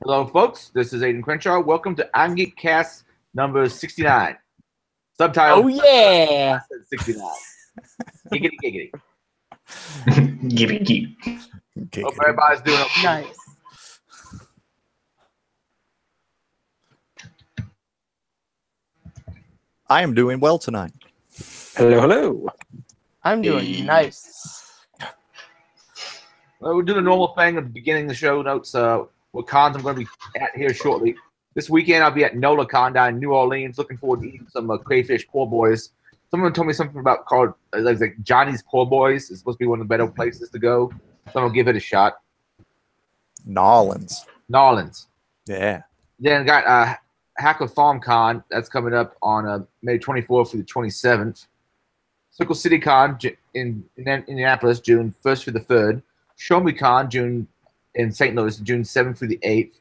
Hello, folks. This is Aiden Crenshaw. Welcome to Irongeek Cast number 69. Subtitle. Oh, yeah. 69. Giggity, giggity. Giggity. Hope everybody's doing okay. Nice. I am doing well tonight. Hello, hello. I'm doing nice. Well, we'll do the normal thing at the beginning of the show notes. What cons I'm going to be at here shortly. This weekend, I'll be at NOLA Con down in New Orleans. Looking forward to eating some crayfish poor boys. Someone told me something about called like Johnny's Poor Boys. It's supposed to be one of the better places to go. So I'll give it a shot. Nolans. Then Yeah. I got Hacker Farm Con. That's coming up on May 24th through the 27th. Circle City Con in Indianapolis, June 1st through the 3rd. Show Me Con, June in St. Louis, June 7th through the 8th.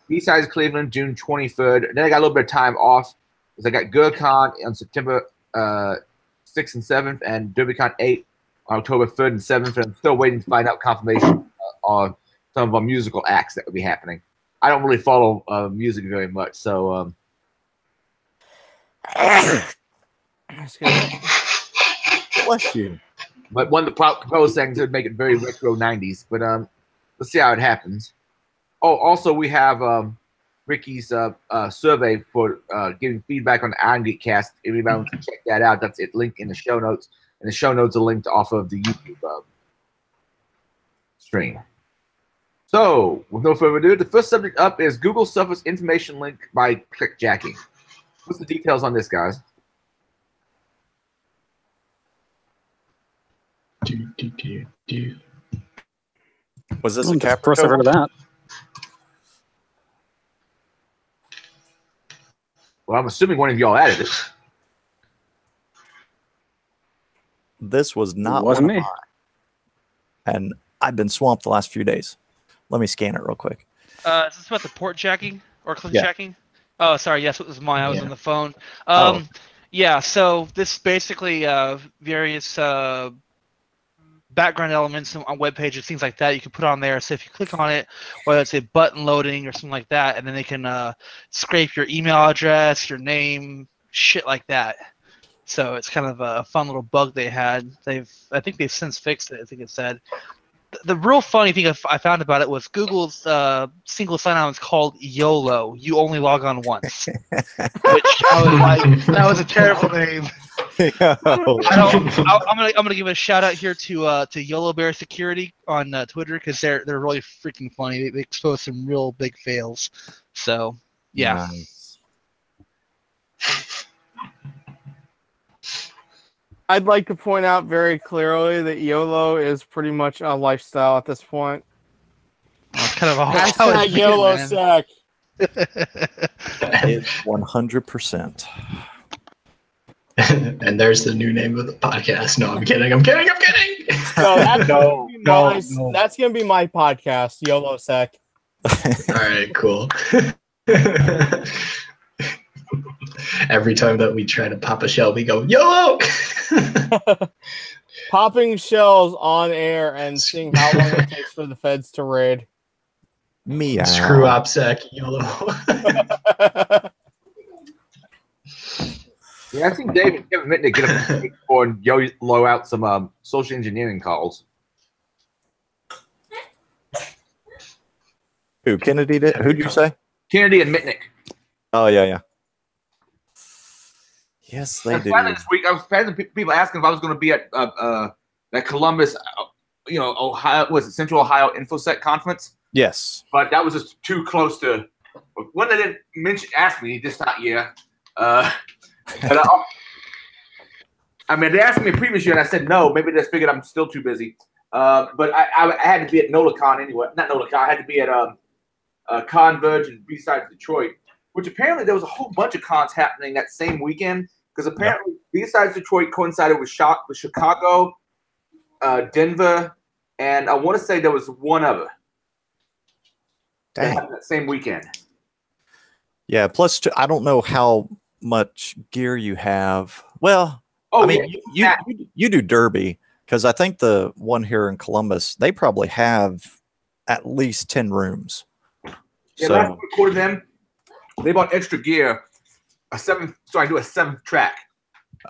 B-Sides Cleveland, June 23rd. Then I got a little bit of time off because I got GerCon on September 6th and 7th and DerbyCon 8 on October 3rd and 7th. And I'm still waiting to find out confirmation on some of our musical acts that will be happening. I don't really follow music very much, so Bless you. but one of the proposed things would make it very retro 90s. But let's see how it happens. Oh, also we have Ricky's survey for giving feedback on the Irongeek Cast. If anybody wants to check that out, that's it. Link in the show notes, and the show notes are linked off of the YouTube stream. So, with no further ado, the first subject up is Google suffers information leak by clickjacking. What's the details on this, guys? Was this a cap? First I've heard of that. Well, I'm assuming one of y'all added it. This was not It wasn't one of me. mine. And I've been swamped the last few days. Let me scan it real quick. Is this about the port jacking or click Yeah. jacking? Oh, sorry. Yes, it was mine. I was Yeah. on the phone. Oh. Yeah. So this basically various background elements on web pages, things like that. You can put on there. So if you click on it, whether it's a button loading or something like that, and then they can scrape your email address, your name, shit like that. So it's kind of a fun little bug they had. I think they've since fixed it. I think it said. The real funny thing I found about it was Google's single sign-on is called YOLO. You only log on once, which I was like, that was a terrible name. I'm gonna give a shout out here to YOLO Bear Security on Twitter because they're really freaking funny. They expose some real big fails. So yeah. Nice. I'd like to point out very clearly that YOLO is pretty much a lifestyle at this point. It's kind of a Hashtag YOLO sack. It's 100%. And there's the new name of the podcast. No, I'm kidding. So that's No, no. That's gonna be my podcast, YOLO sack. All right, cool. Every time that we try to pop a shell, we go, YOLO! Popping shells on air and seeing how long it takes for the feds to raid. Meow. Screw OPSEC, YOLO. Yeah, I think Dave and Kevin Mitnick get up for and YOLO out some social engineering calls. Who, Kennedy did? Who'd you say? Kennedy and Mitnick. Oh, yeah. Yes, they do. Finally this week, I was having people asking if I was going to be at that Columbus, Ohio, was it Central Ohio InfoSec conference? Yes. But that was just too close to. When they didn't ask me this time, yeah. But I mean, they asked me previous year, and I said no. Maybe they just figured I'm still too busy. But I had to be at NOLACon anyway. Not NOLACon. I had to be at Converge and B-Sides Detroit, which apparently there was a whole bunch of cons happening that same weekend. Because apparently B-Sides Detroit coincided with Chicago, Denver, and I want to say there was one other. Dang. That same weekend. Yeah, plus I don't know how much gear you have. Well, I mean, you do Derby, because I think the one here in Columbus, they probably have at least 10 rooms. Yeah, So last time I recorded them, they bought extra gear. So I do a 7th track.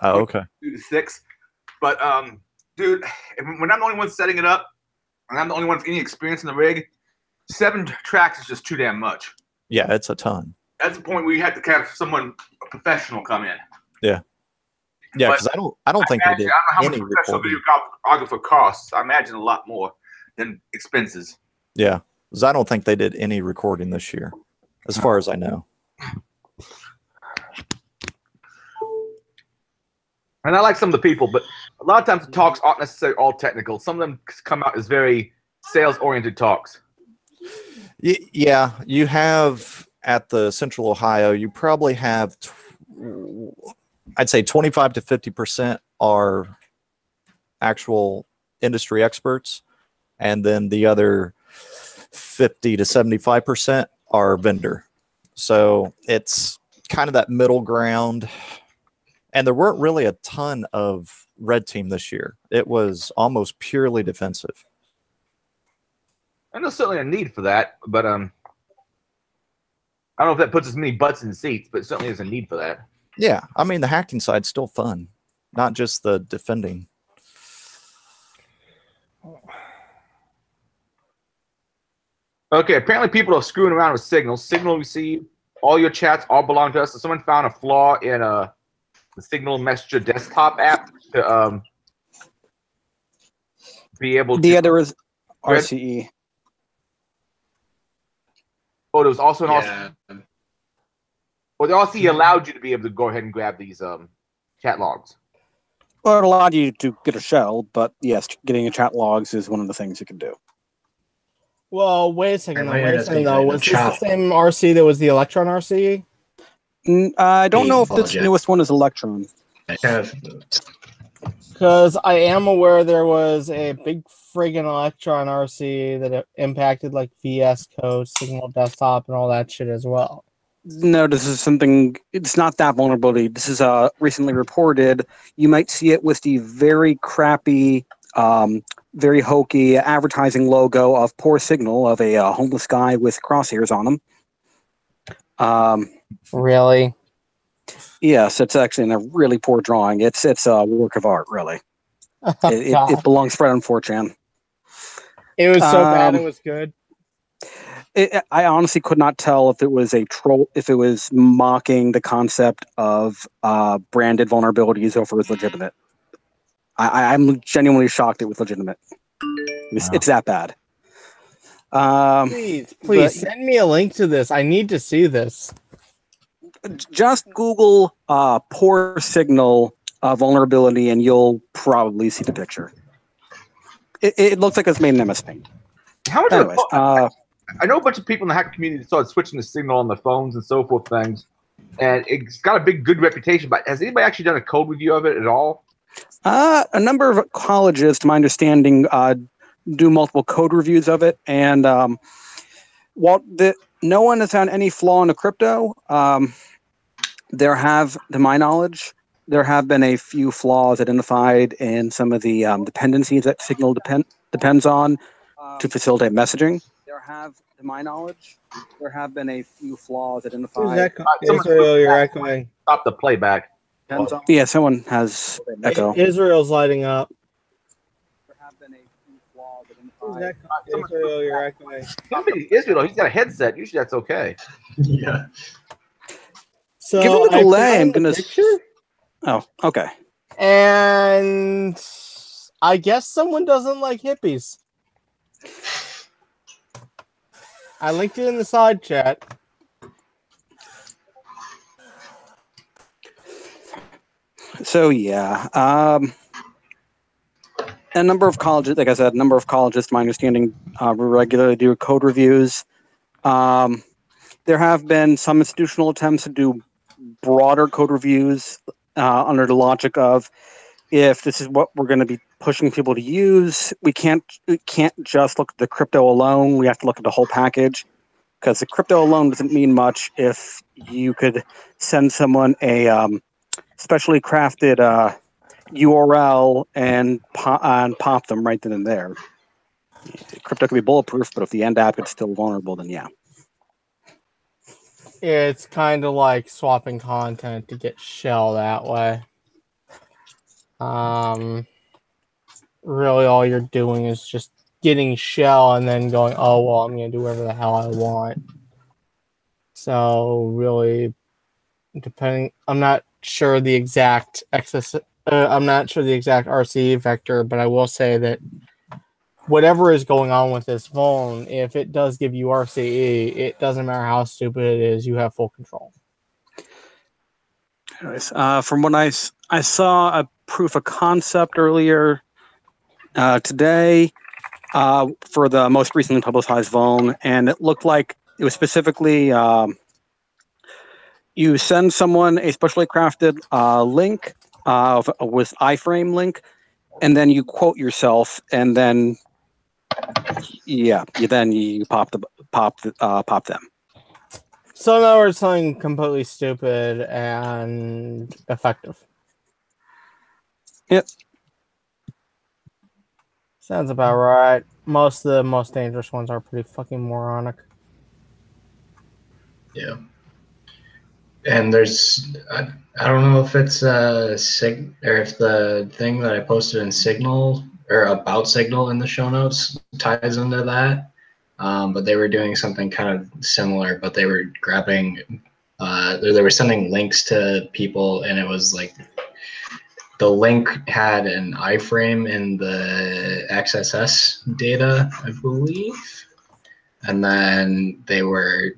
oh, okay. 2 to 6. But dude, when I'm the only one setting it up, and I'm the only one with any experience in the rig, 7 tracks is just too damn much. Yeah, it's a ton. That's the point where you have to have someone, a professional, come in. Yeah, because I don't think they did I don't know any how much professional recording. videographer costs. I imagine a lot more than expenses. Yeah, because I don't think they did any recording this year, as far as I know. And I like some of the people, but a lot of times the talks aren't necessarily all technical. Some of them come out as very sales-oriented talks. Yeah, you have at the Central Ohio, you probably have, I'd say 25 to 50% are actual industry experts, and then the other 50 to 75% are vendor. So it's kind of that middle ground. And there weren't really a ton of red team this year. It was almost purely defensive. And there's certainly a need for that, but I don't know if that puts as many butts in seats, but it certainly is a need for that. Yeah, I mean the hacking side's still fun, not just the defending. Okay, apparently people are screwing around with Signal. Signal receive all your chats all belong to us. So someone found a flaw in the Signal Messenger desktop app to be able to. The other is RCE. Oh, there was also an Yeah. RCE. Well, the RCE allowed you to be able to go ahead and grab these chat logs. Well, it allowed you to get a shell, but yes, getting a chat logs is one of the things you can do. Well, wait a second. I Wait a second, though. Was this the chat. same RC that was the Electron RC? I don't know if Well, this yeah. newest one is Electron. I kind of Because I am aware there was a big friggin' Electron RC that impacted like VS Code, Signal Desktop, and all that shit as well. No, this is something. It's not that vulnerability. This is recently reported. You might see it with the very crappy, very hokey advertising logo of Poor Signal of a homeless guy with crosshairs on him. Really? Yes, it's actually in a really poor drawing. It's a work of art, really. It belongs right on 4chan. It was so bad it was good. I honestly could not tell if it was a troll, if it was mocking the concept of branded vulnerabilities or if it was legitimate. I'm genuinely shocked it was legitimate. It's that bad. Please send me a link to this. I need to see this. Just Google poor signal vulnerability and you'll probably see the picture. It looks like it's made in MS Paint. How much? Anyways, I know a bunch of people in the hacker community that started switching to Signal on their phones and so forth things, and it's got a good reputation. But has anybody actually done a code review of it at all? A number of colleges, to my understanding, do multiple code reviews of it, and while no one has found any flaw in the crypto, there have, to my knowledge, there have been a few flaws identified in some of the dependencies that Signal depends on to facilitate messaging. There have, to my knowledge, there have been a few flaws identified. Israel, you're echoing. Stop the playback. Yeah, someone has echo. Israel's lighting up. There have been a few flaws identified. Israel, you're echoing. Israel, he's got a headset. Usually that's okay. yeah. So Given the I delay, I'm found the gonna. picture, Oh, okay. and I guess someone doesn't like hippies. I linked it in the side chat. So yeah, a number of colleges, like I said, a number of colleges, to my understanding, regularly do code reviews. There have been some institutional attempts to do broader code reviews under the logic of, if this is what we're going to be pushing people to use, we can't just look at the crypto alone. We have to look at the whole package, because the crypto alone doesn't mean much if you could send someone a specially crafted URL and pop them right then and there. Crypto can be bulletproof, but if the end app is still vulnerable, then yeah. It's kind of like swapping content to get shell that way. Really all you're doing is just getting shell and then going, oh, well, I'm going to do whatever the hell I want. So really, I'm not sure the exact I'm not sure the exact RCE vector, but I will say that whatever is going on with this phone, if it does give you RCE, it doesn't matter how stupid it is, you have full control. Anyways, from what I saw a proof of concept earlier today for the most recently publicized phone, and it looked like it was specifically you send someone a specially crafted link with iframe link, and then you quote yourself, and then you pop them. So in other words, something completely stupid and effective. Yep. Sounds about right. Most of the most dangerous ones are pretty fucking moronic. Yeah. And there's, I don't know if it's or if the thing that I posted in Signal or about Signal in the show notes ties into that. But they were doing something kind of similar, but they were grabbing, they were sending links to people, and it was like the link had an iframe in the XSS data, I believe. And then they were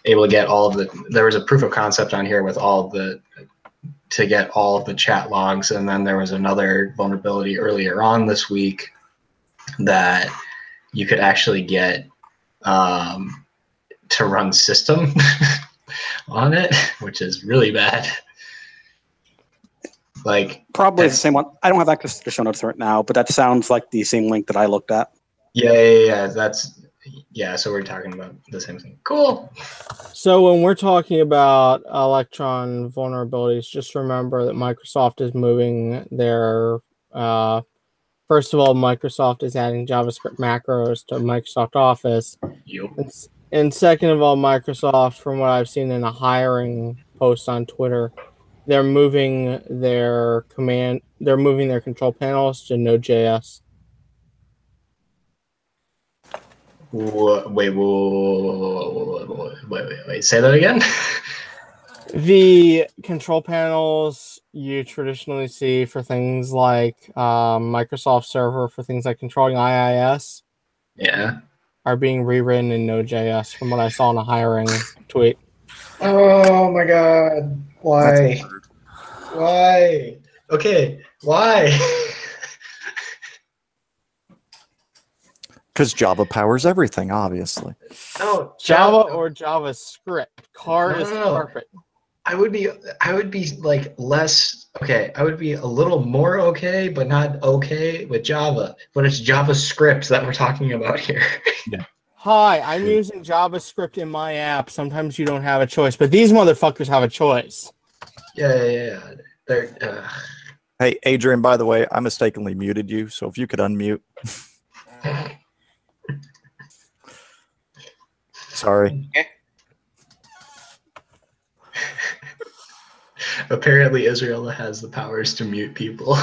able to get all of the, there was a proof of concept on here with all of the, to get all of the chat logs. And then there was another vulnerability earlier on this week that you could actually get to run system on it, which is really bad. Like Probably the same one. I don't have access to the show notes right now, but that sounds like the same link that I looked at. Yeah. So we're talking about the same thing. Cool. So when we're talking about Electron vulnerabilities, just remember that Microsoft is moving their first of all, Microsoft is adding JavaScript macros to Microsoft Office. Yep. And second of all, Microsoft, from what I've seen in a hiring post on Twitter, they're moving their control panels to Node.js. Wait, say that again. The control panels you traditionally see for things like Microsoft Server, for things like controlling IIS, Yeah. are being rewritten in Node.js from what I saw in a hiring tweet. Oh my god. Why? Why? Okay, why? Because Java powers everything, obviously. No, Java or JavaScript. Car is No. carpet. I would be like less okay. I would be a little more okay, but not okay with Java. But it's JavaScript that we're talking about here. Hi, I'm using JavaScript in my app. Sometimes you don't have a choice, but these motherfuckers have a choice. Yeah. They're, Hey, Adrian, by the way, I mistakenly muted you, so if you could unmute. Sorry. Apparently, Israel has the powers to mute people.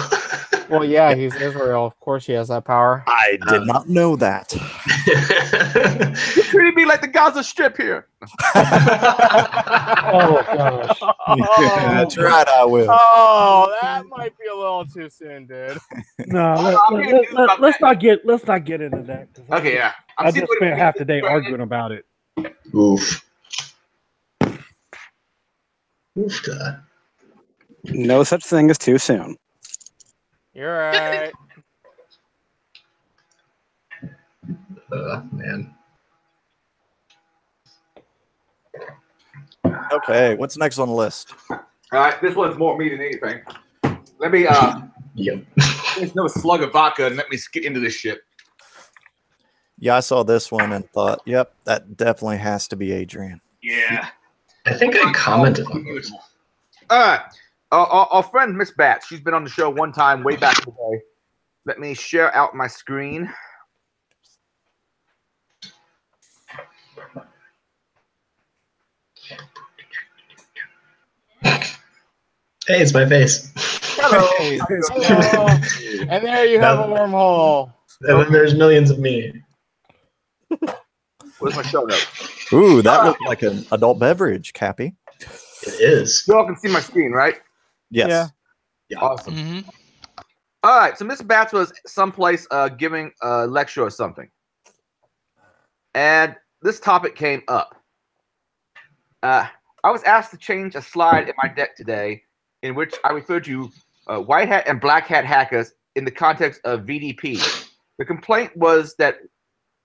Well, yeah, he's Israel. Of course he has that power. I did not know that. You treated me like the Gaza Strip here. Oh gosh. That's right, I will. Oh, that might be a little too soon, dude. No, let's not get into that. Okay, yeah. I just spent half the day arguing about it. Oof. No such thing as too soon. You're right. Man. Okay, what's next on the list? All right, this one's more me than anything. Let me Yep. there's no slug of vodka and let me get into this shit. Yeah, I saw this one and thought, yep, that definitely has to be Adrian. Yeah. I think I commented on this. All right. Our friend Miss Bat, she's been on the show one time way back in the day. Let me share out my screen. Hey, it's my face. Hello. Hello. And there you have a wormhole. And then there's millions of me. Where's my show note? Ooh, that looked like an adult beverage, Cappy. It is. You all can see my screen, right? Yes. Yeah. Awesome. Mm-hmm. All right, so Miss Batts was someplace giving a lecture or something. And this topic came up. I was asked to change a slide in my deck today in which I referred to white hat and black hat hackers in the context of VDP. The complaint was that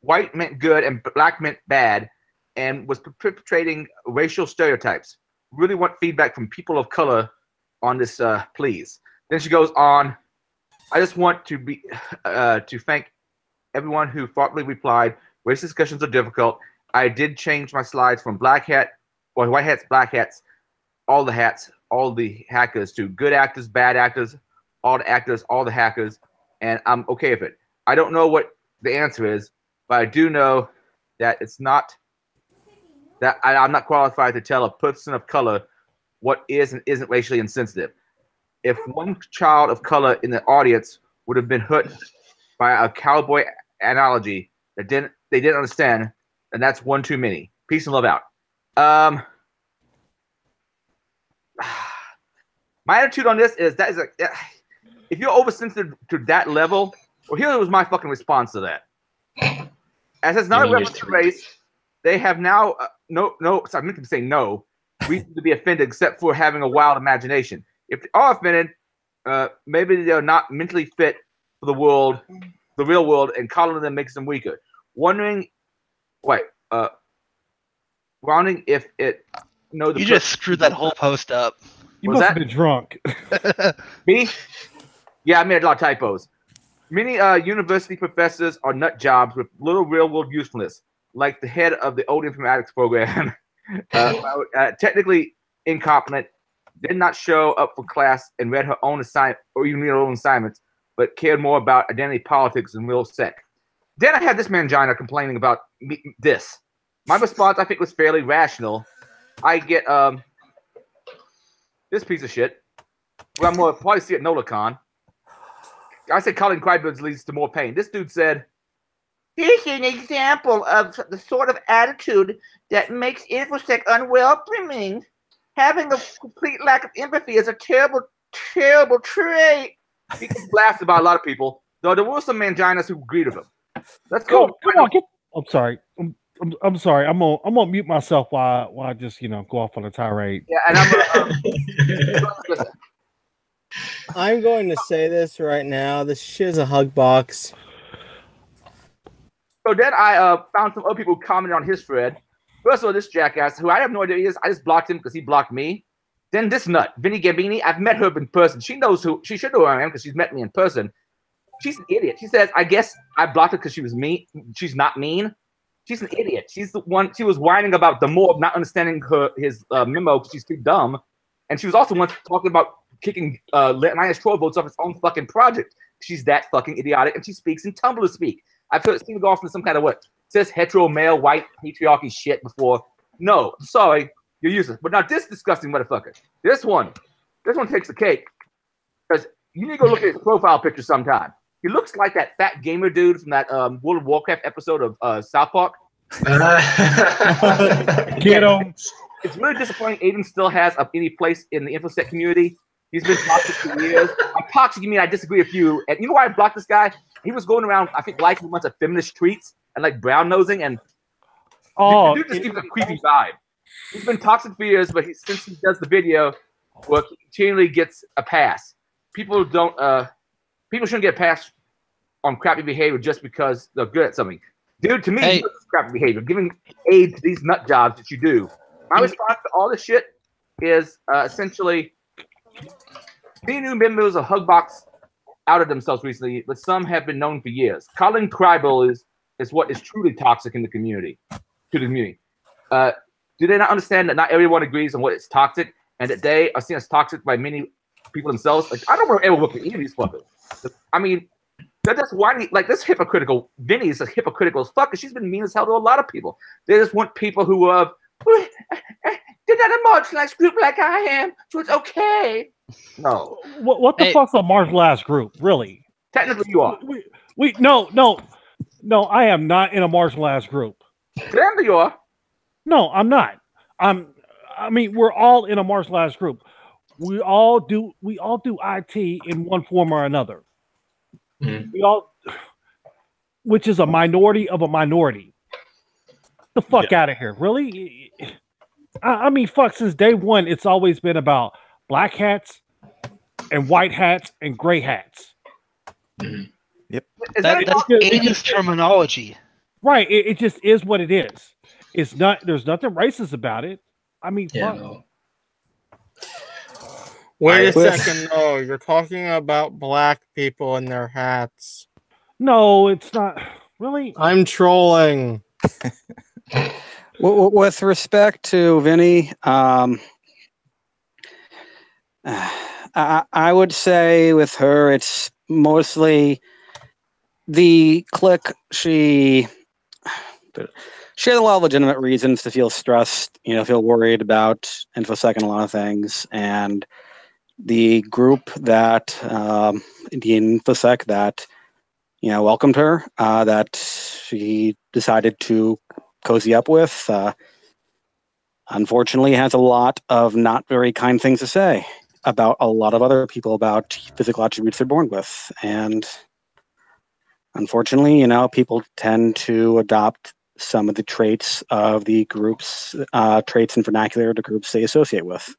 white meant good and black meant bad and was perpetrating racial stereotypes. Really want feedback from people of color on this, please. Then she goes on, I just want to be to thank everyone who thoughtfully replied. Race discussions are difficult. I did change my slides from black hat, or white hats, black hats, all the hackers to good actors, bad actors, all the actors, all the hackers, and I'm okay with it. I don't know what the answer is, but I do know that it's not that I'm not qualified to tell a person of color what is and isn't racially insensitive. If one child of color in the audience would have been hurt by a cowboy analogy that they didn't understand, and that's one too many. Peace and love out. My attitude on this is that if you're oversensitive to that level, well, here was my fucking response to that. As it's not a reference to race, they have now sorry, I meant to say no reason to be offended except for having a wild imagination. If they are offended, maybe they're not mentally fit for the world, the real world, and calling them makes them weaker. Wondering if it You just screwed that whole post up. You Was must have that- been drunk. Me? Yeah, I made a lot of typos. Many university professors are nut jobs with little real-world usefulness, like the head of the old informatics program. Technically incompetent, did not show up for class and read her own assignment or even read her own assignments, but cared more about identity politics than real sec. Then I had this mangina complaining about this. My response, I think, was fairly rational. I get this piece of shit. Well, I'm going to probably see it at NolaCon. I said calling crybabies leads to more pain. This dude said, here's an example of the sort of attitude that makes InfoSec unwelcoming. Having a complete lack of empathy is a terrible, terrible trait. He gets blasted by a lot of people, though there were some manginas who agreed with him. Let's go. Come on, I'm sorry. I'm sorry. I'm gonna mute myself while I just go off on a tirade. Yeah, and I'm I'm going to say this right now. This shit is a hug box. So then I found some other people who commented on his thread. First of all, this jackass, who I have no idea who he is, I just blocked him because he blocked me. Then this nut, Vinny Gambini, I've met her in person. She knows she should know who I am because she's met me in person. She's an idiot. She says, I guess I blocked her because she was mean. She's not mean. She's an idiot. She's the one. She was whining about the more of not understanding his memo because she's too dumb. And she was also once talking about kicking Linus Troy votes off his own fucking project. She's that fucking idiotic, and she speaks in Tumblr speak. I've seen her off in some kind of what says hetero male white patriarchy shit before. No, sorry, you're useless. But not this disgusting motherfucker. This one takes the cake. Because you need to go look at his profile picture sometime. He looks like that fat gamer dude from that World of Warcraft episode of South Park. Get him. It's really disappointing Aiden still has any place in the InfoSec community. He's been toxic for years. I'm toxic, you mean I disagree with you. And you know why I blocked this guy? He was going around, I think, liking a bunch of feminist tweets and like brown nosing, and the dude just gives a creepy vibe. He's been toxic for years, but since he does the video, well, he continually gets a pass. People shouldn't get a pass on crappy behavior just because they're good at something. Dude, to me, this is crappy behavior. Giving aid to these nut jobs that you do. My response to all this shit is essentially, many new members of Hugbox outed themselves recently, but some have been known for years. Calling tribal is what is truly toxic in the community. To the community. Do they not understand that not everyone agrees on what is toxic, and that they are seen as toxic by many people themselves? Like, I don't want to ever work with any of these fuckers. I mean, they're just whining, like this hypocritical. Vinny is as hypocritical as fuck, because she's been mean as hell to a lot of people. They just want people who they're not a marginalized group like I am, so it's okay. No, What the Hey. fuck's a martial arts group? Really? technically you are. No. I am not in a martial arts group. Technically you are. No, I'm not. I mean, we're all in a martial arts group. We all do IT in one form or another. Mhm. We all, which is a minority of a minority. The fuck out of here, really? I mean, fuck. Since day one, it's always been about black hats and white hats and gray hats. Mhm. Is that That's Because- 80s terminology. Right. It just is what it is. It's not. There's nothing racist about it. I mean, Yeah, fuck. no. Wait a With- second. No, you're talking about black people and their hats. No, it's not. Really? I'm trolling. With respect to Vinny, I would say with her, it's mostly the click. She had a lot of legitimate reasons to feel stressed, feel worried about InfoSec and a lot of things. And the group that, the InfoSec that, welcomed her, that she decided to cozy up with, unfortunately has a lot of not very kind things to say about a lot of other people about physical attributes they're born with. And unfortunately, people tend to adopt some of the traits of the group's traits and vernacular of the groups they associate with.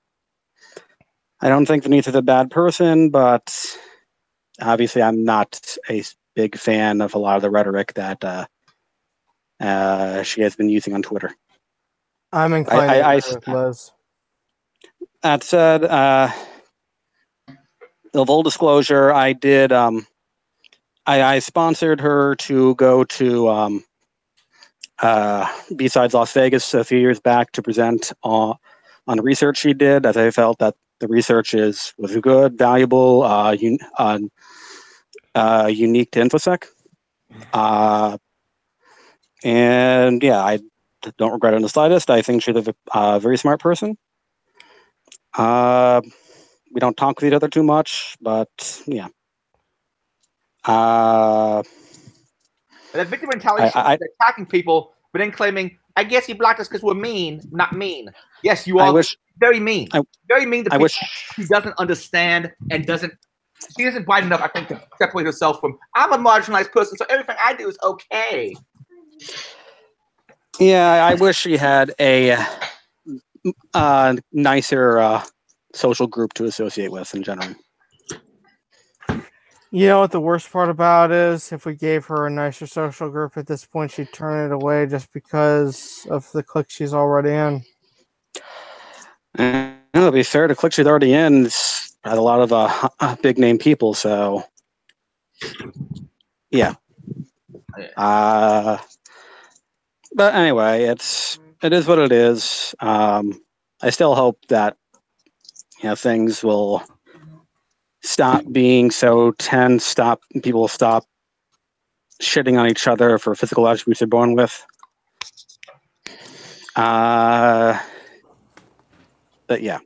I don't think Vanitha's a bad person, but obviously I'm not a big fan of a lot of the rhetoric that she has been using on Twitter. I'm inclined to I- agree with Liz. That said, full disclosure, I did. I sponsored her to go to B-Sides Las Vegas a few years back to present on research she did, as I felt that the research was good, valuable, unique to InfoSec. And yeah, I don't regret it in the slightest. I think she's a very smart person. We don't talk with each other too much, but yeah. That victim mentality is attacking people, but then claiming, I guess you blocked us because we're mean. Not mean. Yes, you are very mean. Very mean to people who doesn't understand and she isn't bright enough, I think, to separate herself from, I'm a marginalized person, so everything I do is okay. Yeah, I wish she had a nicer social group to associate with in general. You know what the worst part about is? If we gave her a nicer social group at this point, she'd turn it away just because of the clique she's already in. To be fair, the clique she's already in has a lot of big name people, so yeah. But anyway, it is what it is. I still hope that things will stop being so tense. People will stop shitting on each other for physical attributes they're born with. But yeah,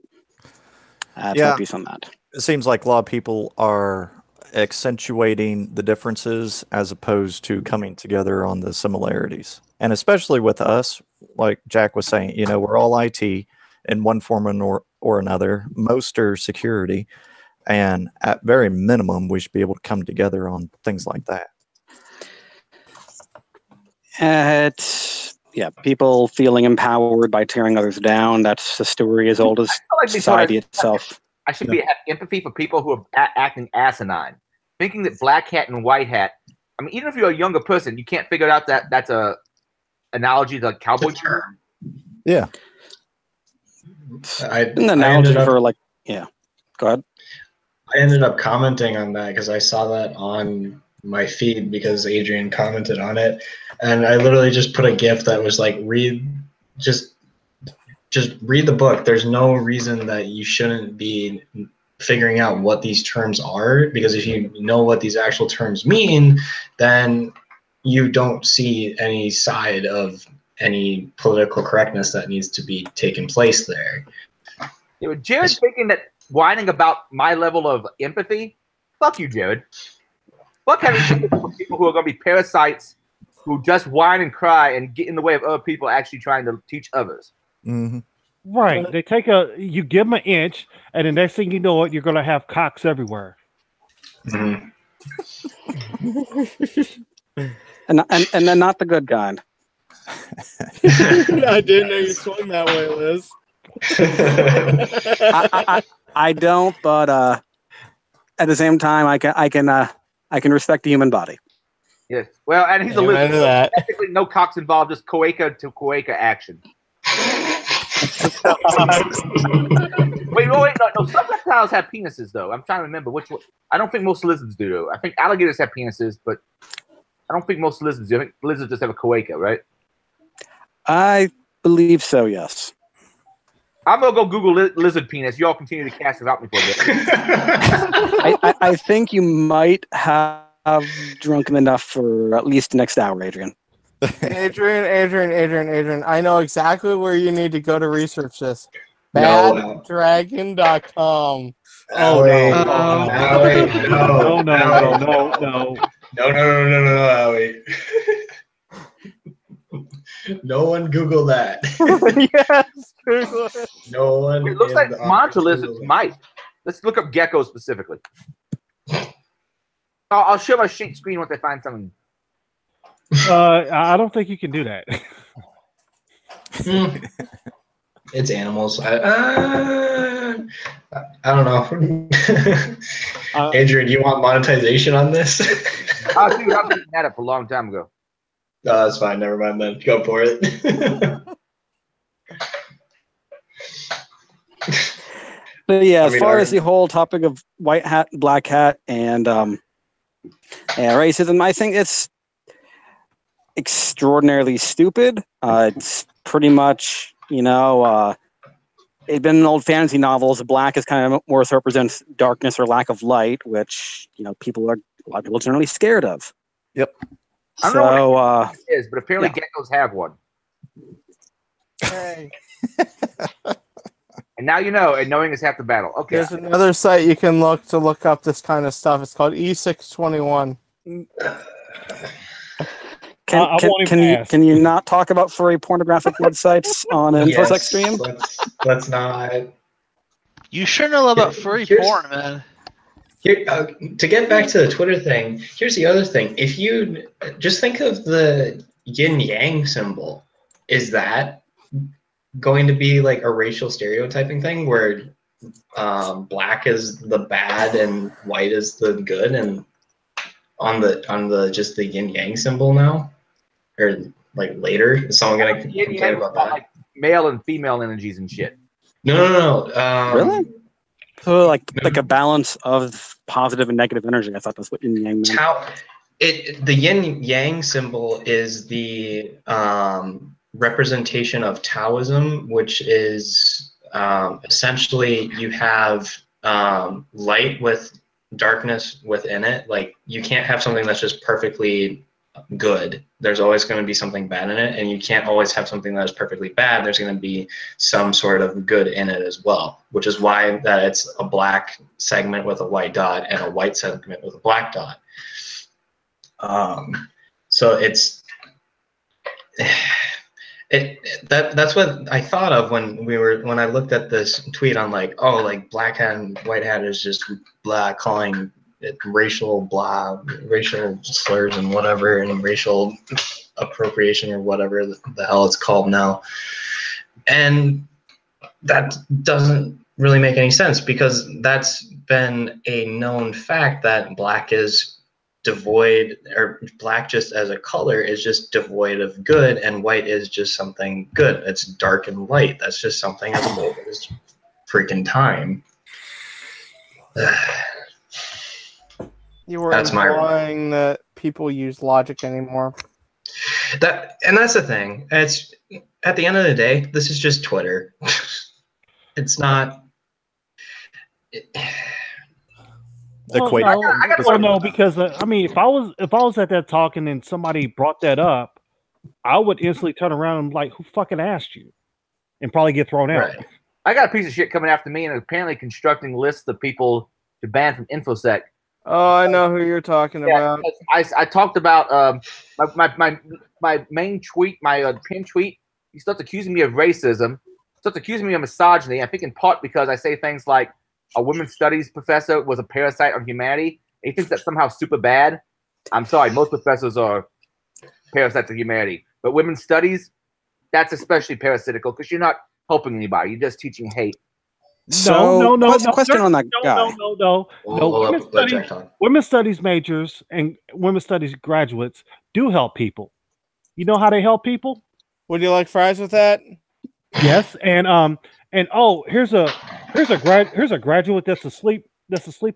that's my piece on that. It seems like a lot of people are accentuating the differences as opposed to coming together on the similarities. And especially with us, like Jack was saying, we're all IT in one form or another. Most are security. And at very minimum, we should be able to come together on things like that. People feeling empowered by tearing others down. That's a story as old as society itself. I should have empathy for people who are acting asinine, thinking that black hat and white hat. I mean, even if you're a younger person, you can't figure out that that's a analogy to cowboy term. Yeah, An analogy for Go ahead. I ended up commenting on that because I saw that on my feed because Adrian commented on it, and I literally just put a GIF that was like, just read the book. There's no reason that you shouldn't be figuring out what these terms are, because if you know what these actual terms mean, then you don't see any side of any political correctness that needs to be taken place there. Jared's thinking that whining about my level of empathy, fuck you, Jared. Fuck having people who are going to be parasites who just whine and cry and get in the way of other people actually trying to teach others. Mm-hmm. Right. They take you give them an inch, and the next thing you know it, you're going to have cocks everywhere. Mhm. And then not the good kind. I didn't know you swung that way, Liz. I don't, but at the same time, I can respect the human body. Yes. Well, and he's a Amen lizard. to that. Technically, no cocks involved, just cloaca to cloaca action. Wait, no. Some reptiles have penises, though. I'm trying to remember which one. I don't think most lizards do, though. I think alligators have penises, but I don't think most lizards do. I think lizards just have a cloaca, right? I believe so, yes. I'm going to go Google lizard penis. You all continue to cast without me for a bit. I think you might have drunken enough for at least the next hour, Adrian. Adrian. I know exactly where you need to go to research this. No. Baddragon.com. Allie. no. Allie, no. No. Allie. No one Google that. Yes, Google it. No one. It looks in like the monitor office lizards Googled it. might. Let's look up geckos specifically. I'll share my screen once I find something. I don't think you can do that. It's animals. I don't know. Adrian, you want monetization on this? Oh, dude, I've been that up a long time ago. No, that's fine. Never mind then. Go for it. But yeah, as I mean, far as the whole topic of white hat, black hat, and racism, I think it's extraordinarily stupid. It's pretty much, it's been in old fantasy novels. Black is kind of more represents darkness or lack of light, which a lot of people are generally scared of. Yep. I don't know what So it is, but apparently geckos have one. Hey, And now you know, and knowing is half the battle. Okay. there's another site you can look up this kind of stuff. It's called E621. Can you not talk about furry pornographic websites on an InfoSec stream? Let's not. You sure know about furry porn, man. Here, to get back to the Twitter thing, here's the other thing. If you just think of the yin yang symbol, is that going to be like a racial stereotyping thing where black is the bad and white is the good, and on the just the yin yang symbol now, or like later, is someone gonna complain about that? Like male and female energies and shit. No. Really? So like a balance of positive and negative energy. I thought that's what yin yang meant. The yin yang symbol is the representation of Taoism, which is essentially you have light with darkness within it. Like you can't have something that's just perfectly good. There's always going to be something bad in it, and you can't always have something that is perfectly bad. There's going to be some sort of good in it as well, which is why that it's a black segment with a white dot and a white segment with a black dot. So that's what I thought of when I looked at this tweet on like, oh, like black hat and white hat is just blah, calling it racial slurs and whatever, and racial appropriation or whatever the hell it's called now. And that doesn't really make any sense, because that's been a known fact that black is devoid, or black just as a color is just devoid of good, and white is just something good. It's dark and light. That's just something as old as freaking time. You were That's implying that people use logic anymore. That's the thing. It's at the end of the day, this is just Twitter. It's not. No, because if I was at that talk and then somebody brought that up, I would instantly turn around and like, who fucking asked you, and probably get thrown out. Right. I got a piece of shit coming after me and apparently constructing lists of people to ban from InfoSec. Oh, I know who you're talking about. I talked about my main tweet, my pinned tweet. He starts accusing me of racism, starts accusing me of misogyny. I think in part because I say things like a women's studies professor was a parasite on humanity. He thinks that's somehow super bad. I'm sorry, most professors are parasites of humanity, but women's studies, that's especially parasitical because you're not helping anybody. You're just teaching hate. No. Question on that guy. No. Women's studies majors and women's studies graduates do help people. You know how they help people? Would you like fries with that? Yes, and here's a graduate that's asleep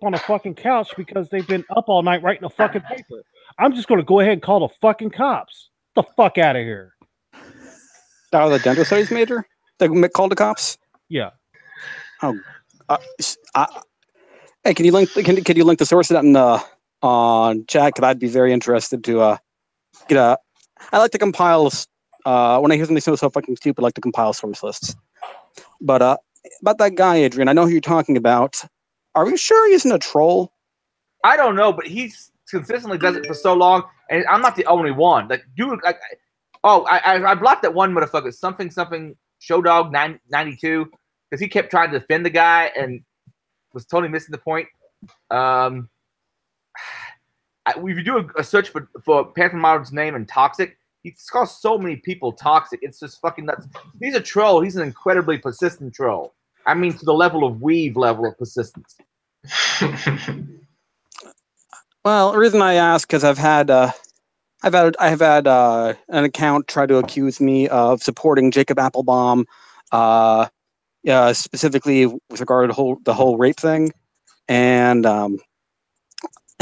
on a fucking couch because they've been up all night writing a fucking paper. I'm just gonna go ahead and call the fucking cops. Get the fuck out of here. That was a dental studies major that called the cops. Yeah. Oh, hey, can you link the source of that in on chat? Because I'd be very interested to get a. I like to compile when I hear something so fucking stupid. I like to compile source lists. But about that guy, Adrian, I know who you're talking about. Are we sure he isn't a troll? I don't know, but he's consistently does it for so long, and I'm not the only one. Like, dude, I blocked that one motherfucker. Something Showdog 92 because he kept trying to defend the guy and was totally missing the point. If you do a search for Panther Modern's name and toxic, he calls so many people toxic. It's just fucking nuts. He's a troll. He's an incredibly persistent troll. I mean, to the level of level of persistence. Well, the reason I ask because I've had an account try to accuse me of supporting Jacob Applebaum, specifically with regard to the whole rape thing, and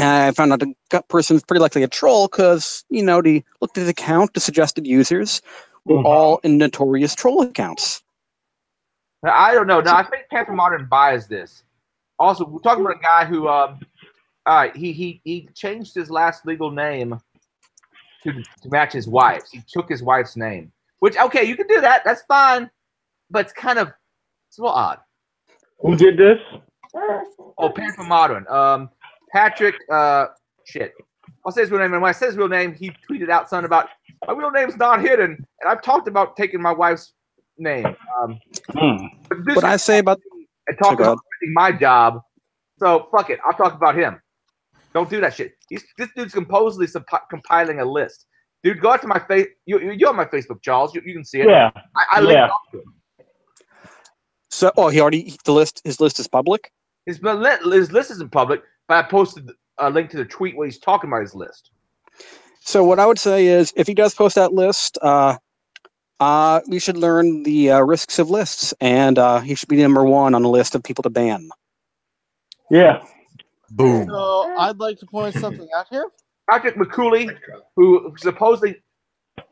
I found out the person's pretty likely a troll because they looked at the account. The suggested users were all in notorious troll accounts. I don't know. No, I think Panther Modern buys this. Also, we're talking about a guy who, he changed his last legal name to match his wife's. He took his wife's name. Which, okay, you can do that. That's fine. But it's a little odd. Who did this? Oh, Panther Modern. Patrick, shit. I'll say his real name. And when I say his real name, he tweeted out something about, my real name's not hidden. And I've talked about taking my wife's name. What I say about talking about my job, so fuck it. I'll talk about him. Don't do that shit. This dude's composedly compiling a list. Dude, go out to my face. You're on my Facebook, Charles. You can see it. Yeah. I linked up to him. So, his list is public. His list isn't public, but I posted a link to the tweet where he's talking about his list. So what I would say is, if he does post that list, we should learn the risks of lists, and he should be number one on the list of people to ban. Yeah. Boom. So I'd like to point something out here. Patrick McCooley, who supposedly,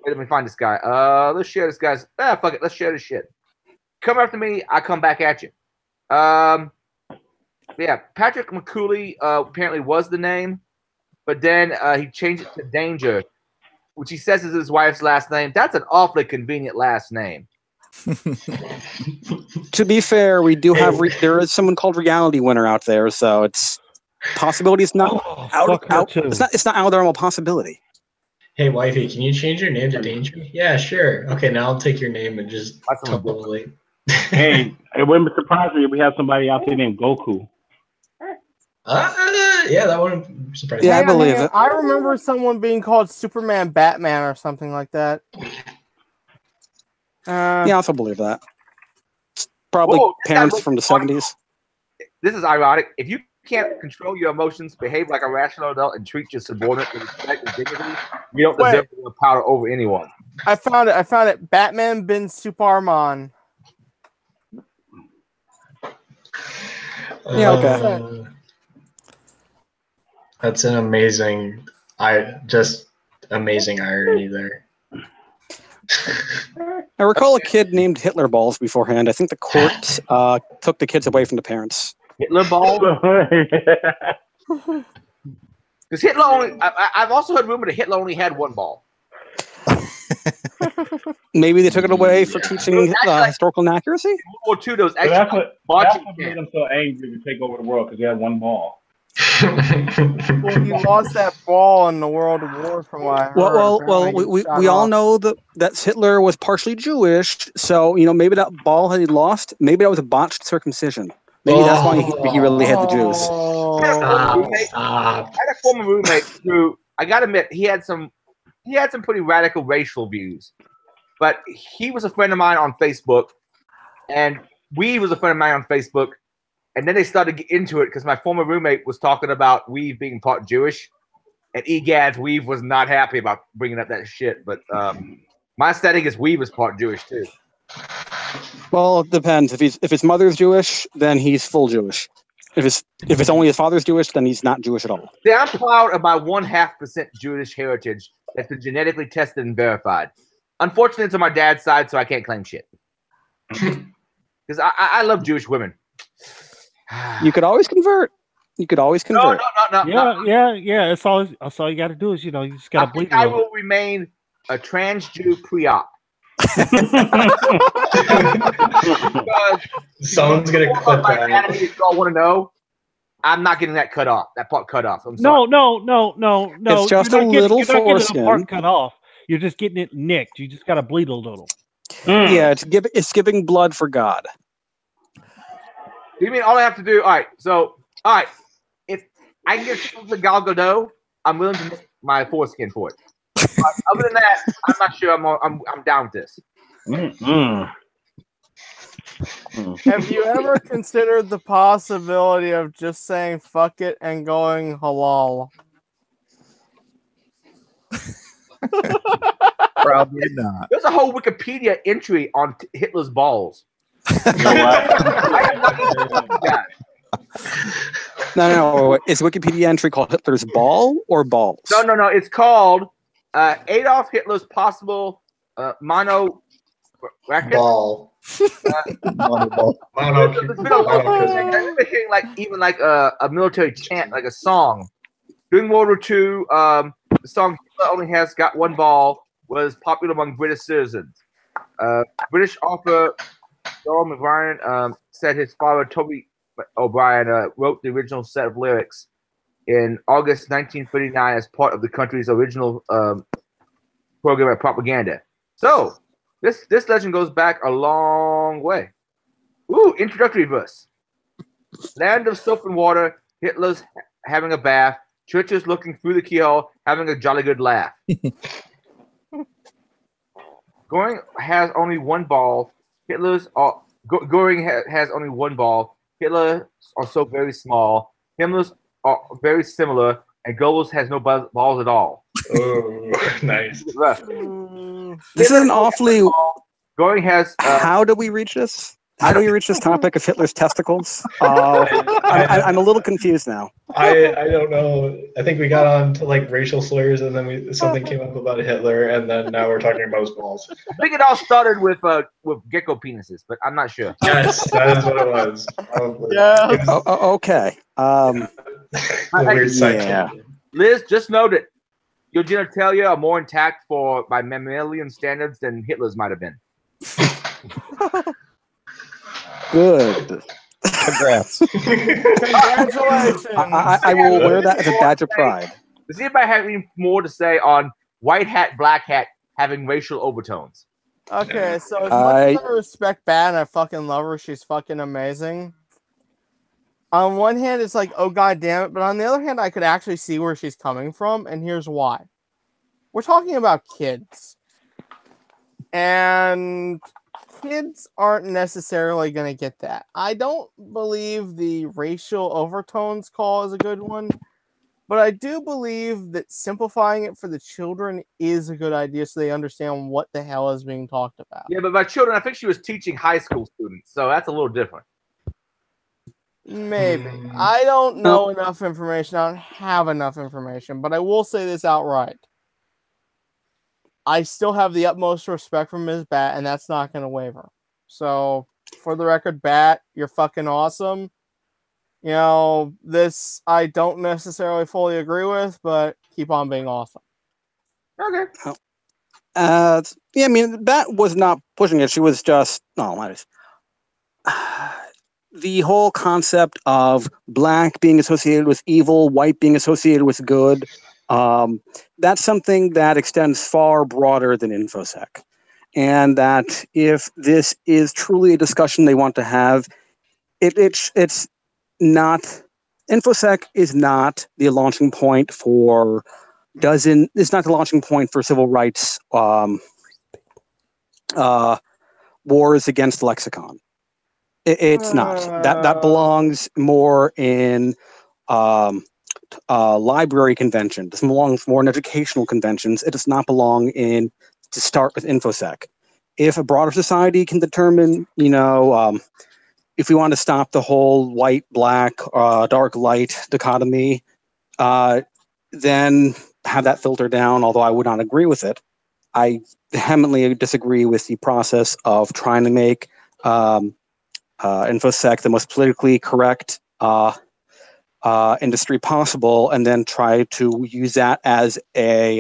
let me find this guy. Let's share this guy's. Fuck it. Let's share this shit. Come after me, I come back at you. Yeah, Patrick McCooley apparently was the name, but then he changed it to Danger, which he says is his wife's last name. That's an awfully convenient last name. To be fair, we do have there is someone called Reality Winner out there, so it's possibility is not out. It's not out of the realm of possibility. Hey, wifey, can you change your name to Danger? Yeah, sure. Okay, now I'll take your name and just totally. Hey, it wouldn't surprise me if we have somebody out there named Goku. Yeah, that wouldn't surprise me. Yeah, I believe it. I remember someone being called Superman Batman or something like that. Yeah, I also believe that. It's probably parents from the 70s. This is ironic. If you can't control your emotions, behave like a rational adult, and treat your subordinate with respect and dignity, you don't deserve your power over anyone. I found it. Batman bin Superman. Yeah, okay. That's an amazing irony there. I recall a kid named Hitler Balls beforehand. I think the court took the kids away from the parents. Hitler Balls? Because Hitler only... I've also heard rumor that Hitler only had one ball. Maybe they took it away for Yeah. teaching historical inaccuracy. World War II, those So that's actually what marching made camp. him so angry to take over the world because he had one ball. Well, he lost that ball in the World War, from what I heard. Well, Apparently he shot we all off. know that Hitler was partially Jewish, so maybe that ball that he lost, maybe that was a botched circumcision. Maybe that's why he really had the Jews. Stop. I had a former roommate who, I gotta admit, he had some pretty radical racial views. But he was a friend of mine on Facebook, and Weave was a friend of mine on Facebook, and then they started to get into it because my former roommate was talking about Weave being part Jewish, and egads, Weave was not happy about bringing up that shit. But my setting is Weave is part Jewish too. Well, it depends. If his mother's Jewish, then he's full Jewish. If it's only his father's Jewish, then he's not Jewish at all. See, I'm proud of my 0.5% Jewish heritage that's been genetically tested and verified. Unfortunately, it's on my dad's side, so I can't claim shit. Because I love Jewish women. You could always convert. No. Yeah. That's all you got to do is, you just got to bleed. I will remain a trans Jew pre-op. Someone's gonna clip that. If y'all want to know, I'm not getting that cut off. That part cut off. I'm sorry. No. It's just a little You're not getting the foreskin. part cut off. You're just getting it nicked. You just got to bleed a little. Yeah, it's giving blood for God. You mean all I have to do? All right. If I can get the Gal Gadot, I'm willing to make my foreskin for it. But other than that, I'm not sure. I'm down with this. Have you ever considered the possibility of just saying fuck it and going halal? Probably not. There's a whole Wikipedia entry on Hitler's balls. You know what? I am not into that. No. Is Wikipedia entry called Hitler's ball or balls? No. It's called Adolf Hitler's possible mono racket. Ball. There's been a lot of like a military chant, like a song. During World War II, the song "Hitler Only Has Got One Ball" was popular among British citizens. British author Donald O'Brien said his father, Toby O'Brien, wrote the original set of lyrics in August 1939 as part of the country's original program of propaganda. So, this legend goes back a long way. Ooh, introductory verse. Land of soap and water, Hitler's having a bath, churches looking through the keyhole, having a jolly good laugh. Goring has only one ball. Goring has only one ball. Hitler are so very small. Himmler's are very similar, and Goebbels has no balls at all. Oh, nice. This is an awfully. Goring has. How do we reach this? How do we reach this topic of Hitler's testicles? I'm a little confused now. I don't know. I think we got on to like racial slurs, and then something came up about Hitler, and then now we're talking about his balls. I think it all started with gecko penises, but I'm not sure. Yes, that is what it was. Yeah. It was Okay. a weird side yeah. tangent. Liz, just noted, your genitalia are more intact by mammalian standards than Hitler's might have been. Good. Congrats. Congratulations. I will wear that as a badge of pride. Does anybody have any more to say on white hat, black hat having racial overtones? Okay, so as much as I respect Bat and I fucking love her, she's fucking amazing. On one hand, it's like, oh god damn it, but on the other hand, I could actually see where she's coming from, and here's why. We're talking about kids. And kids aren't necessarily going to get that. I don't believe the racial overtones call is a good one, but I do believe that simplifying it for the children is a good idea so they understand what the hell is being talked about. Yeah, but by children, I think she was teaching high school students, so that's a little different. Maybe. I don't know enough information. I don't have enough information, but I will say this outright. I still have the utmost respect for Ms. Bat, and that's not going to waver. So, for the record, Bat, you're fucking awesome. You know, this I don't necessarily fully agree with, but keep on being awesome. Okay. Yeah, I mean, Bat was not pushing it. She was just the whole concept of black being associated with evil, white being associated with good. That's something that extends far broader than InfoSec, and that if this is truly a discussion they want to have, it's not. InfoSec is not the launching point for it's not the launching point for civil rights wars against lexicon. It's not. That belongs more in library convention. This belongs more in educational conventions. It does not belong in to start with InfoSec. If a broader society can determine, if we want to stop the whole white, black, dark, light dichotomy, then have that filter down, although I would not agree with it. I vehemently disagree with the process of trying to make InfoSec the most politically correct industry possible, and then try to use that as a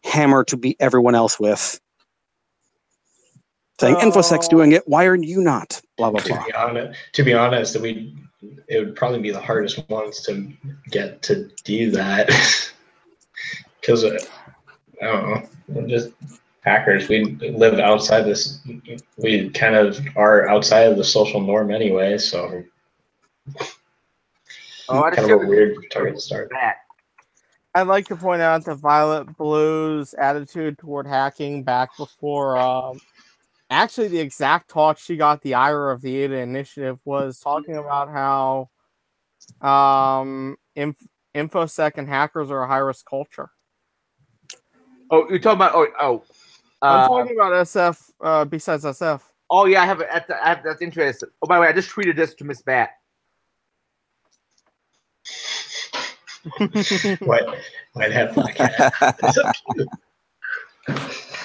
hammer to beat everyone else with. Saying InfoSec's doing it, why are you not? Blah blah blah. To be honest, it would probably be the hardest ones to get to do that, because I don't know, we're just hackers. We live outside this. We kind of are outside of the social norm anyway, so kind of a weird target to start. I'd like to point out that Violet Blue's attitude toward hacking back before. Actually, the exact talk she got the ire of the ADA initiative was talking about how InfoSec and hackers are a high-risk culture. Oh, you're talking about I'm talking about SF besides SF. Oh yeah, I have that's interesting. Oh, by the way, I just tweeted this to Miss Bat. Might have black hat.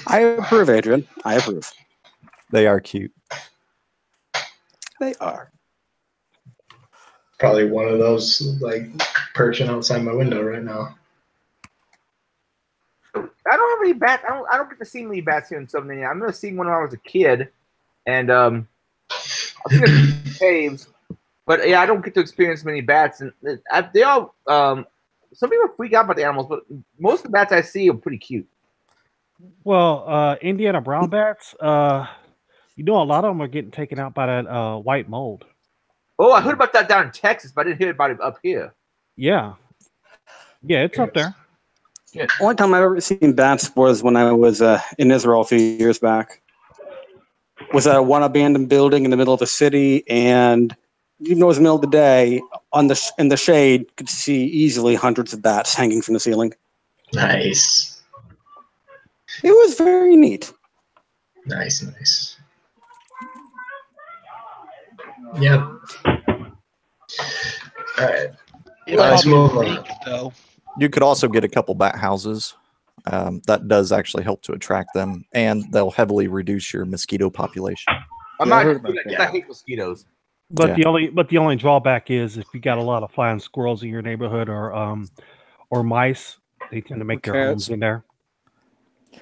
I approve, Adrian. I approve. They are cute. They are. Probably one of those like perching outside my window right now. I don't have any bats. I don't get to see many bats here in Southern Indiana. I've never seen one when I was a kid, and I've seen a few caves, but yeah, I don't get to experience many bats. And they all some people freak out about the animals, but most of the bats I see are pretty cute. Well, Indiana brown bats, a lot of them are getting taken out by that white mold. Oh, I heard about that down in Texas, but I didn't hear about it up here. Yeah, it's up there. The only time I've ever seen bats was when I was in Israel a few years back. Was at one abandoned building in the middle of the city, and even though it was the middle of the day, in the shade, could see easily hundreds of bats hanging from the ceiling. Nice. It was very neat. Nice. Yep. All right. Let's move on. Though. You could also get a couple bat houses. That does actually help to attract them, and they'll heavily reduce your mosquito population. I'm not I hate mosquitoes. But the only drawback is if you got a lot of flying squirrels in your neighborhood or mice, they tend to make their homes in there.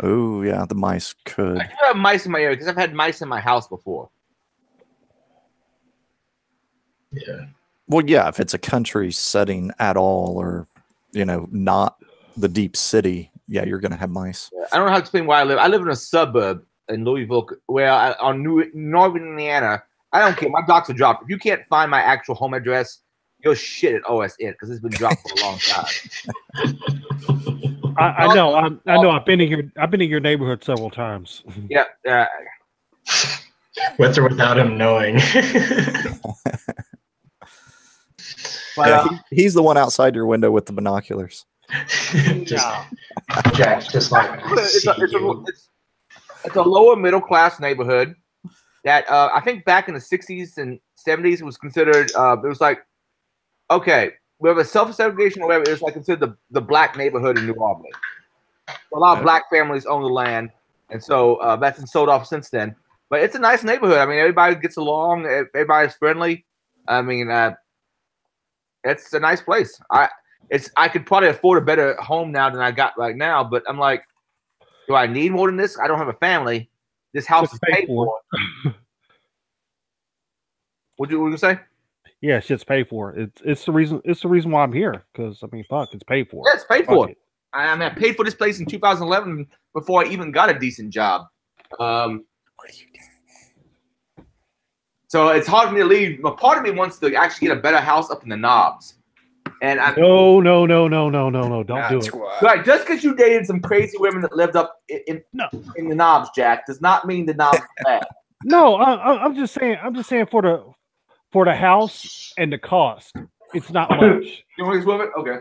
Oh yeah, the mice could. I do have mice in my area because I've had mice in my house before. Yeah. Well, yeah, if it's a country setting at all, or not the deep city, yeah, you're going to have mice. Yeah, I don't know how to explain why I live. I live in a suburb in Louisville, on Northern Indiana. I don't care. My docs are dropped. If you can't find my actual home address, you're shit at OSN because it's been dropped for a long time. I know. I've been in your neighborhood several times. Yeah. With or without him knowing. But, he's the one outside your window with the binoculars. Jack's just like it's a lower middle class neighborhood that I think back in the 60s and 70s was considered. It was like, okay, we have a self-segregation or whatever. It was like considered the black neighborhood in New Albany. A lot of black families own the land, and so that's been sold off since then. But it's a nice neighborhood. I mean, everybody gets along. Everybody's friendly. I mean, it's a nice place. I could probably afford a better home now than I got right now, but I'm like, Do I need more than this? I don't have a family. This house is paid for. What you say? Yeah, shit's paid for. It's the reason. It's the reason why I'm here. Because I mean, fuck, it's paid for. Yeah, it's paid for. It. I mean, I paid for this place in 2011 before I even got a decent job. What are you doing? So it's hard for me to leave. But part of me wants to actually get a better house up in the Knobs. And no, don't do it. Right, just because you dated some crazy women that lived up in the Knobs, Jack, does not mean the Knobs are bad. No, I'm just saying. I'm just saying for the house and the cost, it's not much. You want to with it? Okay.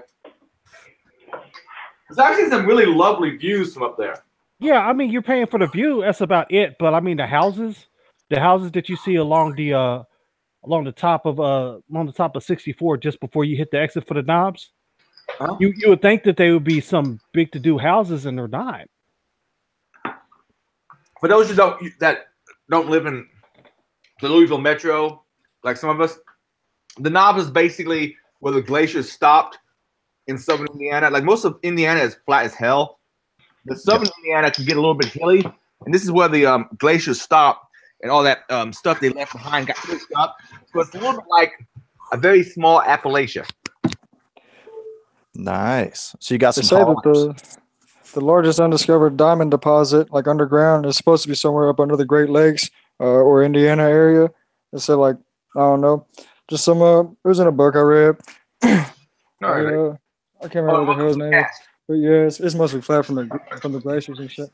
There's actually some really lovely views from up there. Yeah, I mean, you're paying for the view. That's about it. But I mean, the houses that you see along the top of 64, just before you hit the exit for the Knobs, you would think that they would be some big to do houses, and they're not. For those that don't live in the Louisville metro, like some of us, the Knobs is basically where the glaciers stopped in southern Indiana. Like most of Indiana is flat as hell. The southern Indiana can get a little bit hilly, and this is where the glaciers stopped, and all that stuff they left behind got pushed up. So it's a little bit like a very small Appalachia. Nice. So you got They some say callers. that the largest undiscovered diamond deposit, like underground, is supposed to be somewhere up under the Great Lakes or Indiana area. They said, like, I don't know, just some. It was in a book I read. I can't remember what the hell's name is. But yeah, it's mostly flat from the glaciers and shit.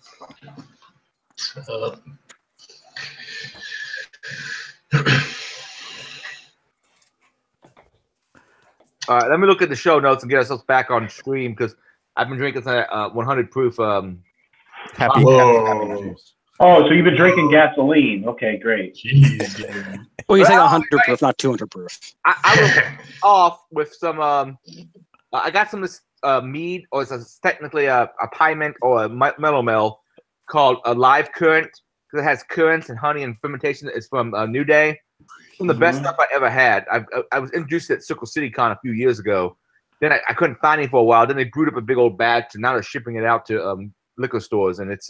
All right, let me look at the show notes and get ourselves back on stream because I've been drinking some 100 proof. Happy juice. Oh, so you've been drinking gasoline. Okay, great. Jeez, Well, you say 100 proof, not 200 proof. I was off with some. I got some of this mead, or it's technically a pie mint or a mellow called a live current because it has currants and honey and fermentation. It's from New Day. Some of the best stuff I ever had. I was introduced at Circle City Con a few years ago. Then I couldn't find any for a while. Then they brewed up a big old batch, and now they're shipping it out to liquor stores. And it's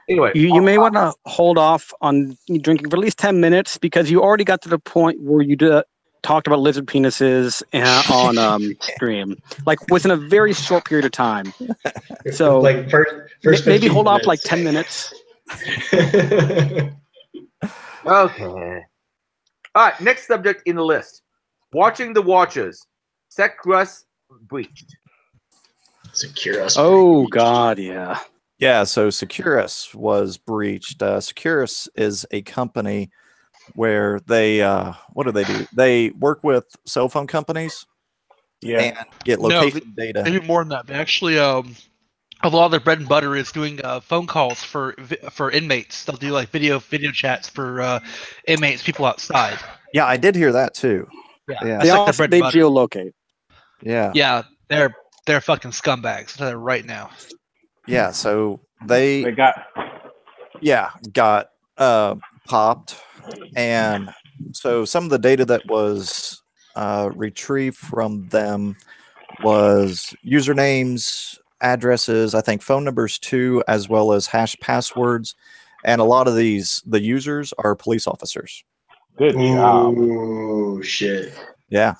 anyway. You may want to hold off on drinking for at least 10 minutes because you already got to the point where you talked about lizard penises on stream, like within a very short period of time. So like first maybe hold off minutes. like 10 minutes. Okay. All right, next subject in the list. Watching the Watchers. Secrus breached. Secure us. Oh, God, yeah. Yeah, so Securus was breached. Securus is a company where they, what do? They work with cell phone companies and get location data. They do more than that. They actually, a lot of their bread and butter is doing phone calls for inmates. They'll do like video chats for inmates, people outside. Yeah, I did hear that too. Yeah, They geolocate. Yeah. Yeah, they're fucking scumbags. I'll tell you right now. Yeah, so they got popped, and so some of the data that was retrieved from them was usernames, addresses, I think phone numbers too, as well as hash passwords, and a lot of the users are police officers. Good job. Oh shit. Yeah.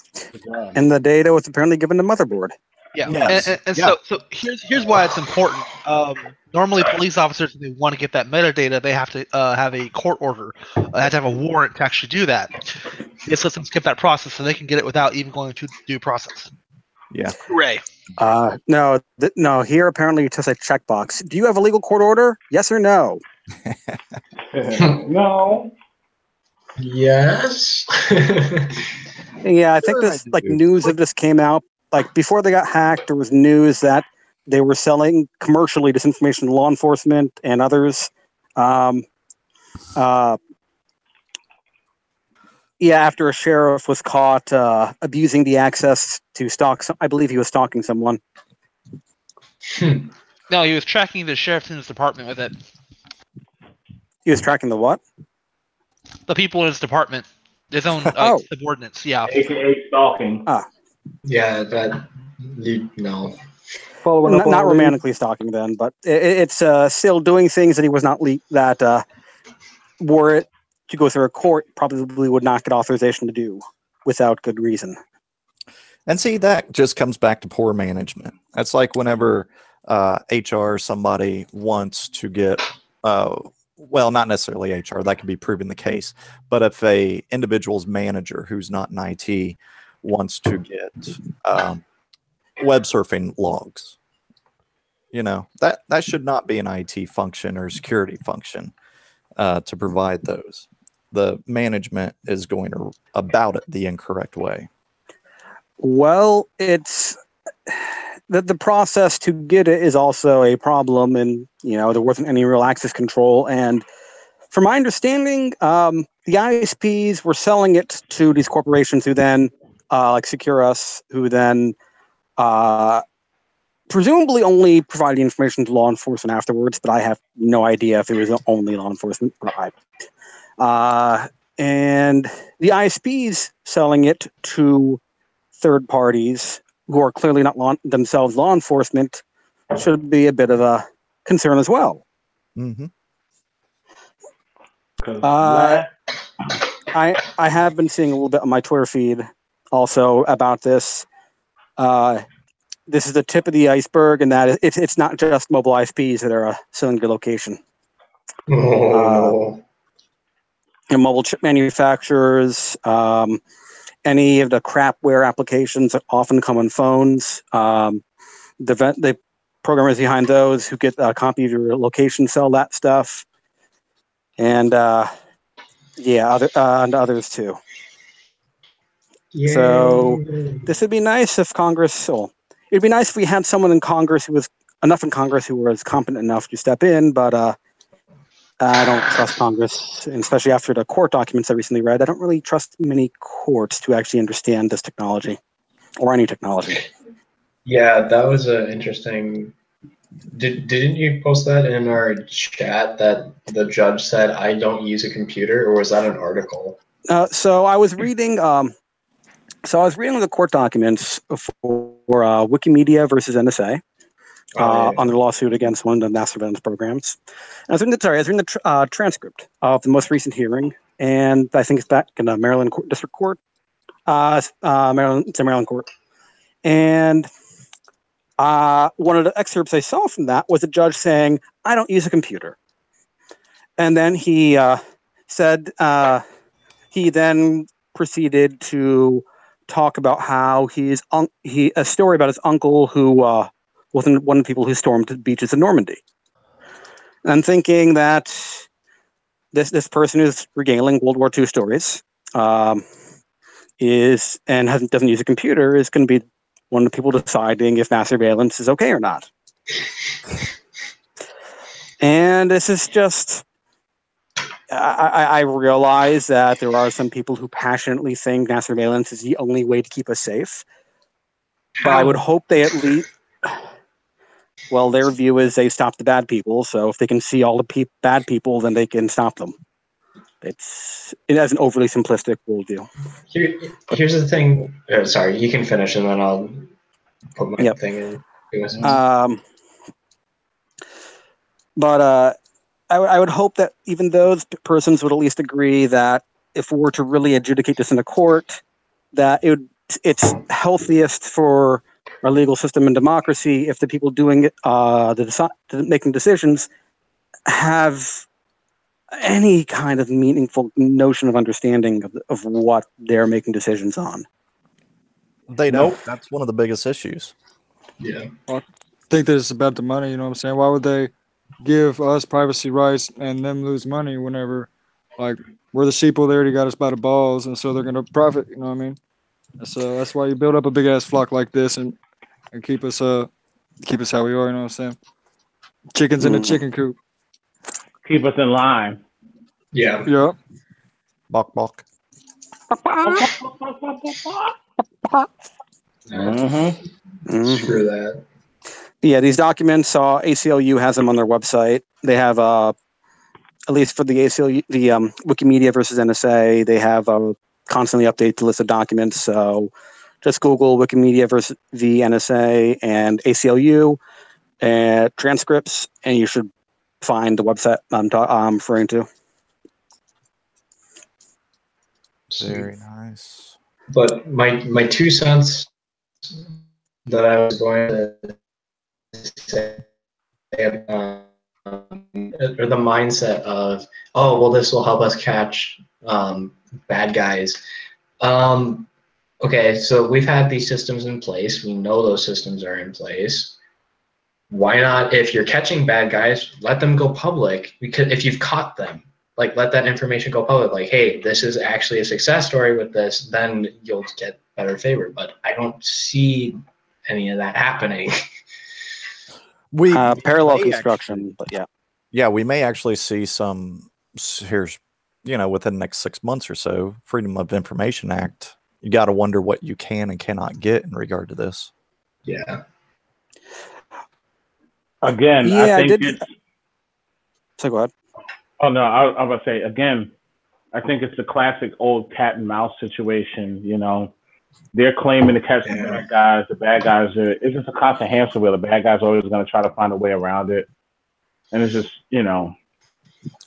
And the data was apparently given to motherboard. Yeah, Yes. and Yeah. so here's why it's important. Normally, police officers, if they want to get that metadata, they have to have a court order. They have to have a warrant to actually do that. This lets them skip that process, so they can get it without even going to due process. Yeah. Hooray! No. Here apparently it's just a checkbox. Do you have a legal court order? Yes or no? No. Yes. Yeah, I think this news of this came out. Like before they got hacked, there was news that they were selling commercially disinformation to law enforcement and others. After a sheriff was caught abusing the access to stalk, I believe he was stalking someone. No, he was tracking the sheriff in his department with it. He was tracking the what? The people in his department, his own subordinates. Yeah. AKA stalking. Yeah, that no. Following up on not a lead. romantically stalking then, but it's still doing things that he was not that were it to go through a court probably would not get authorization to do without good reason. And see, that just comes back to poor management. That's like whenever HR, somebody wants to get, well, not necessarily HR, that could be proving the case. But if a individual's manager who's not in IT wants to get web surfing logs, that should not be an IT function or security function to provide those. The management is going about it the incorrect way. Well, it's the process to get it is also a problem, and there wasn't any real access control. And from my understanding, the ISPs were selling it to these corporations who then, like Secure Us, who then presumably only provided information to law enforcement afterwards. But I have no idea if it was only law enforcement. And the ISPs selling it to third parties who are clearly not themselves law enforcement should be a bit of a concern as well. Mm-hmm. I have been seeing a little bit on my Twitter feed also about this. This is the tip of the iceberg, and that it's not just mobile ISPs that are selling your location. Oh. Mobile chip manufacturers, any of the crapware applications that often come on phones. The programmers behind those who get a copy of your location sell that stuff, and and others too. Yay. So this would be nice if Congress. Well, it'd be nice if we had someone in Congress who was competent enough to step in, but I don't trust Congress, and especially after the court documents I recently read. I don't really trust many courts to actually understand this technology or any technology. Yeah, that was interesting. Didn't you post that in our chat that the judge said I don't use a computer, or was that an article? So I was reading. The court documents for Wikimedia versus NSA. On the lawsuit against one of the master surveillance programs. And I was reading the transcript of the most recent hearing, and I think it's back in the Maryland District Court. It's a Maryland court. And one of the excerpts I saw from that was a judge saying, "I don't use a computer." And then he said, he then proceeded to talk about how a story about his uncle who wasn't one of the people who stormed the beaches of Normandy. And thinking that this person who's regaling World War II stories doesn't use a computer is going to be one of the people deciding if mass surveillance is okay or not. And this is just, I realize that there are some people who passionately think mass surveillance is the only way to keep us safe. But I would hope they at least... Well, their view is they stop the bad people, so if they can see all the bad people, then they can stop them. It has an overly simplistic worldview. Here's the thing. Sorry, you can finish, and then I'll put my thing in. But I would hope that even those persons would at least agree that if we were to really adjudicate this in a court, that it's healthiest for our legal system and democracy if the people doing it, making decisions, have any kind of meaningful notion of understanding of what they're making decisions on. They don't. That's one of the biggest issues. Yeah. I think that it's about the money, you know what I'm saying? Why would they give us privacy rights and them lose money whenever, like, we're the sheeple, they already got us by the balls, and so they're going to profit, you know what I mean? So that's why you build up a big-ass flock like this and keep us how we are, you know what I'm saying? Chickens in the chicken coop. Keep us in line. Yeah. Yeah. Bok bok. Screw that. Yeah, these documents, ACLU has them on their website. They have, at least for the ACLU, the Wikimedia versus NSA, they have constantly update the list of documents. So Just Google Wikimedia versus the NSA and ACLU transcripts, and you should find the website I'm referring to. Very nice. But my 2 cents that I was going to say, or the mindset of, oh, well, this will help us catch bad guys. Okay, so we've had these systems in place. We know those systems are in place. Why not, if you're catching bad guys, let them go public? Because if you've caught them, like, let that information go public. Like, hey, this is actually a success story with this, then you'll get better favor. But I don't see any of that happening. We Parallel may construction, but yeah. Yeah, we may actually see some, here's, within the next 6 months or so, Freedom of Information Act. You got to wonder what you can and cannot get in regard to this. Yeah. Again, Yeah, I think it's. So go ahead. Oh no, I was going to say again. I think it's the classic old cat and mouse situation. They're claiming to catch the bad guys. The bad guys it's just a constant hamster wheel. The bad guys are always going to try to find a way around it, and it's just And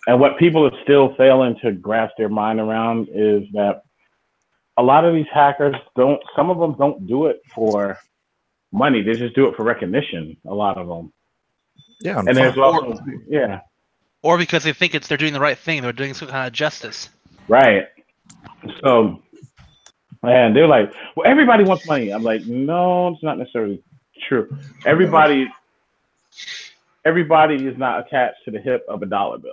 what people are still failing to grasp their mind around is that a lot of these hackers some of them don't do it for money. They just do it for recognition. A lot of them. Yeah. And there's also, Or because they think they're doing the right thing. They're doing some kind of justice. Right. So, and they're like, well, everybody wants money. I'm like, no, it's not necessarily true. Everybody is not attached to the hip of a dollar bill.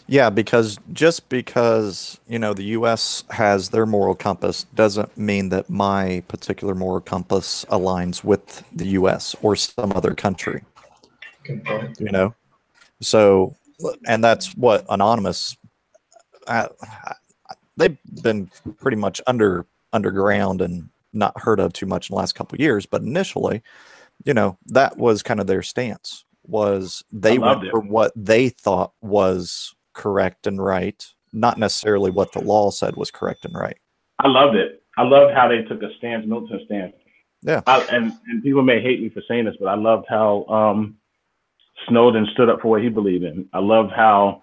Yeah, because just because, the U.S. has their moral compass doesn't mean that my particular moral compass aligns with the U.S. or some other country. Good point. So, and that's what Anonymous, they've been pretty much underground and not heard of too much in the last couple of years. But initially, that was kind of their stance, was they went for what they thought was correct and right, not necessarily what the law said was correct and right. I loved it. I loved how they took a stance, militant stance. Yeah. And people may hate me for saying this, but I loved how Snowden stood up for what he believed in. I loved how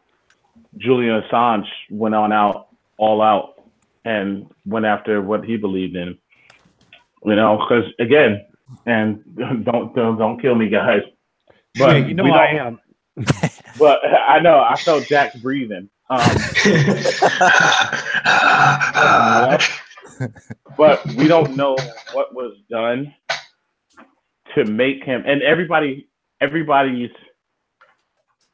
Julian Assange went all out and went after what he believed in. Because again, and don't kill me, guys. But I am. But I know I felt Jack's breathing. But we don't know what was done to make him. And everybody's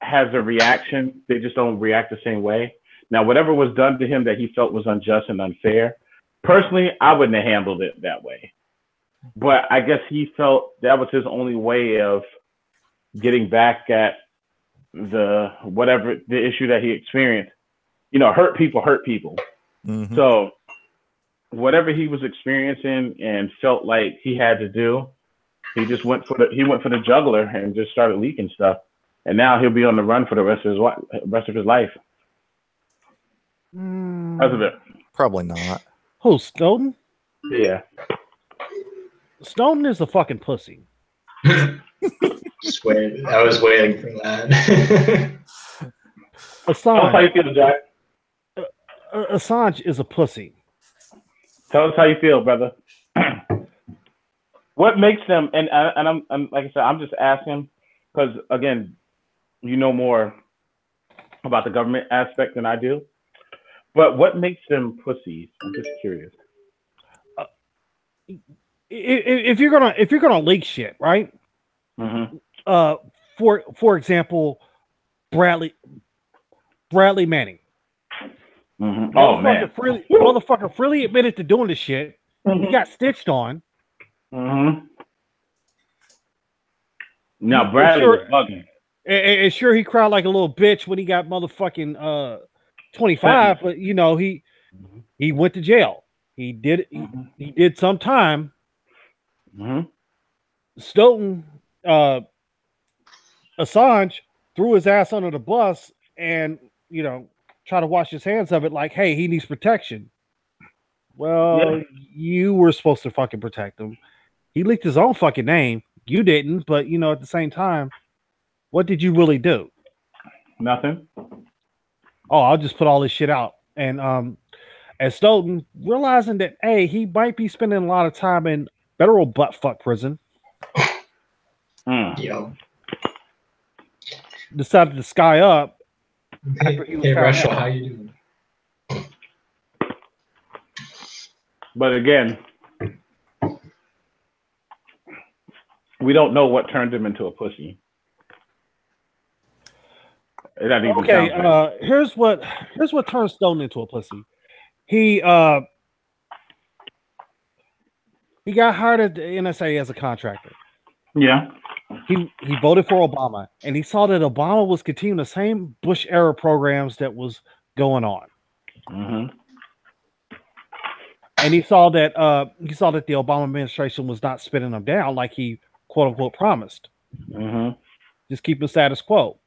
has a reaction. They just don't react the same way. Now, whatever was done to him that he felt was unjust and unfair, personally, I wouldn't have handled it that way. But I guess he felt that was his only way of getting back at the issue that he experienced. Hurt people. Mm-hmm. So whatever he was experiencing and felt like he had to do, he just went for the jugular and just started leaking stuff. And now he'll be on the run for the rest of his life. How's it? Probably not. Who, Snowden? Yeah. Snowden is a fucking pussy. I was waiting for that. Tell us how you feel, Jack. Assange is a pussy. Tell us how you feel, brother. What makes them? And I'm like I said, I'm just asking because again, you know more about the government aspect than I do. But what makes them pussies? I'm just curious. If you're gonna leak shit, right? Mm-hmm. For example, Bradley Manning. Mm-hmm. Oh man, motherfucker freely admitted to doing this shit. Mm-hmm. He got stitched on. Mm-hmm. Now Bradley was bugging. And sure, he cried like a little bitch when he got motherfucking 25, but he went to jail. He did some time. Mm-hmm. Snowden, Assange threw his ass under the bus and try to wash his hands of it like, hey, he needs protection. Well, you were supposed to fucking protect him. He leaked his own fucking name. You didn't, but you know, at the same time, what did you really do? Nothing. Oh, I'll just put all this shit out. And as Snowden, realizing that he might be spending a lot of time in federal buttfuck prison, Yo. decided to sky up after he was Hey, found Russell, out. how you doing? But again, we don't know what turned him into a pussy. It doesn't even Okay, sound right. here's what turned Snowden into a pussy. He got hired at the NSA as a contractor. Yeah. He voted for Obama, and he saw that Obama was continuing the same Bush era programs that was going on. Mm-hmm. And he saw that the Obama administration was not spinning them down like he quote unquote promised. Mm-hmm. Just keep the status quo.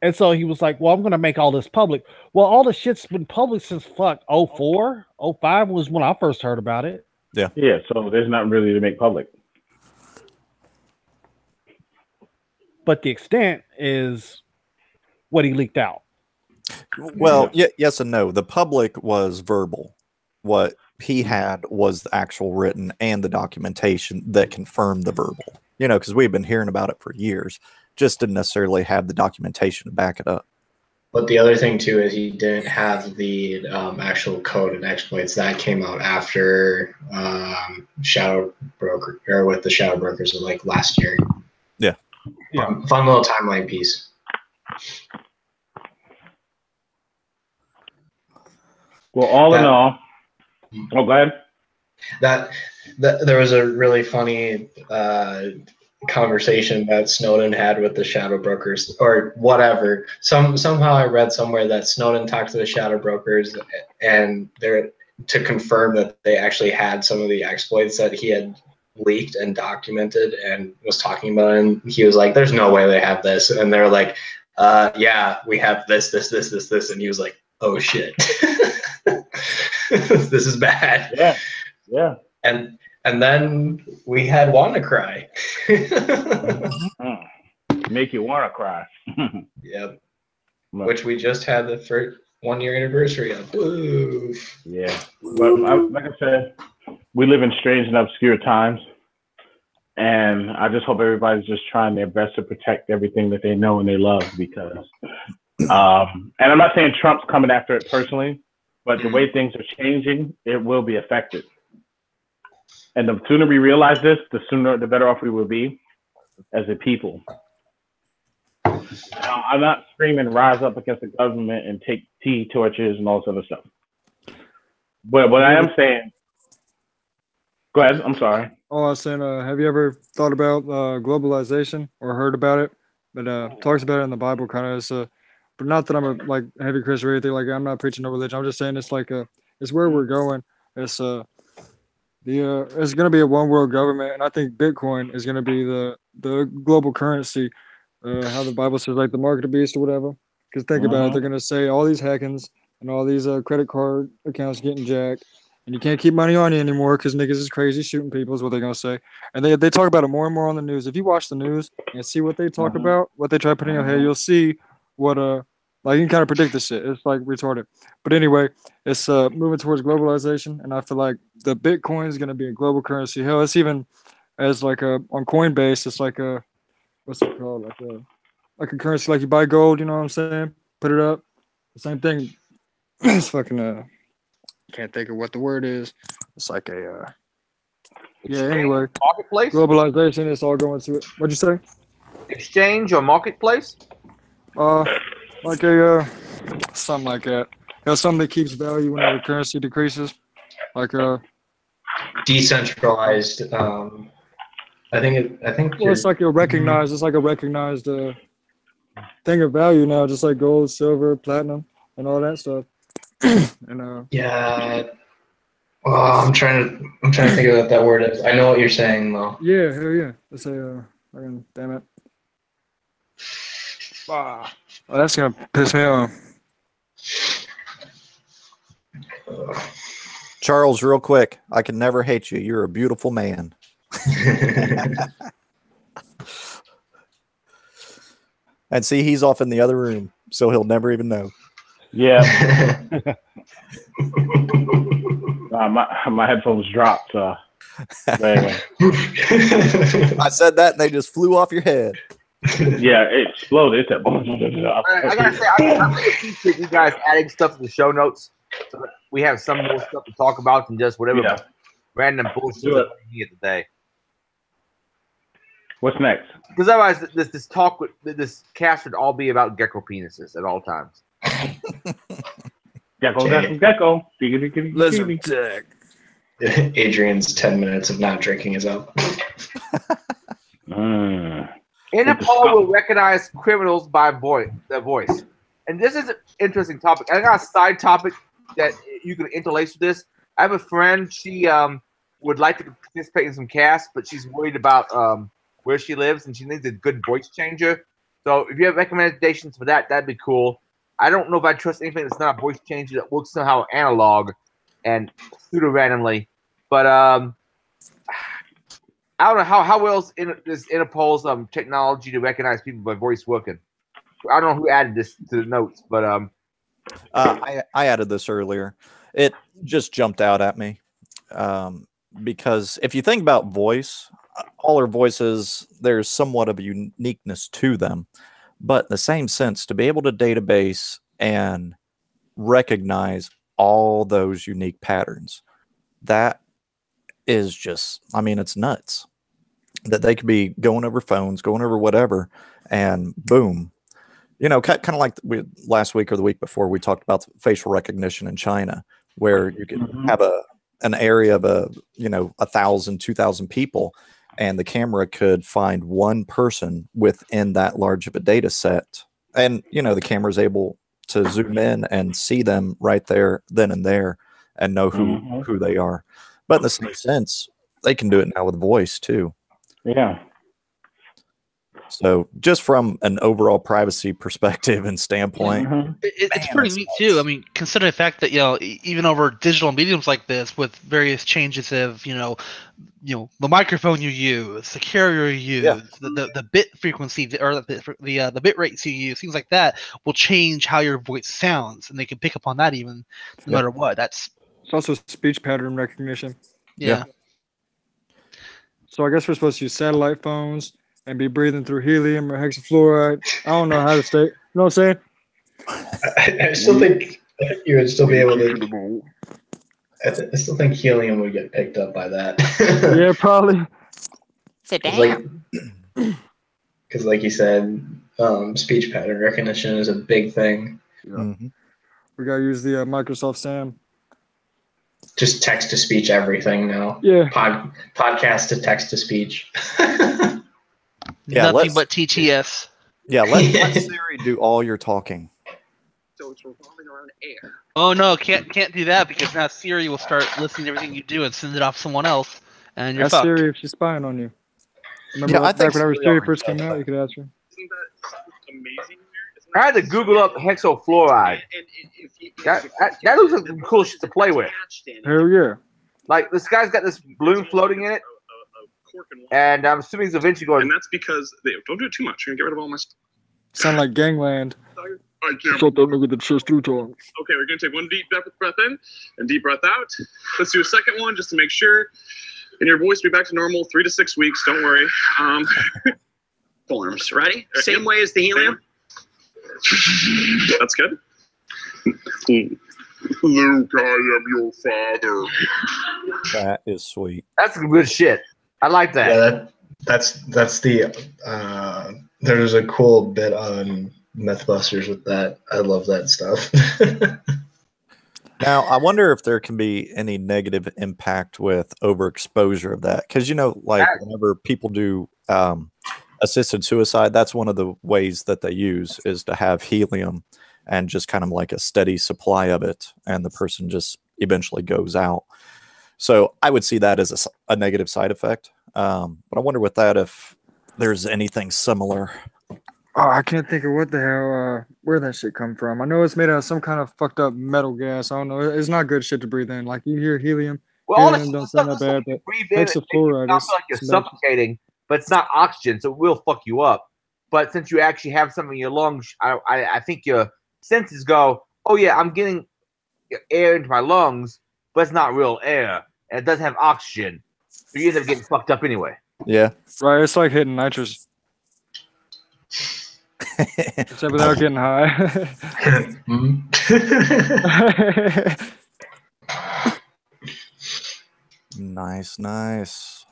And so he was like, well, I'm going to make all this public. Well, all the shit's been public since 04, 05 was when I first heard about it. Yeah, so there's not really to make public. But the extent is what he leaked out. Well, yes and no. The public was verbal. What he had was the actual written and the documentation that confirmed the verbal. You know, because we've been hearing about it for years. Just didn't necessarily have the documentation to back it up. But the other thing too is he didn't have the actual code and exploits that came out after Shadow Broker or with the Shadow Brokers like last year. Yeah. Fun little timeline piece. Well, all in all, oh, go ahead. That there was a really funny conversation that Snowden had with the shadow brokers or whatever. Somehow I read somewhere that Snowden talked to the shadow brokers and they're to confirm that they actually had some of the exploits that he had leaked and documented and was talking about. And he was like, "There's no way they have this." And they're like, "Yeah, we have this." And he was like, "Oh shit, this is bad." Yeah, yeah. And then we had WannaCry. Make you want to cry. Yep. Which we just had the first 1 year anniversary of. Woo. Yeah. But like I said, we live in strange and obscure times. And I just hope everybody's just trying their best to protect everything that they know and they love because, and I'm not saying Trump's coming after it personally, but the way things are changing, it will be affected. And the sooner we realize this, the better off we will be as a people. Now, I'm not screaming rise up against the government and take tea torches and all this other stuff. But what I am saying, go ahead, I'm sorry. Oh, I was saying, have you ever thought about globalization or heard about it? But talks about it in the Bible, kind of. But not that I'm a like heavy Christian or anything. Like I'm not preaching no religion. I'm just saying it's like it's where we're going. It's it's going to be a one world government, and I think Bitcoin is going to be the global currency. How the Bible says, like the mark of the beast or whatever. Because think about it, they're going to say all these hackings and all these credit card accounts getting jacked, and you can't keep money on you anymore because niggas is crazy shooting people is what they're going to say. And they talk about it more and more on the news. If you watch the news and see what they talk about, what they try to put in your head, you'll see what like you can kind of predict this shit. It's like retarded. But anyway, it's moving towards globalization, and I feel like the Bitcoin is going to be a global currency. Hell, it's even as like on Coinbase, it's like a what's it called? Like a currency, like you buy gold, you know what I'm saying? Put it up. The same thing. It's fucking can't think of what the word is. It's like a anyway. Marketplace? Globalization, it's all going to it. What'd you say? Exchange or marketplace? Like a something like that. Something that keeps value whenever currency decreases. Like Decentralized. I think it's like a recognized. It's like a recognized thing of value now, just like gold, silver, platinum, and all that stuff. And yeah. Oh, I'm trying to think of what that word is. I know what you're saying though. Yeah, hell yeah. Let's say damn it. Oh, that's gonna piss me off. Charles, real quick, I can never hate you. You're a beautiful man. And see, he's off in the other room, so he'll never even know. Yeah. My headphones dropped. But anyway. I said that, and they just flew off your head. Yeah, it exploded. It said, I gotta say, I really appreciate you guys adding stuff to the show notes. So that we have some more stuff to talk about than just whatever random bullshit Do it. at the day. What's next? Because otherwise, this cast would all be about gecko penises at all times. Gecko. Lizard tech. Adrian's 10 minutes of not drinking is up. Interpol will recognize criminals by their voice. And this is an interesting topic. I got a side topic that you can interlace with this. I have a friend. She would like to participate in some casts, but she's worried about where she lives, and she needs a good voice changer. So if you have recommendations for that, that'd be cool. I don't know if I trust anything that's not a voice changer that works somehow analog and pseudo randomly. But I don't know how well is Interpol's technology to recognize people by voice working. I don't know who added this to the notes, but I added this earlier. It just jumped out at me because if you think about voice, all our voices, there's somewhat of a uniqueness to them. But in the same sense, to be able to database and recognize all those unique patterns, that is just, I mean, it's nuts. That they could be going over phones, going over whatever, and boom. You know, kind of like last week or the week before, we talked about facial recognition in China, where you could have an area of 1,000, 2,000 people, and the camera could find one person within that large of a data set. And, the camera is able to zoom in and see them right there, then and there, and know who they are. But in the same sense, they can do it now with voice too. Yeah. So just from an overall privacy perspective and standpoint, it's pretty neat too. I mean, considering the fact that even over digital mediums like this, with various changes of the microphone you use, the carrier you use, the bit frequency or the bit rates you use, things like that will change how your voice sounds, and they can pick up on that even no matter what. It's also speech pattern recognition. Yeah. So I guess we're supposed to use satellite phones and be breathing through helium or hexafluoride. I don't know how to say it. You know what I'm saying? I still think you would still be able to. I still think helium would get picked up by that. Yeah, probably. Sit down. Because, like you said, speech pattern recognition is a big thing. Yeah. We gotta use the Microsoft Sam. Just text to speech everything now. Yeah. Podcast to text to speech. Nothing but TTS. Yeah, let Siri do all your talking. So it's revolving around air. Oh no, can't do that, because now Siri will start listening to everything you do and send it off to someone else, and you're Ask fucked. Siri if she's spying on you. Remember I think whenever Siri Siri already first came does out, that. you could ask her. Isn't that amazing? I had to Google up hexafluoride. That looks like some cool shit to play with. Hell yeah. Like, this guy's got this balloon floating in it, and I'm assuming he's eventually going. And that's because don't do it too much. You're gonna get rid of all my stuff. Sound like gangland. I can't. Shut that nigga the chest 3 times. Okay, we're gonna take one deep breath in and deep breath out. Let's do a second one just to make sure. And your voice will be back to normal 3 to 6 weeks. Don't worry. Forms. Ready? Same way as the helium. That's good. Luke, I am your father. That is sweet. That's some good shit. I like that. Yeah, that's the. There's a cool bit on Mythbusters with that. I love that stuff. Now, I wonder if there can be any negative impact with overexposure of that. Because, whenever people do assisted suicide, that's one of the ways that they use is to have helium and just kind of like a steady supply of it. And the person just eventually goes out. So I would see that as a negative side effect. But I wonder with that if there's anything similar. Oh, I can't think of what the hell, where that shit come from. I know it's made out of some kind of fucked up metal gas. I don't know. It's not good shit to breathe in. Like you hear helium. Well, all Helium this don't stuff sound that bad, but breathe in, it hexafluoride sounds is like you're some bad shit. suffocating, but it's not oxygen, so it will fuck you up. But since you actually have something in your lungs, I think your senses go, oh yeah, I'm getting air into my lungs, but it's not real air, and it doesn't have oxygen, so you end up getting fucked up anyway. Yeah. Right, it's like hitting nitrous. Except without getting high. Nice.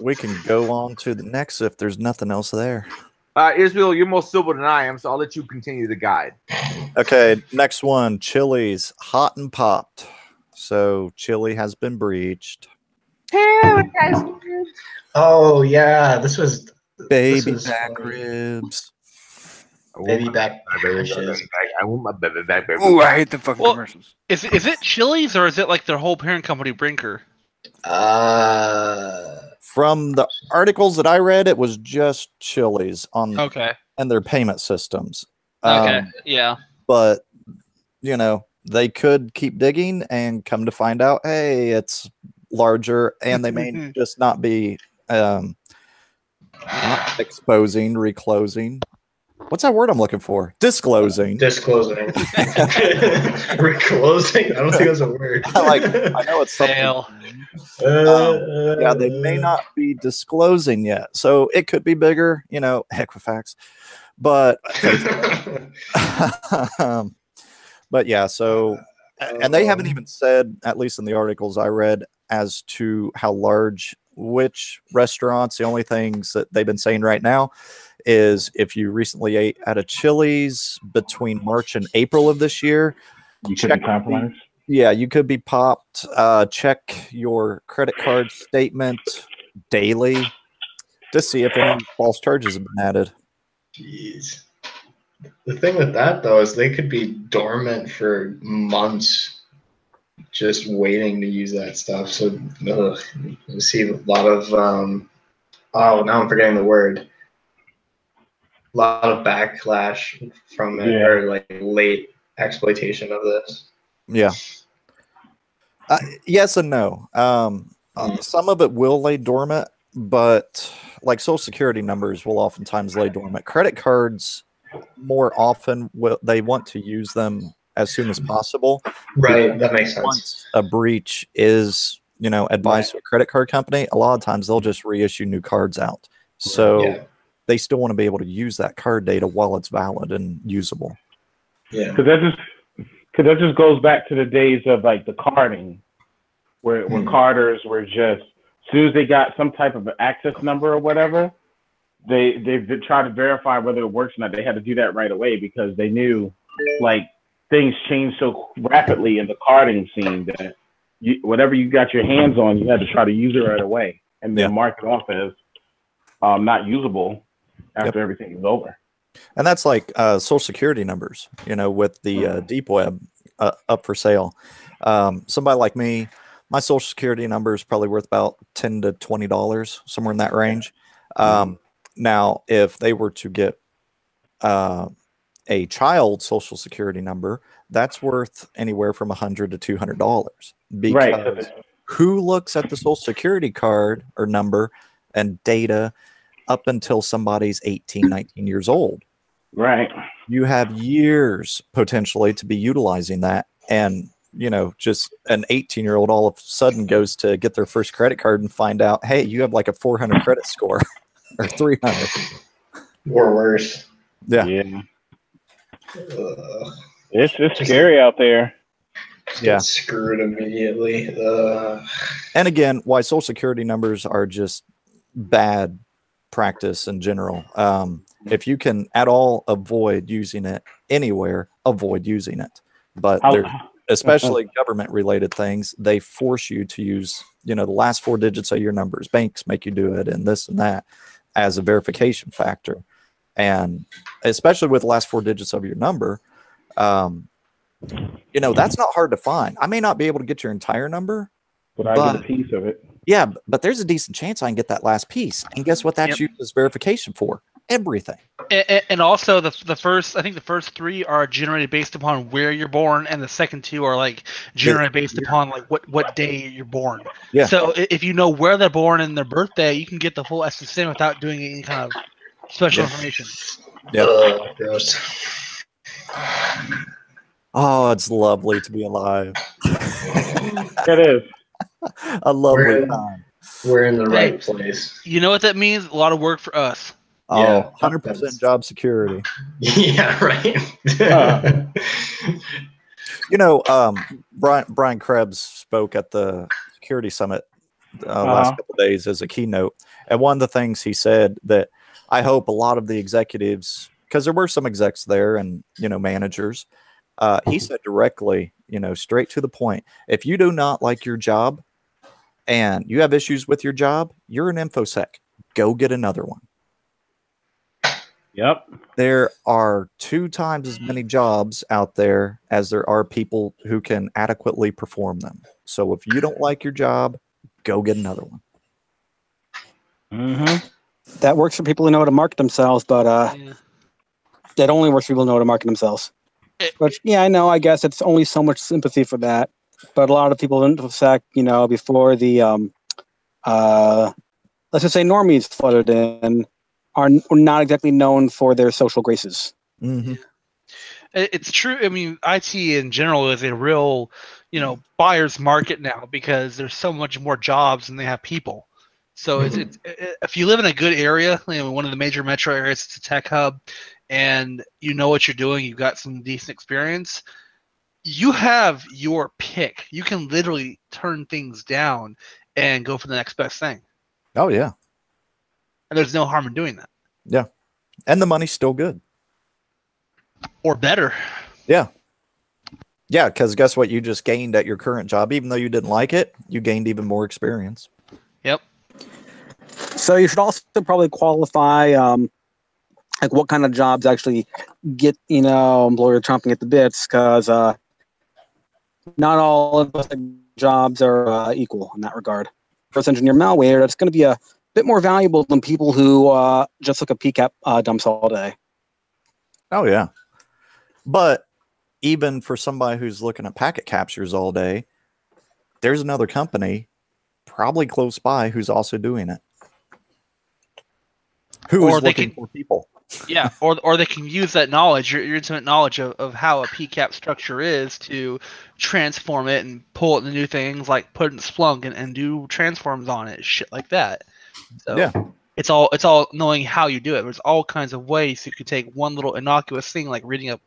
We can go on to the next if there's nothing else there. Israel, you're more silver than I am, so I'll let you continue the guide. Okay, next one, Chili's hot and popped. So chili has been breached. Oh yeah, this was Baby back ribs. Baby back ashes. I want my baby back. Ooh, I hate the fucking Well, commercials. Is it Chili's or is it like their whole parent company, Brinker? From the articles that I read, it was just Chili's on and their payment systems. Yeah. But you know, they could keep digging and come to find out, hey, it's larger, and they may just not be not exposing, reclosing. What's that word I'm looking for? Disclosing. Disclosing. Reclosing? I don't think that's a word. I know it's something. Yeah, they may not be disclosing yet. So it could be bigger, you know, Equifax. But but yeah, so and they haven't even said, at least in the articles I read, as to how large which restaurants. The only things that they've been saying right now is if you recently ate at a Chili's between March and April of this year, you could be compromised. Yeah, you could be popped. Check your credit card statement daily to see if any false charges have been added. Jeez. The thing with that, though, is they could be dormant for months just waiting to use that stuff. So you see a lot of, oh, now I'm forgetting the word. A lot of backlash from it, or like late exploitation of this. Yeah. Yes and no. Some of it will lay dormant, but like Social Security numbers will oftentimes lay dormant. Credit cards, more often, they want to use them as soon as possible. Right, that makes sense. Once a breach is, you know, advised to a credit card company, a lot of times they'll just reissue new cards out. So they still want to be able to use that card data while it's valid and usable. Yeah, because that just goes back to the days of like the carding, where carders were just, as soon as they got some type of access number or whatever, they've tried to verify whether it works or not. They had to do that right away because they knew like things changed so rapidly in the carding scene that whatever you got your hands on, you had to try to use it right away and then mark it off as not usable after everything is over. And that's like Social Security numbers, you know, with the deep web up for sale. Somebody like me, my Social Security number is probably worth about $10 to $20, somewhere in that range. Now, if they were to get a child Social Security number, that's worth anywhere from $100 to $200. Because who looks at the Social Security card or number and data up until somebody's 18, 19 years old? Right. You have years potentially to be utilizing that. And, you know, just an 18-year-old all of a sudden goes to get their first credit card and find out, hey, you have like a 400 credit score or 300. Or worse. Yeah. It's scary out there. Yeah. Screwed immediately. And again, why Social Security numbers are just bad practice in general. If you can at all avoid using it anywhere, avoid using it. But especially government related things, they force you to use, you know, the last 4 digits of your numbers. Banks make you do it and this and that as a verification factor. And especially with the last 4 digits of your number, you know, that's not hard to find. I may not be able to get your entire number, but I get a piece of it. Yeah, but there's a decent chance I can get that last piece. And guess what that's used as verification for? Everything. And also the first, I think the first 3 are generated based upon where you're born, and the second 2 are like generated based upon like what day you're born. Yeah. So if you know where they're born and their birthday, you can get the full SSN without doing any kind of special information. Yeah. Gross. Oh, it's lovely to be alive. It is. A lovely time. We're in the right place. You know what that means? A lot of work for us. Oh, Yeah, 100% job security. Yeah, right. You know, Brian Krebs spoke at the security summit last couple of days as a keynote. And one of the things he said that I hope a lot of the executives, because there were some execs there and, you know, managers, he said directly, you know, straight to the point. If you do not like your job and you have issues with your job, you're an InfoSec. Go get another one. Yep. There are 2 times as many jobs out there as there are people who can adequately perform them. So if you don't like your job, go get another one. Mm-hmm. That works for people who know how to market themselves, but that only works for people who know how to market themselves. But yeah, I know. I guess it's only so much sympathy for that. But a lot of people in InfoSec, you know, before the let's just say normies flooded in, are not exactly known for their social graces. Mm-hmm. It's true. I mean, IT in general is a real, you know, buyer's market now because there's so much more jobs than they have people. So it's if you live in a good area, you know, one of the major metro areas, it's a tech hub, and you know what you're doing, you've got some decent experience, you have your pick. You can literally turn things down and go for the next best thing. Oh, yeah. And there's no harm in doing that. Yeah. And the money's still good. Or better. Yeah. Yeah, because guess what? You just gained at your current job. Even though you didn't like it, you gained even more experience. Yep. So you should also probably qualify like what kind of jobs actually get, you know, employer chomping at the bits, because not all of the jobs are equal in that regard. First engineer malware, that's going to be a bit more valuable than people who just look at PCAP dumps all day. Oh, yeah. But even for somebody who's looking at packet captures all day, there's another company probably close by who's also doing it. Who is looking for people. Yeah, or they can use that knowledge, your intimate knowledge of how a PCAP structure is, to transform it and pull it into new things, like put it in Splunk and do transforms on it, shit like that. So yeah. It's all knowing how you do it. There's all kinds of ways you could take one little innocuous thing like reading a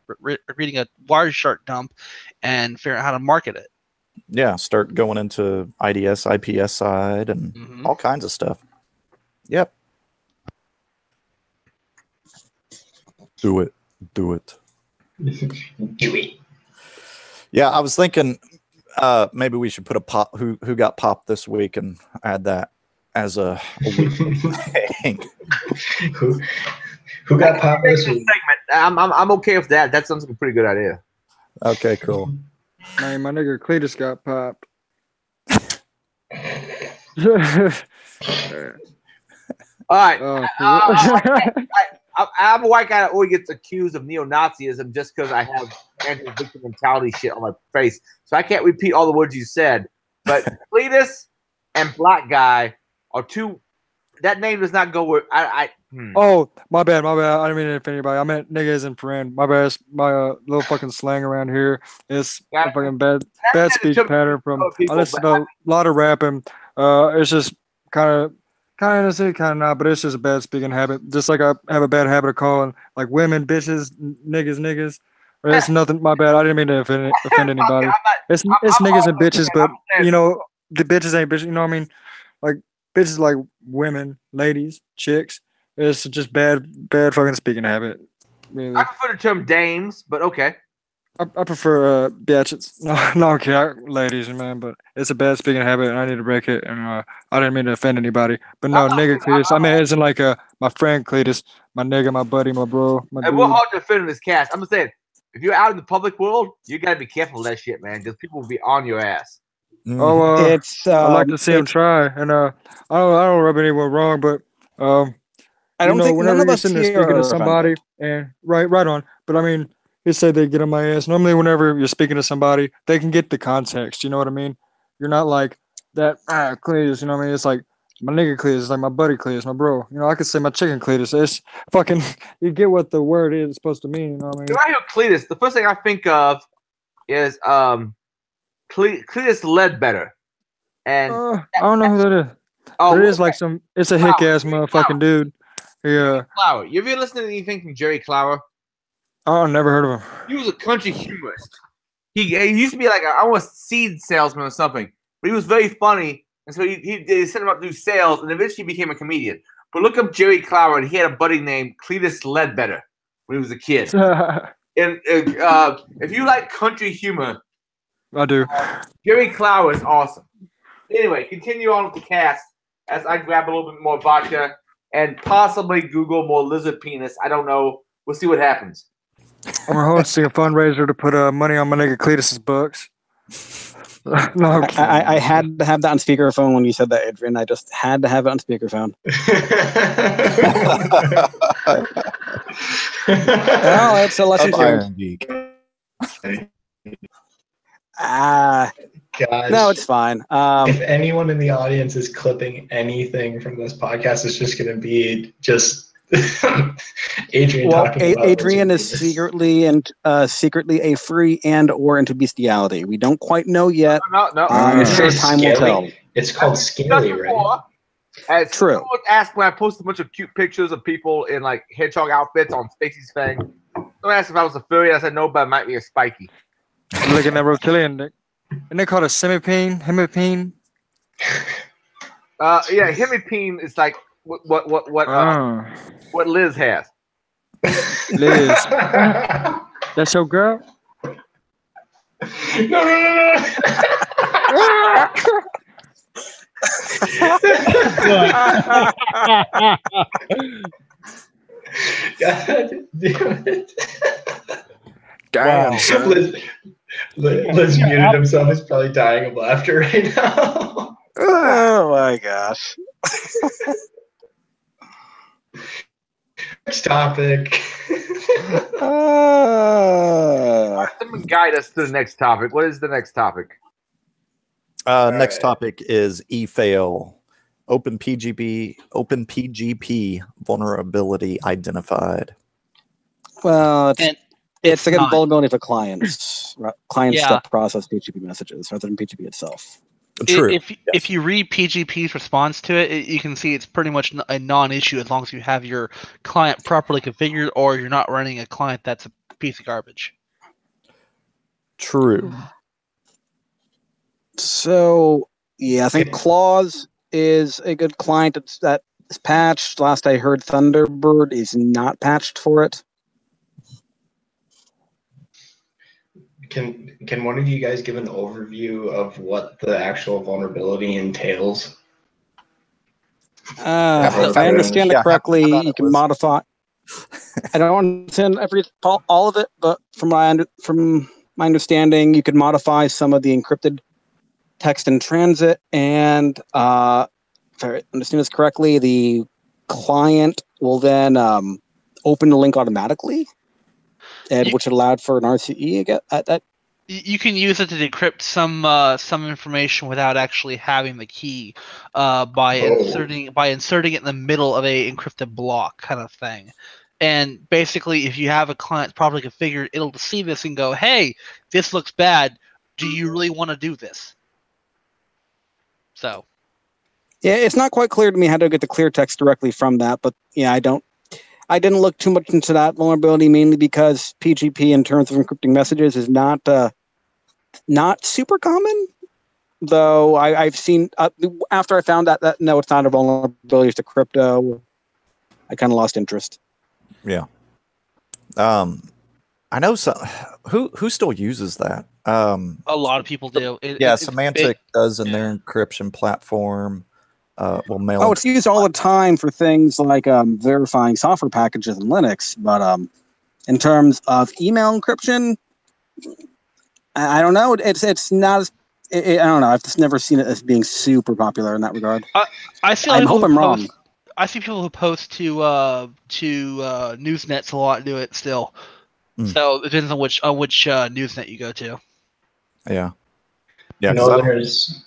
Wireshark dump and figure out how to market it. Yeah, start going into IDS, IPS side, and all kinds of stuff. Yep. Do it. Do it. Do it. Yeah, I was thinking maybe we should put a pop who got popped this week and add that as a weekly thing. Who got popped this week? I'm okay with that. That sounds like a pretty good idea. Okay, cool. Man, my nigga Cletus got popped. All right. I'm a white guy that always gets accused of neo-Nazism just because I have anti-victim mentality shit on my face. So I can't repeat all the words you said. But Cletus and Black Guy are two. That name does not go with. Oh, my bad. I didn't mean to offend anybody. I meant niggas and friend. My bad. My little fucking slang around here is a fucking bad speech pattern from. I listen to a lot of rapping. It's just kind of innocent, kind of not, but it's just a bad speaking habit. Just like I have a bad habit of calling like women bitches, niggas. It's nothing. My bad. I didn't mean to offend anybody. It's niggas and bitches, but you know the bitches ain't bitches. You know what I mean? Like bitches like women, ladies, chicks. It's just bad fucking speaking habit. Really. I prefer the term dames, but okay. I prefer bitches. No, okay, ladies, man, but it's a bad speaking habit, and I need to break it. And I didn't mean to offend anybody, but no, nigga Cletus. I mean, it isn't like my friend Cletus, my nigga, my buddy, my bro, my dude. We're hard to offend in this cast. I'm just saying, if you're out in the public world, you gotta be careful of that shit, man, because people will be on your ass. Oh, It's I'd like to see him try, and I don't rub anyone wrong, but I don't think none whenever of you're us sitting there here speaking to are somebody, offended. and right on. But I mean, he said they get on my ass. Normally, whenever you're speaking to somebody, they can get the context. You know what I mean? You're not like that. Cletus. You know what I mean? It's like my nigga Cletus, it's like my buddy Cletus, my bro. You know, I could say my chicken Cletus. It's fucking. You get what the word is supposed to mean. You know what I mean? When I hear Cletus, the first thing I think of is Cletus Ledbetter, and I don't know who that is. oh, But it is like some. It's a hick ass motherfucking dude. Yeah. Clower. You ever listen to anything from Jerry Clower? Oh, never heard of him. He was a country humorist. He used to be like a almost seed salesman or something, but he was very funny, and so they set him up to do sales, and eventually he became a comedian. But look up Jerry Clower, and he had a buddy named Cletus Ledbetter when he was a kid. And if you like country humor, I do. Jerry Clower is awesome. Anyway, continue on with the cast as I grab a little bit more vodka and possibly Google more lizard penis. I don't know. We'll see what happens. I'm hosting a fundraiser to put money on my nigga Cletus's books. No, I had to have that on speakerphone when you said that, Adrian. I just had to have it on speakerphone. Well, it's a lesson Irongeek. Guys, no, it's fine. If anyone in the audience is clipping anything from this podcast, it's just going to be just Adrian talking about Adrian is secretly a free and or into bestiality. We don't quite know yet. No. I'm sure time will tell. It's called scaly, right? As True. Someone asked when I posted a bunch of cute pictures of people in like hedgehog outfits on Stacy's thing. Someone asked if I was a furry. I said no, but I might be a spiky. Look at that reptilian dick. And they call it semipene, hemipene. Yeah, hemipene is like what Liz has. Liz. That's your girl? No. God damn it. Damn, Wow. son. Liz muted himself. He's probably dying of laughter right now. Oh my gosh. Next topic. Someone guide us to the next topic. What is the next topic? Next topic is eFail. OpenPGP vulnerability identified. Well, it's a good not. vulnerability for clients. Clients Yeah. that process PGP messages rather than PGP itself. True. If you read PGP's response to it, you can see it's pretty much a non-issue as long as you have your client properly configured or you're not running a client that's a piece of garbage. True. So, yeah, I think Claws is a good client that is patched. Last I heard, Thunderbird is not patched for it. Can one of you guys give an overview of what the actual vulnerability entails? If I understand it correctly, you can modify. I don't understand all of it, but from my understanding, you can modify some of the encrypted text in transit, and if I understand this correctly, the client will then open the link automatically, and which allowed for an RCE again. You can use it to decrypt some information without actually having the key by inserting it in the middle of a encrypted block kind of thing. And basically, if you have a client properly configured, it'll see this and go, "Hey, this looks bad. Do you really want to do this?" So, yeah, it's not quite clear to me how to get the clear text directly from that, but yeah, I didn't look too much into that vulnerability, mainly because PGP in terms of encrypting messages is not super common. Though I've seen after I found that no, it's not a vulnerability to crypto. I kind of lost interest. Yeah. I know some who still uses that. a lot of people do. Symantec does in their encryption platform. Mail. Oh, it's used all the time for things like verifying software packages in Linux. But in terms of email encryption, I don't know. It's not as I don't know. I've just never seen it as being super popular in that regard. I see. I hope I'm wrong. I see people who post to Newsnets a lot do it still. So it depends on which Newsnet you go to. Yeah. I know there's.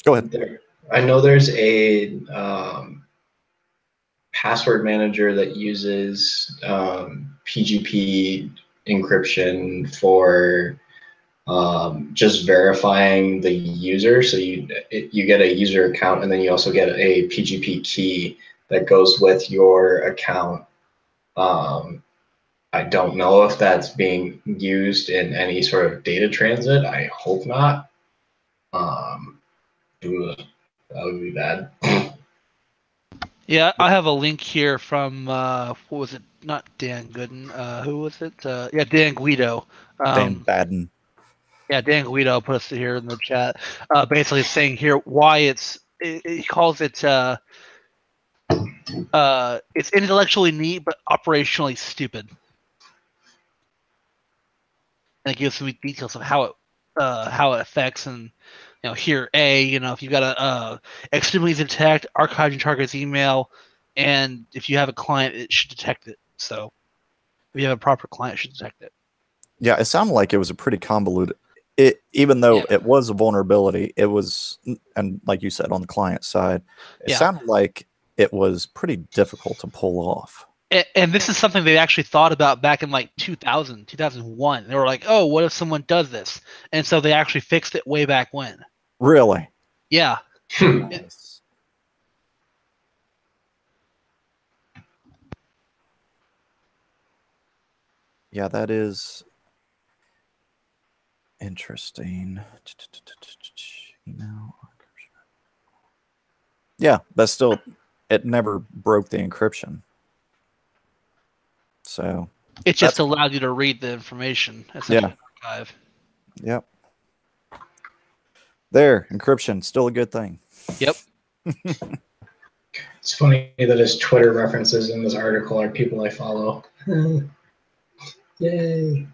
Go ahead. I know there's a password manager that uses PGP encryption for just verifying the user. So you get a user account, and then you also get a PGP key that goes with your account. I don't know if that's being used in any sort of data transit. I hope not. That would be bad. Yeah, I have a link here from what was it? Not Dan Gooden. Who was it? Yeah, Dan Guido. Dan Baden. Yeah, Dan Guido put us here in the chat. Basically saying here why he calls it it's intellectually neat but operationally stupid. And it gives some details of how it affects, and here if you've got a extremely easy to detect, archive your target's email, and if you have a client, it should detect it. So if you have a proper client, it should detect it. Yeah, it sounded like it was a pretty convoluted. Even though it was a vulnerability, it was, and like you said, on the client side, it sounded like it was pretty difficult to pull off. And this is something they actually thought about back in like 2000, 2001. They were like, oh, what if someone does this? And so they actually fixed it way back when. Really? Yeah. Nice. Yeah, that is interesting. Email. Yeah, that's still, it never broke the encryption. So it just allowed you to read the information. Yeah. Archive. Yep. There, encryption, still a good thing. Yep. It's funny that his Twitter references in this article are people I follow. Yay.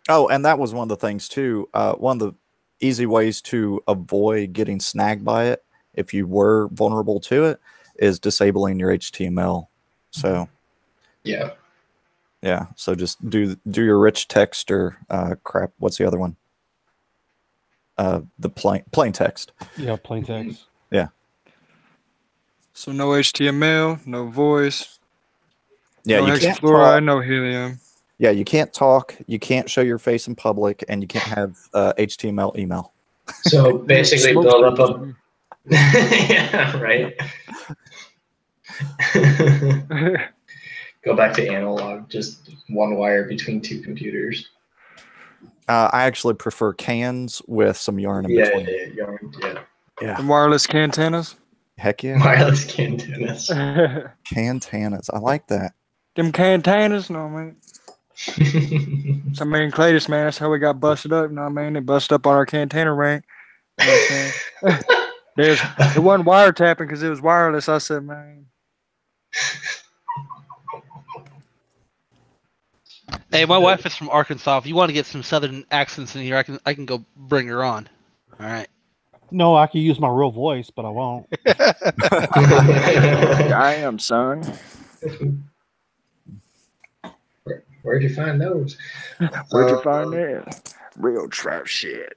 Oh, and that was one of the things too. One of the easy ways to avoid getting snagged by it, if you were vulnerable to it, is disabling your HTML. So yeah. So just do your rich text or crap. What's the other one? The plain text. Yeah, plain text. Yeah. So no HTML, no voice. Yeah, no you can't hexafluoride, talk. no helium. Yeah, you can't talk. You can't show your face in public, and you can't have HTML email. So basically, build up a. Yeah, right. Go back to analog, just one wire between two computers. I actually prefer cans with some yarn in between. Yeah, yarn, yeah. And wireless cantanas. Heck yeah. Wireless cantanas. Cantanas. I like that. Them cantanas, no man. So I mean, Cletus, man, that's how we got busted up. You know what I mean? They busted up on our cantana rank. You know what I'm saying? It wasn't wiretapping because it was wireless. I said, man. Hey, my wife is from Arkansas. If you want to get some southern accents in here, I can go bring her on. All right. No, I can use my real voice, but I won't. Damn, son. Where'd you find those? Where'd you find that? Real trap shit.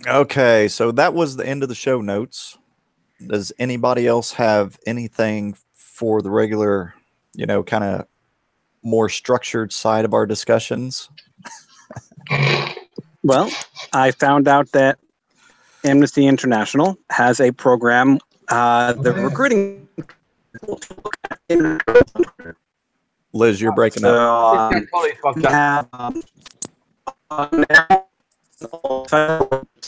Okay, so that was the end of the show notes. Does anybody else have anything for the regular, kind of more structured side of our discussions? Well, I found out that Amnesty International has a program the recruiting. Liz, you're breaking up.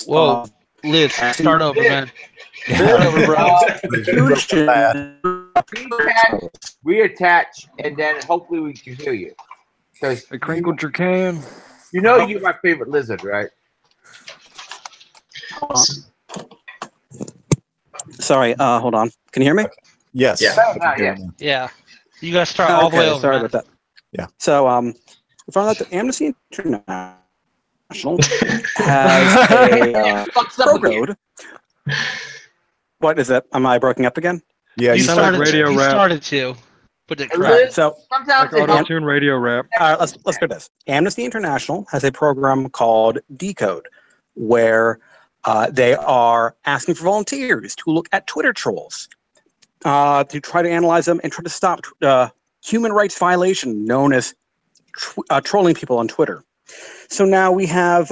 Whoa, Liz, start over, man. Start over, bro. Reattach, and then hopefully we can hear you. Because I crinkled your can. You're my favorite lizard, right? Sorry, hold on. Can you hear me? Yes. Yeah. You gotta start all the way over. Sorry about that. Yeah. So, I found out that Amnesty International International has a program. What is it? Am I breaking up again? Yeah, You you sound like radio You rap. started to, but it All correct. right, so Sometimes Like auto-tune radio rap. let's do this. Amnesty International has a program called Decode, where they are asking for volunteers to look at Twitter trolls, to try to analyze them and try to stop human rights violation known as trolling people on Twitter. So now we have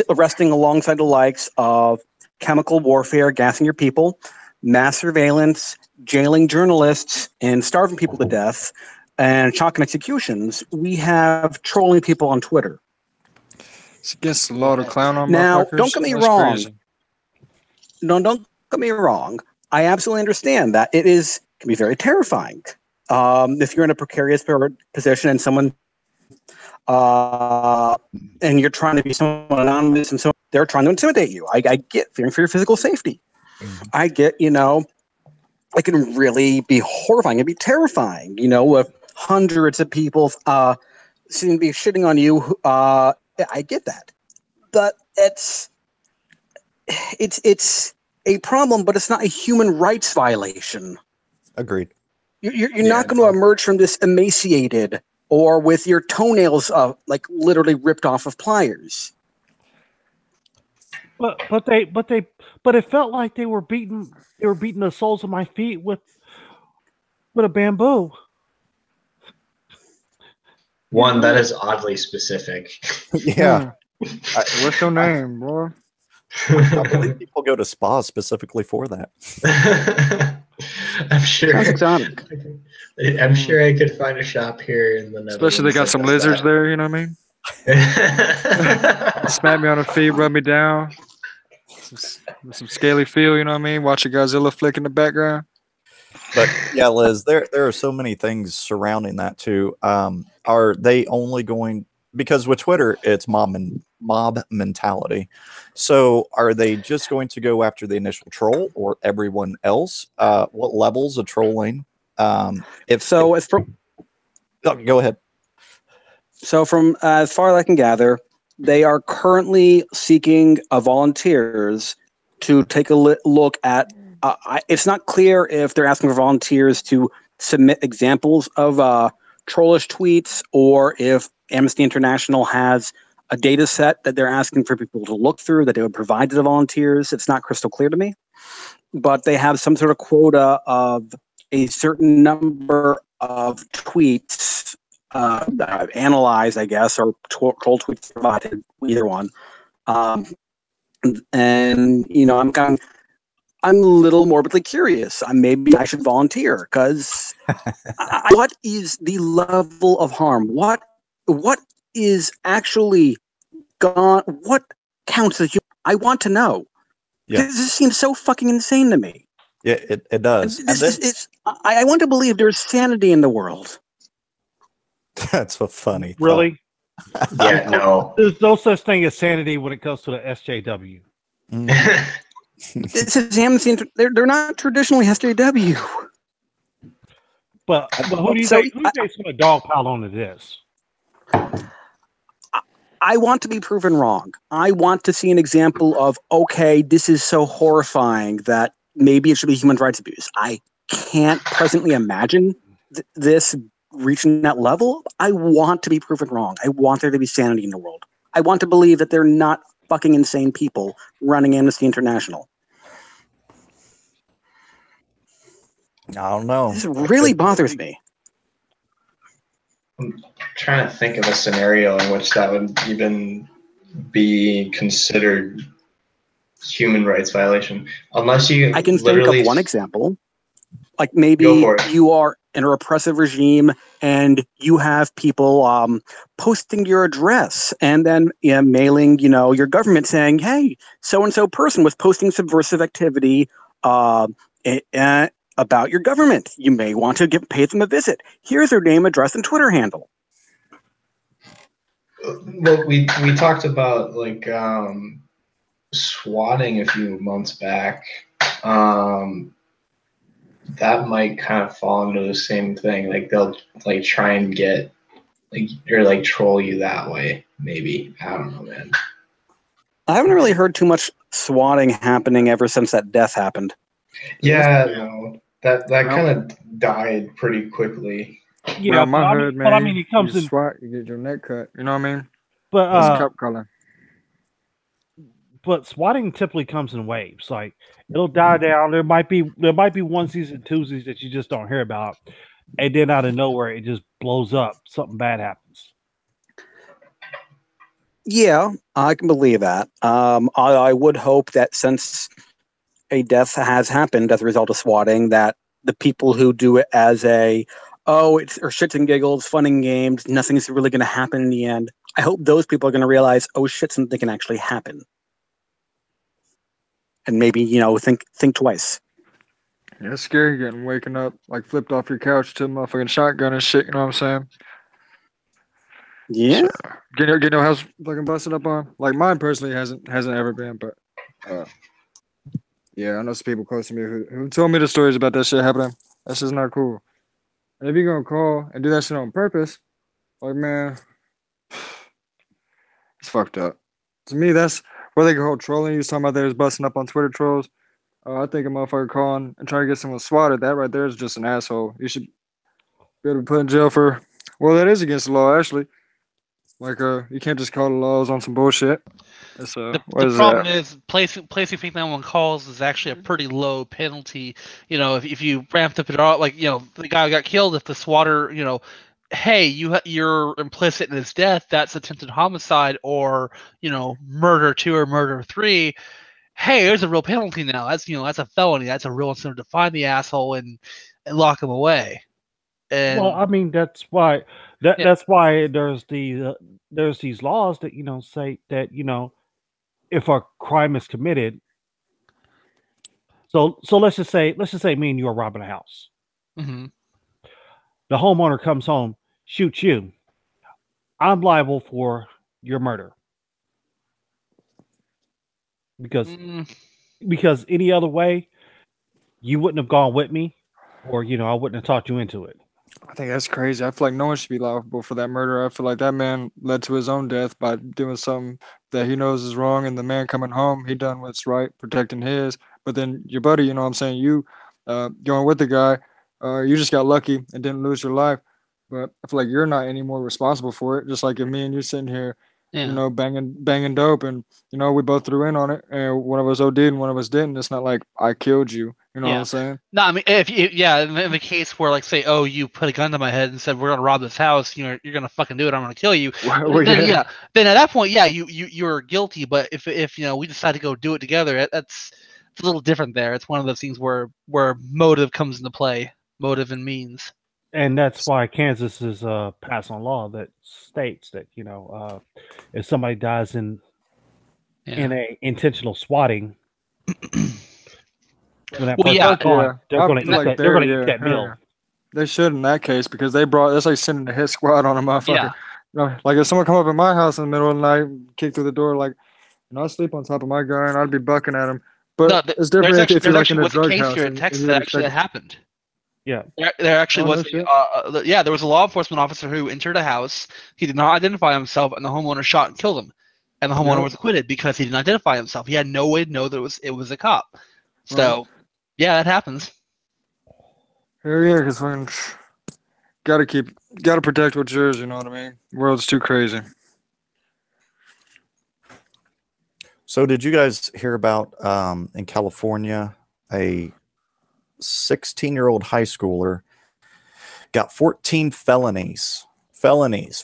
resting alongside the likes of chemical warfare, gassing your people, mass surveillance, jailing journalists, and starving people to death, and shocking executions. We have trolling people on Twitter. It's against the law to clown on Now, motherfuckers. don't get me That's wrong. crazy. No, don't get me wrong. I absolutely understand that it can be very terrifying. If you're in a precarious position and someone and you're trying to be someone anonymous and so they're trying to intimidate you. I get fearing for your physical safety. I get, it can really be horrifying. It'd be terrifying, with hundreds of people seem to be shitting on you. I get that. But it's a problem, but it's not a human rights violation. Agreed. You're not going to emerge from this emaciated or with your toenails literally ripped off of pliers. But it felt like they were beating the soles of my feet with a bamboo. One that is oddly specific. Yeah. What's your name, boy? I believe people go to spas specifically for that. I'm sure. Sounds exotic. I'm sure I could find a shop here in the Netherlands. Especially they got some that does lizards that. there, you know what I mean? Smack me on the feet, rub me down. Some scaly feel, you know what I mean? Watch a Godzilla flick in the background. But yeah, Liz, there are so many things surrounding that too. Are they only going, because with Twitter it's mob mentality? So are they just going to go after the initial troll or everyone else? What levels of trolling? Go ahead. So from as far as I can gather, they are currently seeking volunteers to take a look at. It's not clear if they're asking for volunteers to submit examples of trollish tweets or if Amnesty International has a data set that they're asking for people to look through that they would provide to the volunteers. It's not crystal clear to me. But they have some sort of quota of a certain number of tweets analyzed, I guess, or troll tweets provided, either one. I'm a little morbidly curious. Maybe I should volunteer because what is the level of harm? What is actually gone? What counts as human? I want to know. Yeah. This seems so fucking insane to me. Yeah, it does. I want to believe there's sanity in the world. That's so funny. Really? Yeah, no. There's no such thing as sanity when it comes to the SJW. This is Amnesty. They're not traditionally SJW. But who do you think's going to dogpile onto this? I want to be proven wrong. I want to see an example of, okay, this is so horrifying that maybe it should be human rights abuse. I can't presently imagine this reaching that level. I want to be proven wrong. I want there to be sanity in the world. I want to believe that they're not fucking insane people running Amnesty International. I don't know. This really bothers me. I'm trying to think of a scenario in which that would even be considered human rights violation. Unless you I can think of one example. Like maybe you are in a repressive regime and you have people posting your address and then mailing, your government saying, hey, so-and-so person was posting subversive activity about your government. You may want to pay them a visit. Here's their name, address, and Twitter handle. Well, we talked about swatting a few months back. That might kind of fall into the same thing. Like they'll try and get or troll you that way. maybe. I don't know, man. I haven't really heard too much swatting happening ever since that death happened. Yeah, no, that Well- kind of died pretty quickly. Yeah, Around my but hood, man. but I mean, it comes you in. swat, you get your neck cut. You know what I mean? But That's cop color. but swatting typically comes in waves. Like it'll die down. There might be onesies and twosies that you just don't hear about, and then out of nowhere it just blows up. Something bad happens. Yeah, I can believe that. I would hope that since a death has happened as a result of swatting, that the people who do it as it's or shits and giggles, fun and games, nothing's really going to happen in the end. I hope those people are going to realize, oh shit, something can actually happen, and maybe think twice. Yeah, it's scary getting waking up, like flipped off your couch to a motherfucking shotgun and shit. You know what I'm saying? Yeah. Get your house fucking busted up on. Like mine personally hasn't ever been, but yeah, I know some people close to me who told me the stories about that shit happening. That's just not cool. And if you're gonna call and do that shit on purpose, like man, it's fucked up. To me, that's where they go trolling. You was talking about they was busting up on Twitter trolls. I think a motherfucker calling and trying to get someone swatted, that right there is just an asshole. You should be able to be put in jail for, well, that is against the law, actually. Like, you can't just call the laws on some bullshit. It's, The what is problem that? is placing fake 911 calls is actually a pretty low penalty. If you ramped up it all, like the guy who got killed, if the swatter, hey, you're implicit in his death, that's attempted homicide or murder 2 or murder 3. Hey, there's a real penalty now. That's a felony. That's a real incentive to find the asshole and lock him away. And Well, I mean that's why that's why there's these laws that say that if a crime is committed. So let's just say me and you are robbing a house. mm-hmm. The homeowner comes home, shoots you. I'm liable for your murder because any other way you wouldn't have gone with me, or I wouldn't have talked you into it. I think that's crazy. I feel like no one should be liable for that murder. I feel like that man led to his own death by doing something that he knows is wrong, and the man coming home, he done what's right, protecting his. But then your buddy, you know what I'm saying, you going with the guy, you just got lucky and didn't lose your life. But I feel like you're not any more responsible for it. Just like if me and you sitting here, banging dope, and we both threw in on it, and one of us OD'd and one of us didn't. It's not like I killed you. You know what I'm saying? No, I mean, in the case where, like, say, oh, you put a gun to my head and said we're gonna rob this house, you're gonna fucking do it. I'm gonna kill you. Then at that point, you're guilty. But if we decide to go do it together, it's a little different there. It's one of those things where motive comes into play, motive and means. And that's why Kansas is passed on law that states that if somebody dies in a intentional swatting. They're going to eat that meal. They should in that case because that's like sending a hit squad on a motherfucker. Like if someone come up in my house in the middle of the night, kick through the door, like, I sleep on top of my guy and I'd be bucking at him. But it's different if you're like in a drug house. Here in Texas that actually happened. Yeah, there actually was. There was a law enforcement officer who entered a house. He did not identify himself, and the homeowner shot and killed him. And the homeowner was acquitted because he didn't identify himself. He had no way to know that it was a cop. So. Yeah, that happens. Hell yeah, because when gotta protect what's yours. You know what I mean? The world's too crazy. So, did you guys hear about in California a 16-year-old high schooler got 14 felonies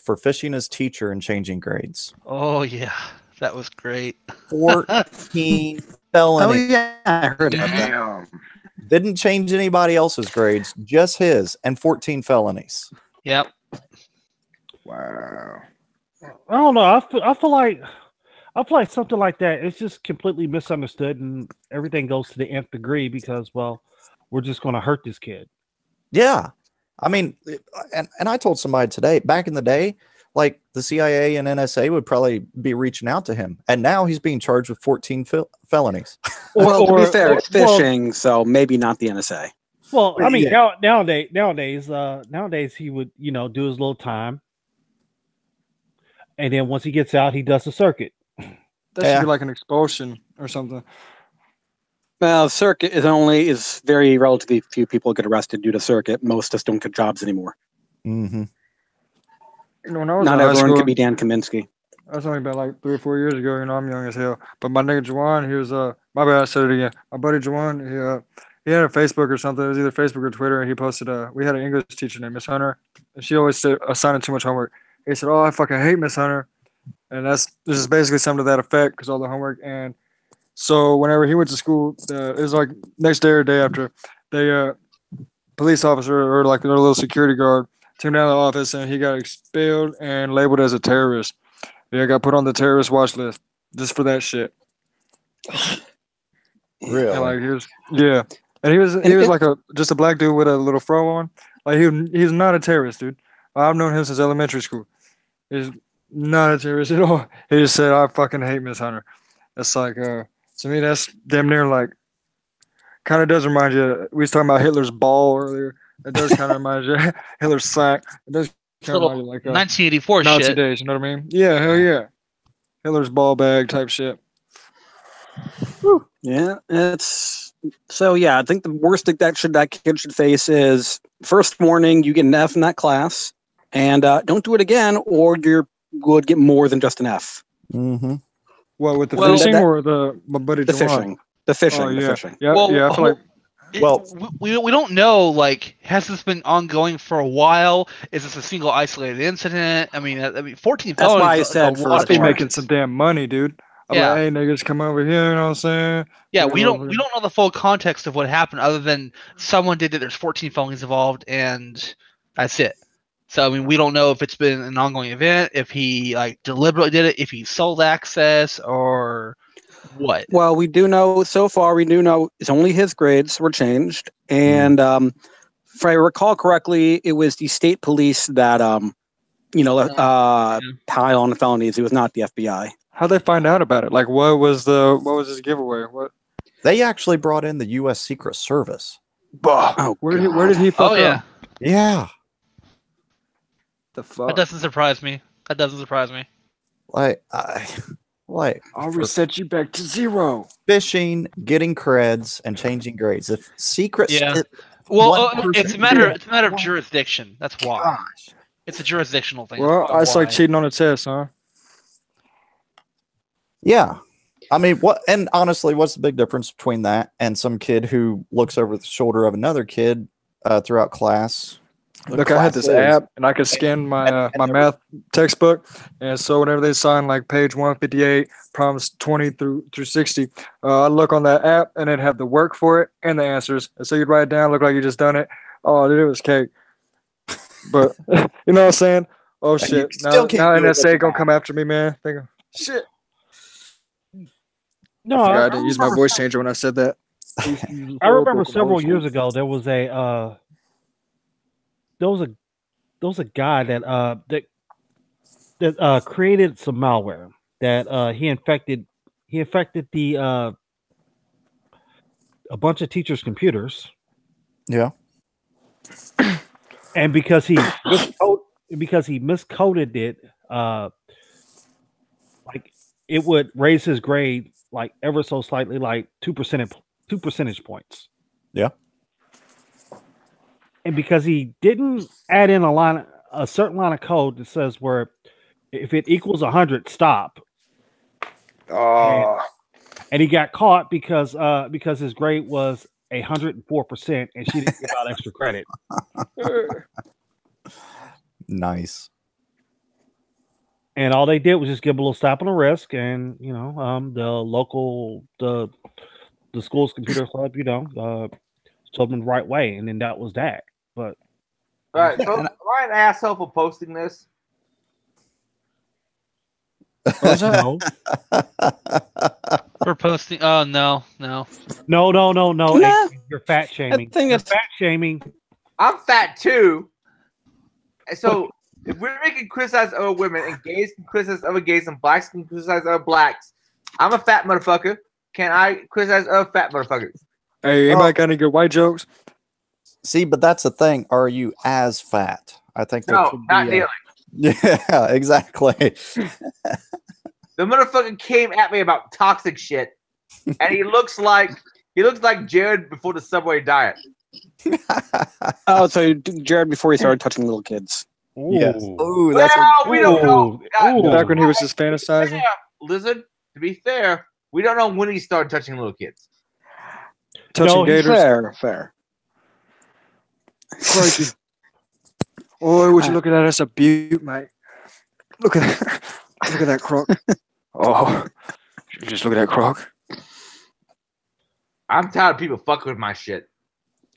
for fishing his teacher and changing grades? Oh yeah, that was great. 14 felonies. Oh yeah, I heard about that. Didn't change anybody else's grades, just his, and 14 felonies. Yep. Wow. I don't know. I feel like something like that. It's just completely misunderstood, and everything goes to the nth degree because, well, we're just going to hurt this kid. Yeah, I mean, and I told somebody today. Back in the day, like the CIA and NSA would probably be reaching out to him, and now he's being charged with 14 felonies. Well, to be fair, it's fishing, so maybe not the NSA. Well, I mean, nowadays, he would, do his little time. and then once he gets out, he does the circuit. That should be like an expulsion or something. Well, circuit is very relatively few people get arrested due to circuit. Most just don't get jobs anymore. Mm-hmm. You know, when I was Not in high everyone school, can be Dan Kaminsky. that's only about like 3 or 4 years ago. You know, I'm young as hell. But my nigga Juwan, he was my bad, I said it again. My buddy Juwan, he had a Facebook or something. It was either Facebook or Twitter, and he posted we had an English teacher named Miss Hunter, and she always said assigning too much homework. He said, "Oh, I fucking hate Miss Hunter," and this is basically something to that effect because all the homework. And so whenever he went to school, it was like next day or day after, they police officer or like their little security guard took him down to the office, and he got expelled and labeled as a terrorist. Yeah, got put on the terrorist watch list just for that shit. Really? And like and he was like just a black dude with a little fro on. Like he's not a terrorist, dude. I've known him since elementary school. He's not a terrorist at all. He just said, "I fucking hate Miss Hunter." That's like to me that's damn near like kind of does remind you. We was talking about Hitler's ball earlier. It does kind of remind you Hitler's sack. It does kind of remind you like 1984 Nazi shit. days. You know what I mean? Yeah, hell yeah. Hitler's ball bag type shit. Yeah, it's so. Yeah, I think the worst thing that kid should face is first warning: you get an F in that class, and don't do it again, or you would get more than just an F. Mm-hmm. What with the fishing or my buddy the Juwan? fishing? The fishing. Oh, yeah. The fishing. Yeah, Well, yeah. I feel like we don't know. Like, has this been ongoing for a while? Is this a single isolated incident? I mean, 14 That's felonies. why I is said a lot I of be charges. making some damn money, dude. I'm Yeah. like, hey niggas, come over here. You know what I'm saying? Yeah, You we know, don't know the full context of what happened, other than someone did it. There's 14 felonies involved, and that's it. So I mean, we don't know if it's been an ongoing event, if he like deliberately did it, if he sold access, or what. Well, we do know so far. We do know it's only his grades were changed, and if I recall correctly, it was the state police that pile on the felonies. It was not the FBI. How'd they find out about it? Like, what was his giveaway? What? They actually brought in the U.S. Secret Service. Oh, where did he fuck Oh yeah, up? Yeah. The fuck? that doesn't surprise me. That doesn't surprise me. I'll reset you back to 0. Fishing, getting creds, and changing grades. If secret, Yeah. it- Well, one it's a person- matter of jurisdiction. That's why. Gosh. It's a jurisdictional thing. Well, That's it's like why. cheating on a test, huh? Yeah. I mean, and honestly, what's the big difference between that and some kid who looks over the shoulder of another kid throughout class? Look, I had this app, and I could scan my my math textbook, and so whenever they sign like page 158, problems 20 through 60, I look on that app, and it'd have the work for it and the answers, and so you'd write it down, look like you just done it. Oh, dude, it was cake. But you know what I'm saying? Oh shit! Now NSA gonna come after me, man. Thinking, shit. No, I didn't use my voice changer when I said that. I remember several years ago there was a guy that created some malware that he infected the a bunch of teachers' computers. Yeah. And because he miscoded it, like it would raise his grade like ever so slightly, like 2 percentage points. Yeah. And because he didn't add in a certain line of code that says where if it equals 100, stop. Oh. And he got caught because his grade was 104%, and she didn't give out extra credit. Nice. And all they did was just give him a little slap on the wrist, and the school's computer club, told him the right way, and then that was that. But all right, so am I an asshole for posting this? No. For posting? Oh no. No. Nah. You're fat shaming. You're fat shaming. I'm fat too. And so if we're making criticize other women, and gays can criticize other gays, and blacks can criticize other blacks, I'm a fat motherfucker. Can I criticize other fat motherfuckers? Hey, anybody got any good white jokes? See, but that's the thing. Are you as fat? I think there No, should be not nearly. Yeah, exactly. The motherfucker came at me about toxic shit, and he looks like Jared before the Subway diet. Oh, so Jared before he started touching little kids. Yes. Ooh. Oh, that's Well, we don't know. Ooh. Back when he was just fantasizing. Lizard, to be fair, we don't know when he started touching little kids. Touching No, he's gators. Fair. Crikey. Oh, would you look at that? That's a beaut, mate. Look at that. Look at that croc. Oh, just look at that croc. I'm tired of people fucking with my shit.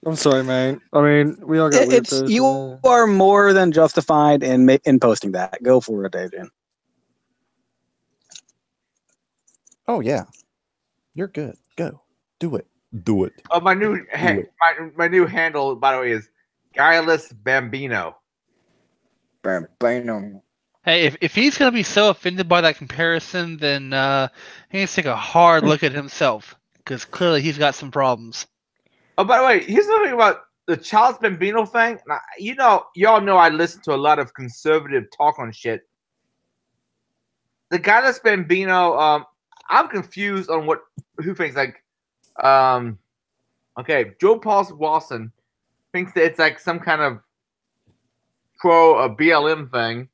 I'm sorry, man. I mean, we all got weird It's tastes, you man. are more than justified in posting that. Go for it, Adrian. Oh yeah, you're good. Go, do it. Do it. Oh, my new my new handle, by the way, is Guileless Bambino. Bam. Hey, if he's gonna be so offended by that comparison, then he needs to take a hard look at himself, because clearly he's got some problems. Oh, by the way, here's the thing about the Charles Bambino thing. Now, y'all know I listen to a lot of conservative talk on shit. The Guileless Bambino, I'm confused on who thinks like, okay, Joe Paul Watson thinks that it's like some kind of pro BLM thing.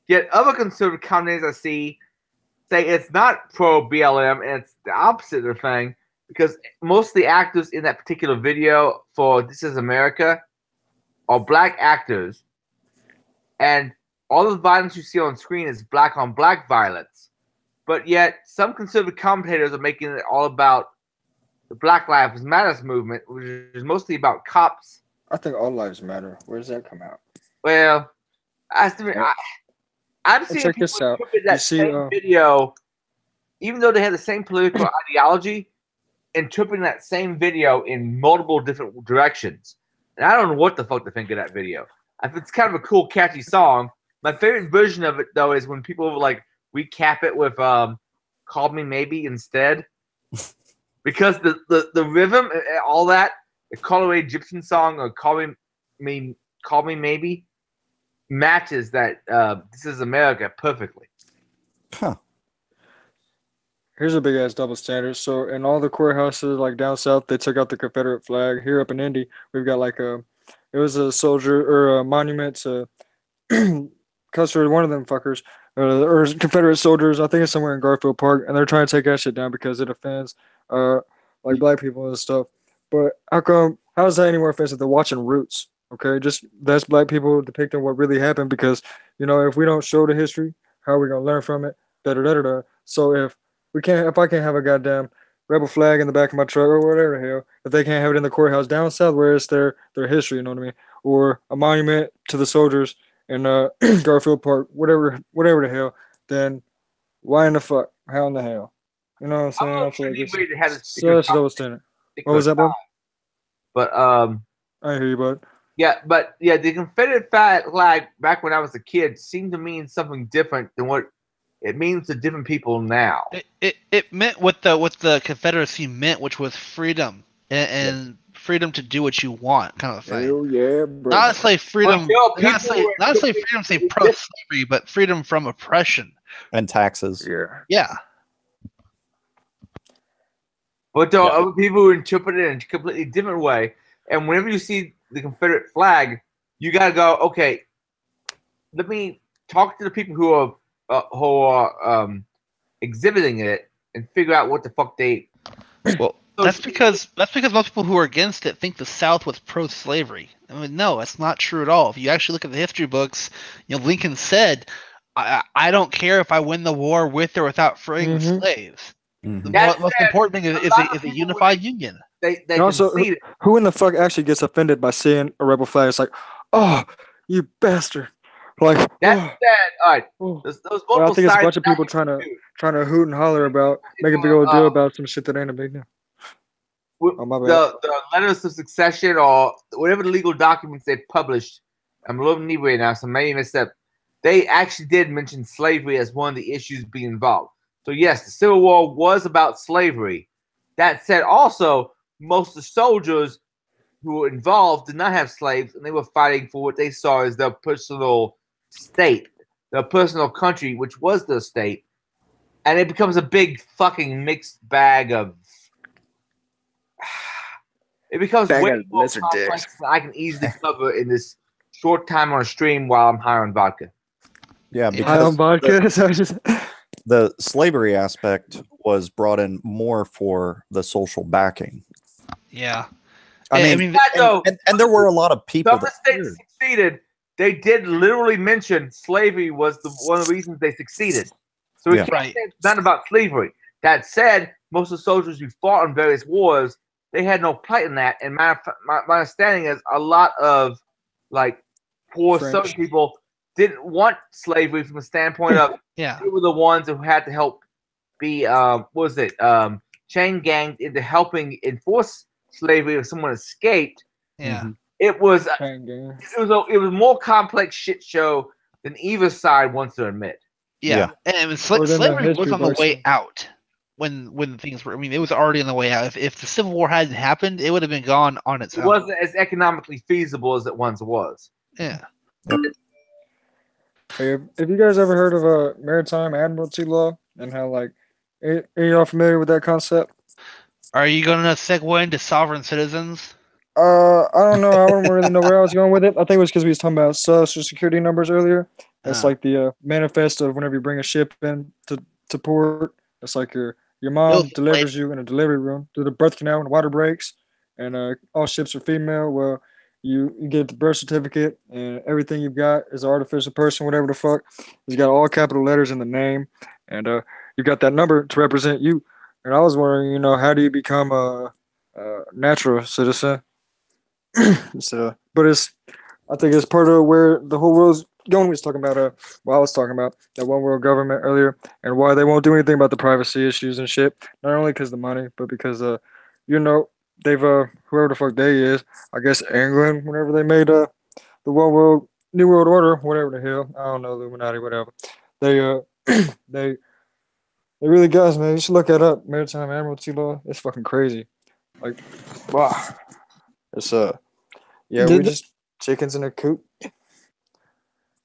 Yet other conservative commentators I see say it's not pro BLM and it's the opposite of the thing, because most of the actors in that particular video for This Is America are black actors, and all the violence you see on screen is black on black violence. But yet some conservative commentators are making it all about the Black Lives Matter movement, which is mostly about cops. I think all lives matter. Where does that come out? Well, I've seen check people this out. interpret that You see, same video, even though they have the same political ideology, interpreting that same video in multiple different directions. And I don't know what the fuck to think of that video. It's kind of a cool, catchy song. My favorite version of it, though, is when people like recap it with "Call Me Maybe" instead, because the rhythm, all that, the Call Away Egyptian song or "Call Me Maybe" matches that This Is America perfectly. Huh. Here's a big ass double standard. So in all the courthouses like down south, they took out the Confederate flag. Here up in Indy, we've got like it was a soldier or a monument to Custer, one of them fuckers, or Confederate soldiers. I think it's somewhere in Garfield Park, and they're trying to take that shit down because it offends like black people and stuff. But how is that any more offensive than watching Roots? Okay, just that's black people depicting what really happened, because if we don't show the history, how are we gonna learn from it? So if I can't have a goddamn rebel flag in the back of my truck or whatever the hell, if they can't have it in the courthouse down south where it's their history, you know what I mean? Or a monument to the soldiers in Garfield Park, whatever the hell, then why in the fuck? How in the hell? You know what I'm saying? I feel like it's such a double standard. What was that, bud? But I hear you, bud. Yeah, but yeah, the Confederate flag back when I was a kid seemed to mean something different than what it means to different people now. It meant what the Confederacy meant, which was freedom and freedom to do what you want, kind of thing. Hell yeah, bro. Not say freedom, Well, not say freedom, say pro-slavery, but freedom from oppression And taxes. Yeah. Yeah. But there are other people who interpret it in a completely different way. And whenever you see the Confederate flag, you gotta go, okay, let me talk to the people who are exhibiting it and figure out what the fuck they. Well, that's because most people who are against it think the South was pro-slavery. I mean, no, that's not true at all. If you actually look at the history books, Lincoln said, "I don't care if I win the war with or without freeing the slaves. Mhm. The most important thing is a unified union." They And also, concede it. who in the fuck actually gets offended by seeing a rebel flag? It's like, oh, you bastard! Like, That's oh, that. All right. oh. Those Well, multiple I think it's a sides bunch of people that trying to do. hoot and holler about, make a big old deal about some shit that ain't a big deal. Oh, my bad. The letters of succession or whatever the legal documents they published. I'm a little inebriated now, so maybe messed up. They actually did mention slavery as one of the issues being involved. So yes, the Civil War was about slavery. That said, also most of the soldiers who were involved did not have slaves, and they were fighting for what they saw as their personal state. their personal country, which was their state, and it becomes a big fucking mixed bag of. It becomes Bag way of more lizard complex dicks. than I can easily cover in this short time on a stream while I'm high on vodka. Yeah, High on because vodka. So I just the slavery aspect was brought in more for the social backing. Yeah. I mean, and there were a lot of people Some of the states succeeded. They did literally mention slavery was one of the reasons they succeeded. So we Yeah. can't say it's not about slavery. That said, most of the soldiers who fought in various wars, they had no plight in that. And my understanding is a lot of like poor French. Southern people didn't want slavery from the standpoint of Yeah. they were the ones who had to help be chain ganged into helping enforce slavery if someone escaped. Yeah. It was chain gang. it was more complex shit show than either side wants to admit. Yeah. And it was Or then the slavery was history on the books. way out when things were. I mean, it was already on the way out. If the Civil War hadn't happened, it would have been gone on its It own. wasn't as economically feasible as it once was. Yeah. Hey, have you guys ever heard of a maritime admiralty law and how like are y'all familiar with that concept? Are you going to segue into sovereign citizens? I don't know. I don't really know where I was going with it. I think it was because we was talking about social security numbers earlier. That's like the manifest of whenever you bring a ship in to port. It's like your mom delivers you in a delivery room through the birth canal when water breaks, and all ships are female. Well, you get the birth certificate, and everything you've got is an artificial person, whatever the fuck. It's got all capital letters in the name, and you got that number to represent you. And I was wondering, how do you become a natural citizen? So, but I think it's part of where the whole world's going. We was talking about I was talking about that one world government earlier, and why they won't do anything about the privacy issues and shit. Not only because of the money, but because they've whoever the fuck they is, I guess England, whenever they made the one world new world order, whatever the hell, I don't know, Illuminati, whatever. They they really, guys, man, you should look that up. Maritime admiralty law. It's fucking crazy. Like, wow. It's we're just chickens in a coop.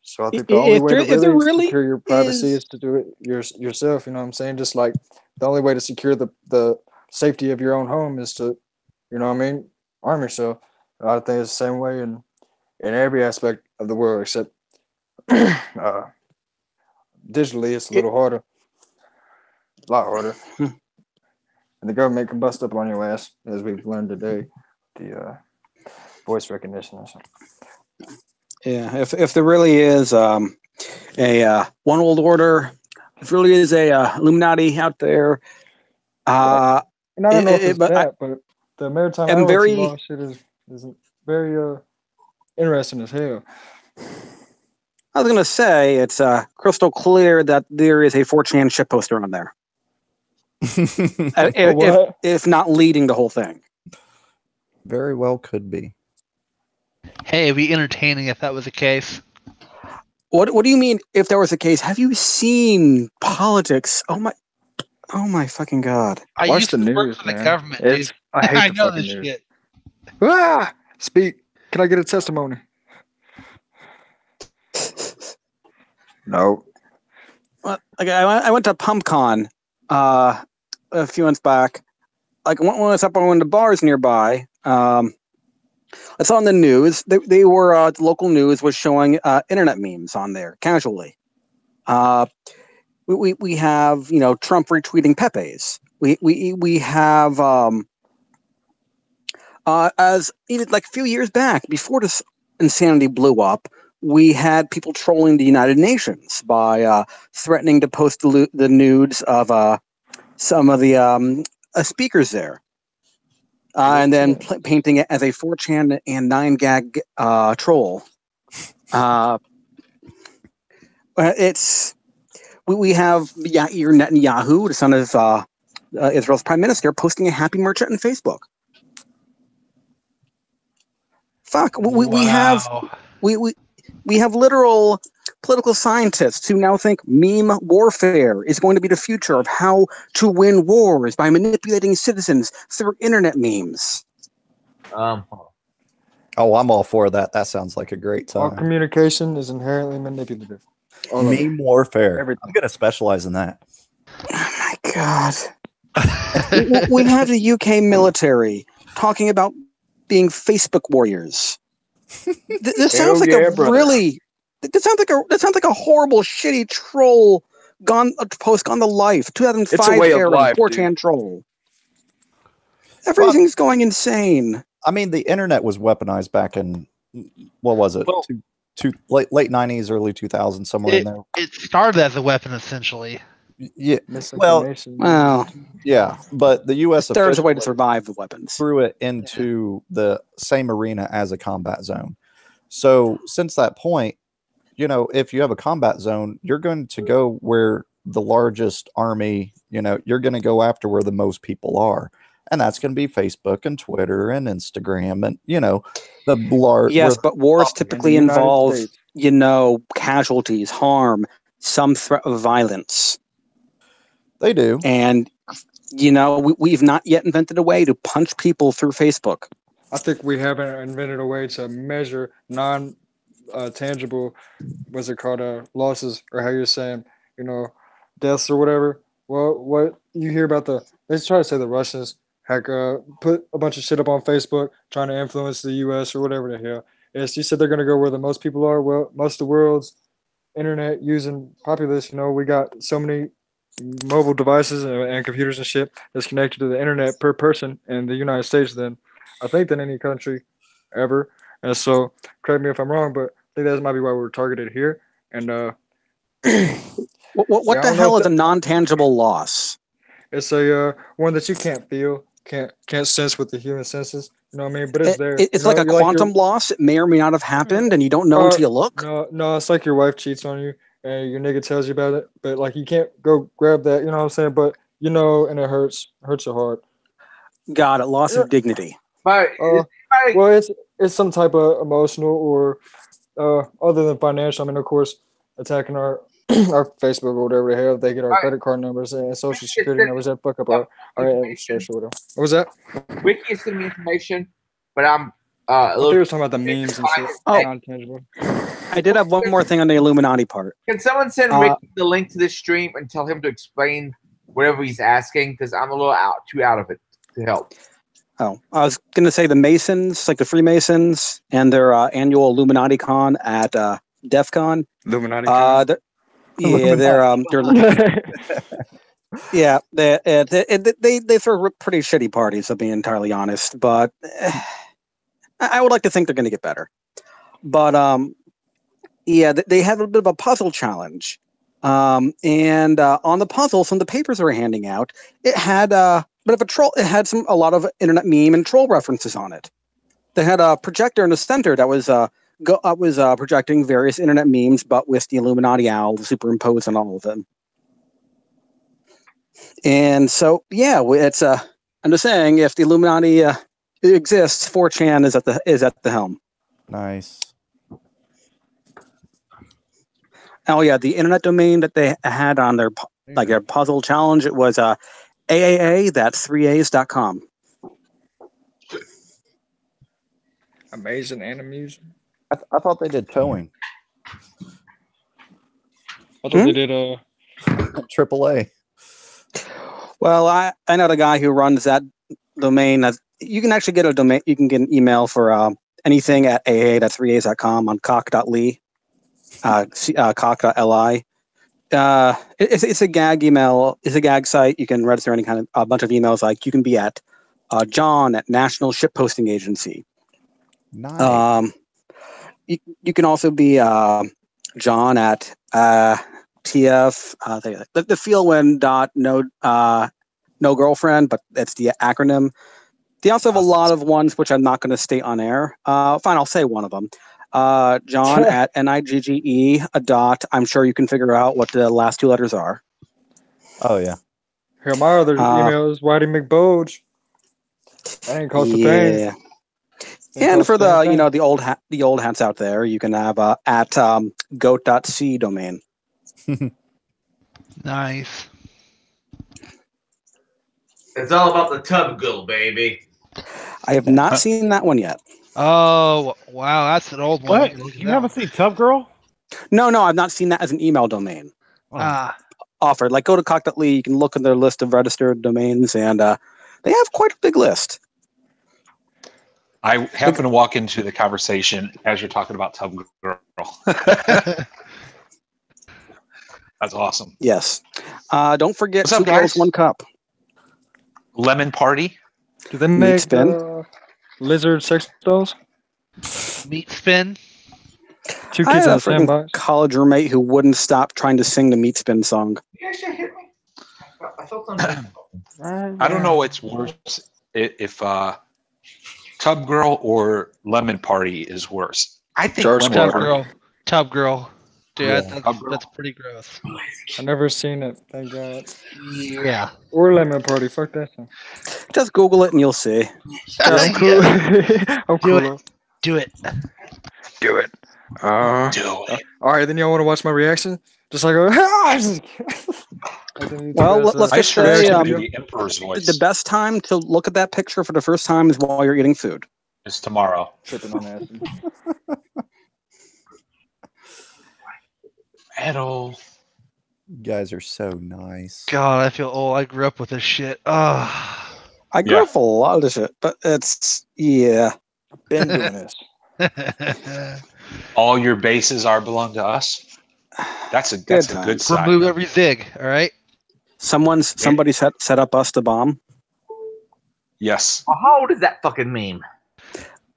So I think the only way to really secure your privacy is to do it yourself. You know what I'm saying? Just like the only way to secure the safety of your own home is to, arm yourself. I think it's the same way in every aspect of the world, except digitally, it's a little harder, a lot harder. And the government can bust up on your ass, as we've learned today. The voice recognition or something. Yeah, if there really is a one world order, if there really is a Illuminati out there, and I don't know if it's but the maritime admiralty law shit is very interesting as hell. I was gonna say it's crystal clear that there is a 4chan shit poster on there. if not leading the whole thing. Very well could be. Hey, it'd be entertaining if that was the case. What do you mean if that was the case? Have you seen politics? Oh my fucking god! I watch used the to news, work for man. the government, dude. I hate I the know fucking this news. shit. Speak. Can I get a testimony? No. Well, I went to PumpCon a few months back. Like when I was up on one of the bars nearby, I saw on the news. They were the local news was showing internet memes on there casually. We have Trump retweeting Pepe's. We have as even like a few years back before this insanity blew up, we had people trolling the United Nations by threatening to post the nudes of some of the speakers there. And then painting it as a 4chan and 9gag troll. We have Yair Netanyahu, the son of Israel's prime minister, posting a happy merchant on Facebook. Fuck, we have literal political scientists who now think meme warfare is going to be the future of how to win wars by manipulating citizens through internet memes. Oh, I'm all for that. That sounds like a great All time. communication is inherently manipulative. All of it. Meme warfare. Everything. I'm gonna specialize in that. Oh my god. We have the UK military talking about being Facebook warriors. This sounds like a brother. really. That sounds like a horrible, shitty troll post gone to life. 2005 It's a way of era life, 4chan troll. Everything's going insane. I mean, the internet was weaponized back in what was it? Well- Late 90s, early 2000s, somewhere in there. It started as a weapon, essentially. Yeah, well, Misinformation. Well, yeah, but the U.S. there's a way to officially survive the weapons. threw it into the same arena as a combat zone. So since that point, you know, if you have a combat zone, you're going to go where the largest army, you know, you're going to go after where the most people are. And that's going to be Facebook and Twitter and Instagram and, you know, the blur. Yes, but wars typically in the United involve, States. you know, casualties, harm, some threat of violence. They do. And, you know, we've not yet invented a way to punch people through Facebook. I think we haven't invented a way to measure non-tangible, what's it called, losses, or how you're saying, you know, deaths or whatever. Well, what you hear about they try to say the Russians put a bunch of shit up on Facebook trying to influence the U.S. or whatever the hell. Yes, you said they're going to go where the most people are. Well, most of the world's internet using populace, you know, we got so many mobile devices and computers and shit that's connected to the internet per person in the United States than I think than any country ever. And so, correct me if I'm wrong, but I think that might be why we were targeted here. And What Yeah, I the don't hell know is if a non-tangible loss? it's a one that you can't feel, can't sense with the human senses. You know what I mean? But it's there. It's You like know, a you're quantum loss. It may or may not have happened, and you don't know Uh, until you look. No, it's like your wife cheats on you and your nigga tells you about it, but like you can't go grab that. You know what I'm saying? But you know, and it hurts your heart. Got it. Loss of dignity. But Well, it's some type of emotional or other than financial. I mean, of course, attacking our our Facebook or whatever the hell, they get our credit card numbers and social security numbers that fuck up our social whatever. What was that? Wiki sent me information, but I'm a I think we little. were talking about the memes and shit. Oh. Non-tangible. I did have one more thing on the Illuminati part. Can someone send Ricky the link to this stream and tell him to explain whatever he's asking? Because I'm a little too out of it to help. Oh, I was going to say the Masons, like the Freemasons, and their annual Illuminati con at DEF CON. Illuminati. They're yeah, they throw pretty shitty parties, to be entirely honest. But I would like to think they're going to get better. But yeah, they have a bit of a puzzle challenge. And on the puzzle, some of the papers they were handing out, it had a bit of a troll. It had a lot of internet meme and troll references on it. They had a projector in the center that was projecting various internet memes, but with the Illuminati owl superimposed on all of them. And so, yeah, it's I'm just saying, if the Illuminati exists, 4chan is at the helm. Nice. Oh yeah, the internet domain that they had on their puzzle challenge, it was AAA, that's 3As.com. Amazing and amusing. I thought they did towing. I thought they did AAA. Well, I know the guy who runs that domain. You can actually get a domain. You can get an email for anything at AA.3As.com on cock.ly, cock.li. It's a gag email. It's a gag site. You can register any kind of a bunch of emails. Like you can be at John at National Ship Posting Agency. Nice. You can also be John at TF the Fieldwind dot no girlfriend, but that's the acronym. They also have a lot of ones which I'm not going to state on air. Fine, I'll say one of them. John at NIGGE dot. I'm sure you can figure out what the last two letters are. Oh yeah. Here, my other email is Whitey McBoge. That ain't cost a thing. And for the the old hats out there, you can have at goat.c domain. Nice. It's all about the tub girl, baby. I have not seen that one yet. Oh wow, that's an old one. What? You haven't seen Tub Girl? No, I've not seen that as an email domain Ah, offered. Like, go to cock.ly, you can look at their list of registered domains, and they have quite a big list. I happen to walk into the conversation as you're talking about Tub Girl. That's awesome. Yes. Don't forget What's up, 2 girls, guys? 1 cup. Lemon Party. Do they Meat make spin. lizard sex dolls? meat spin. 2 I kids had in a the freaking sandbox. college roommate who wouldn't stop trying to sing the Meat Spin song. You actually hit me. I felt something. I don't know what's worse, if Tub Girl or Lemon Party is worse. I think George Lemon Tub Squad. Party. girl. Tub girl. Dude, Yeah, that's, Tub Girl. that's pretty gross. I've never seen it. Thank God. Yeah. Or Lemon Party. Fuck that thing. Just Google it and you'll see. Yeah, I'm cool. I'm Do cool. it. Do it. Do it. Do it. All right, then y'all want to watch my reaction? Just like, let's Let's I just sure say can do the Emperor's voice. the best time to look at that picture for the first time is while you're eating food. It's tomorrow. tripping on acid. Metal. You guys are so nice. God, I feel old. I grew up with this shit. Oh. I grew up with a lot of this shit, but yeah. Been doing this. All your bases belong to us. That's a good sign. Remove every zig, all right? Somebody set up us to bomb. Yes. How old is that fucking meme?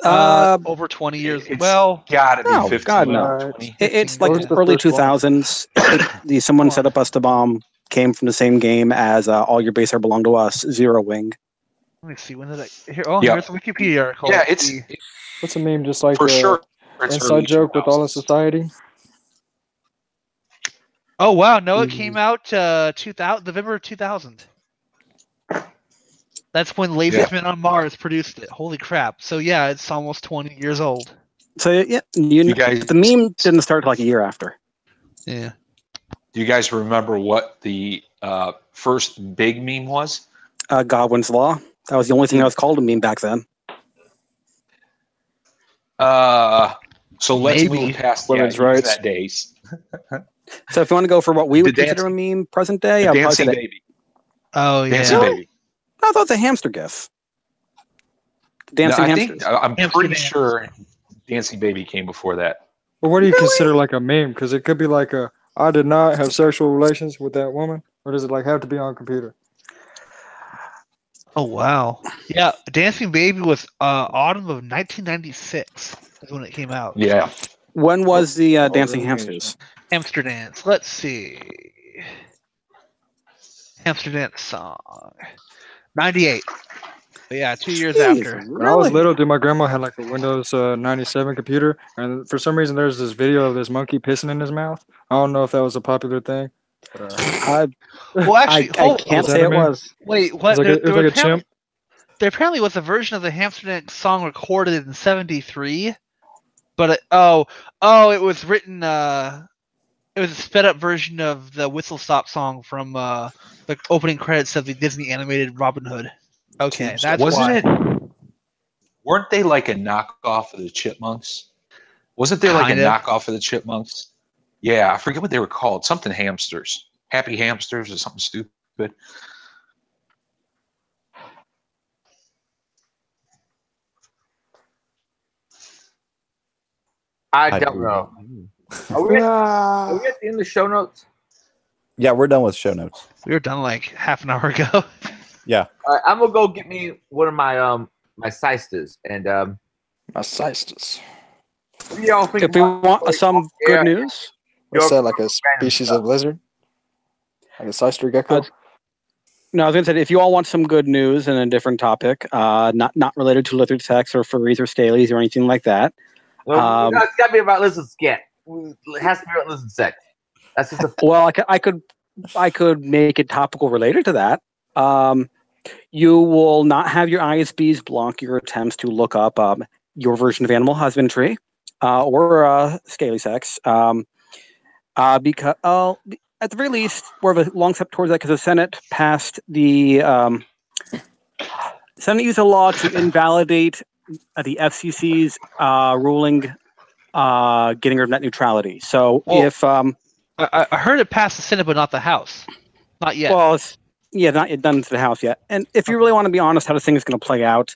Over 20 years. It's Well, gotta be no, 15. God, no. 20. It's What like was the early first one? 2000s. Someone set up us to bomb came from the same game as All Your Bases Belong to Us, Zero Wing. let me see. When did I? Here, oh, Yeah. here's the Wikipedia article. Yeah, Let's it's see. What's a meme? Just like for the sure. It's inside early joke with all of 2000s. society. Oh wow, no, it came out 2000 November of 2000. That's when Laziest Man on Mars produced it. Holy crap! So yeah, it's almost 20 years old. So yeah, You guys- the meme didn't start till like a year after. Yeah. Do you guys remember what the first big meme was? Godwin's Law. That was the only thing that was called a meme back then. So let's Maybe. move past Women's rights. that days. So if you want to go for what we would The consider a meme present day, The I'll probably Dancing say that. Baby. Oh yeah. Dancing Baby. I thought the hamster gif. Dancing No, hamsters. I'm Hamster pretty dance. sure Dancing Baby came before that. But what do you consider like a meme? Because it could be like I did not have sexual relations with that woman, or does it like have to be on computer? Oh wow. Yeah, Dancing Baby was autumn of 1996 is when it came out. Yeah. When was the Dancing really Hamsters? Hamster Dance. Let's see. Hamster Dance song. 98. But yeah, 2 years Jeez, after. When I was really? little, dude, my grandma had like a Windows 97 computer, and for some reason, there's this video of this monkey pissing in his mouth. I don't know if that was a popular thing. But, Well, actually, I can't Was that say a it meme? was. wait, it what? was like a, it was like a chimp. There apparently was a version of the Hamster Dance song recorded in '73, but it was written. It was a sped up version of the Whistle Stop song from the opening credits of the Disney animated Robin Hood. Okay, that's Wasn't why. it? Weren't they like a knockoff of the Chipmunks? Wasn't there like Kind a of. knockoff of the Chipmunks? Yeah, I forget what they were called. Something hamsters. Happy Hamsters or something stupid. I don't know. Are we at the end of the show notes? Yeah, we're done with show notes. We were done like half an hour ago. Yeah. All right, I'm gonna go get me one of my my sisters and My sisters. what do y'all think? If we about- want some Yeah. good news, What's Your- that, like a species of lizard? Like a Sister gecko? no, I was gonna say if you all want some good news and a different topic, not related to lizard sex or furries or staleys or anything like that. Well, it's got to be about lizard scat. It has to be about lizard sex. That's just a Well, I could make it topical related to that. You will not have your ISBs block your attempts to look up your version of animal husbandry or scaly sex. Because at the very least, we're a long step towards that because the Senate passed the Senate used a law to invalidate the FCC's ruling getting rid of net neutrality. So Well, if I heard it passed the Senate, but not the House. Not yet. well, not yet done to the House yet. And if you really want to be honest, how the thing is going to play out,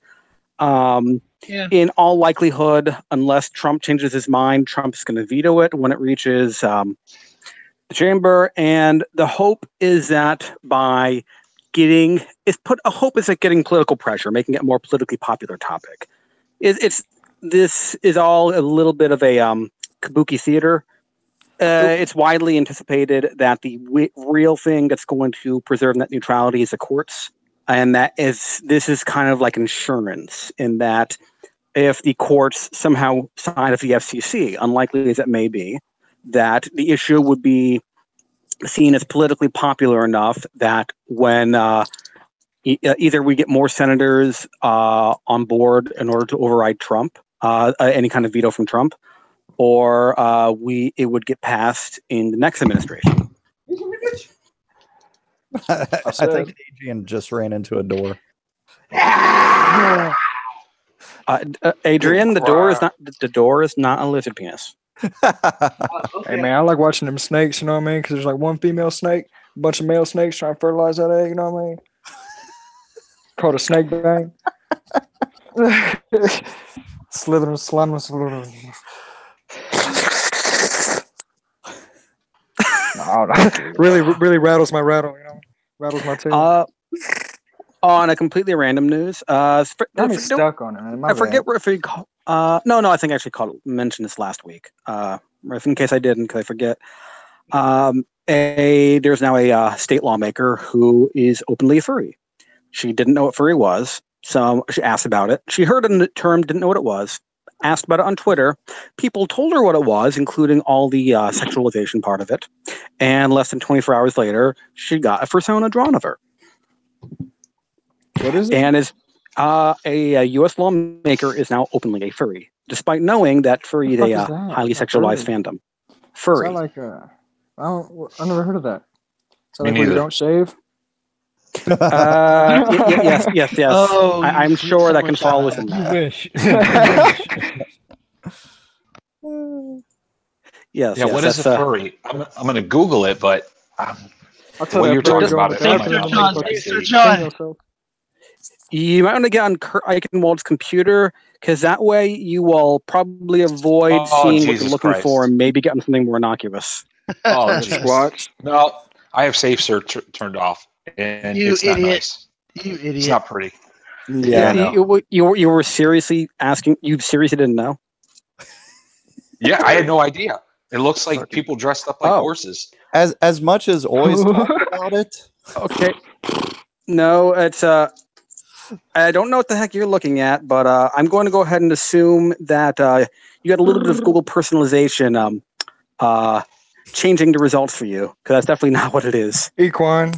in all likelihood, unless Trump changes his mind, Trump is going to veto it when it reaches the chamber. And the hope is that by getting political pressure, making it a more politically popular topic. This is all a little bit of a kabuki theater. It's widely anticipated that the real thing that's going to preserve net neutrality is the courts, and this is kind of like insurance in that if the courts somehow side with the FCC, unlikely as it may be, that the issue would be seen as politically popular enough that when either we get more senators on board in order to override Trump, any kind of veto from Trump, or it would get passed in the next administration. I think Adrian just ran into a door. Adrian, the door is not a lizard penis. Hey man, I like watching them snakes. You know what I mean? Because there's like one female snake, a bunch of male snakes trying to fertilize that egg. You know what I mean? Called a snake bang. Slithering, slithering. Really rattles my rattle, you know, rattles my tail. On a completely random news, I'm stuck on it, man. I forget if we no, I think I actually mentioned this last week. In case I didn't, because I forget. There's now a state lawmaker who is openly a furry. She didn't know what furry was, so she asked about it. She heard the term, didn't know what it was. Asked about it on Twitter. People told her what it was, including all the sexualization part of it. And less than 24 hours later, she got a persona drawn of her. What is it? And a U.S. lawmaker is now openly a furry, despite knowing that furry is a highly sexualized fandom. Furry. Is that like I never heard of that. Is that Me like when you neither. don't shave? Yes. Oh, I'm sure that can fall within You that. wish. Yes. Yeah, what is a furry? I'm going to Google it, but I'll tell what you you're talking after I about go it. on the I'm phone. Sir John. You might want to get on Eichenwald's computer, because that way you will probably avoid seeing what Jesus you're looking Christ. for and maybe getting something more innocuous. Oh, Just jeez. watch. No, I have safe search turned off, and You it's not idiot. nice. You It's idiot. not pretty. Yeah. You were seriously asking? You seriously didn't know? Yeah, I had no idea. It looks like people dressed up like horses. As much as always talk about it. Okay. No, it's I don't know what the heck you're looking at, but I'm going to go ahead and assume that you got a little bit of Google personalization changing the results for you, because that's definitely not what it is. Equine.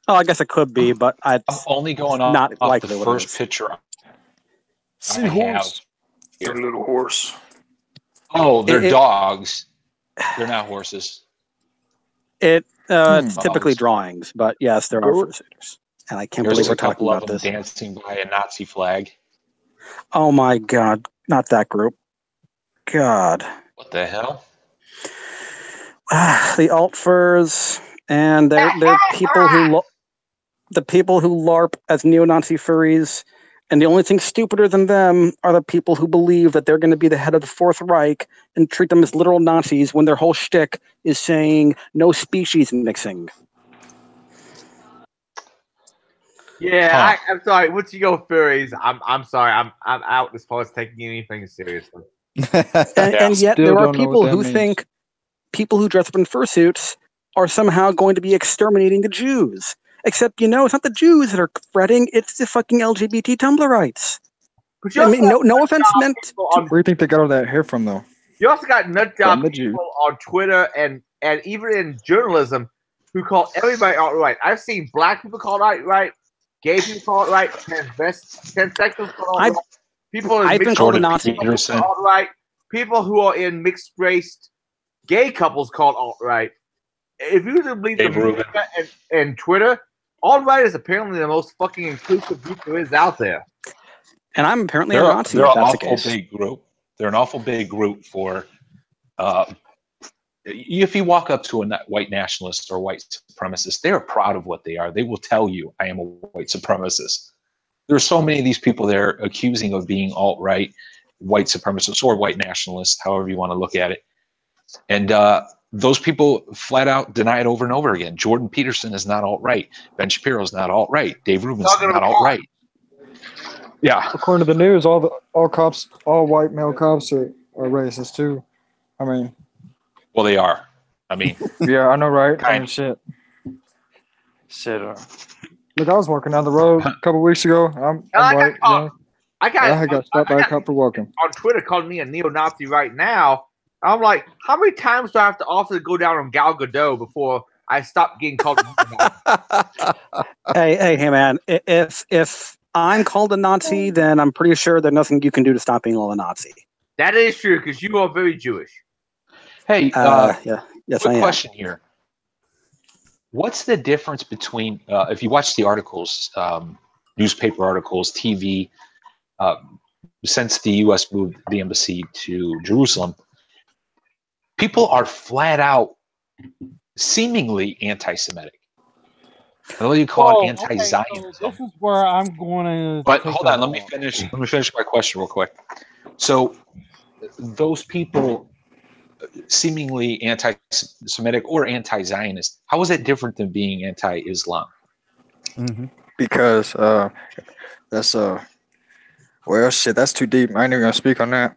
Oh, I guess it could be, but I'm only going off, not off likely the what it first is. picture. Seahorse. They're a little horse. Oh, they're dogs. They're not horses. It's Dogs. typically drawings, but yes, there are fursuiters. And I can't There's believe a we're talking couple of about them this. dancing by a Nazi flag. Oh my God, not that group. God. What the hell? The alt furs, and they're people who the people who LARP as neo-Nazi furries, and the only thing stupider than them are the people who believe that they're going to be the head of the Fourth Reich and treat them as literal Nazis when their whole shtick is saying no species mixing. Yeah, I'm sorry. Once you go furries, I'm sorry. I'm out as far as taking anything seriously. And yet Still there are don't know people what that who means. think people who dress up in fursuits are somehow going to be exterminating the Jews. Except, it's not the Jews that are fretting, it's the fucking LGBT Tumblrites. But you I also mean, got no offense meant. Where do you think they got all that hair from, though? You also got nut From job the Jew. people on Twitter and even in journalism who call everybody alt-right. I've seen black people called alt-right, gay people called alt-right, transsexuals called alt-right, people in I've been mixed called a race Nazi. couples called alt-right, people who are in mixed race gay couples called alt-right. If you believe Dave the Rubin. media and Twitter, alt-right is apparently the most fucking inclusive group there is out there. And I'm apparently They're a Nazi, they're if an that's the awful case. big group. They're an awful big group for. If you walk up to a white nationalist or white supremacist, they are proud of what they are. They will tell you, "I am a white supremacist." There are so many of these people they're accusing of being alt-right, white supremacists, or white nationalists, however you want to look at it. And those people flat out deny it over and over again. Jordan Peterson is not alt-right. Ben Shapiro is not alt-right. Dave Rubin's not alt-right. Yeah. According to the news, all white male cops are racist too. I mean, well, they are. I mean, yeah, I know, right? I mean, shit. Look, I was walking down the road a couple weeks ago. I'm white. I got stopped by a cop for walking. On Twitter, called me a neo-Nazi right now. I'm like, how many times do I have to offer to go down on Gal Gadot before I stop getting called a Nazi? Hey, man. If I'm called a Nazi, then I'm pretty sure there's nothing you can do to stop being called a Nazi. That is true, because you are very Jewish. Hey, yeah. Yes, quick I am. question here. What's the difference between, if you watch the articles, newspaper articles, TV, since the U.S. moved the embassy to Jerusalem, people are flat out seemingly anti-Semitic. What do you call it? Anti-Zionism. Okay, so this is where I'm going to. But hold on, let me finish my question real quick. So those people seemingly anti-Semitic or anti-Zionist, how is it different than being anti-Islam? Mm-hmm. Because that's well, shit, that's too deep. I ain't even gonna speak on that.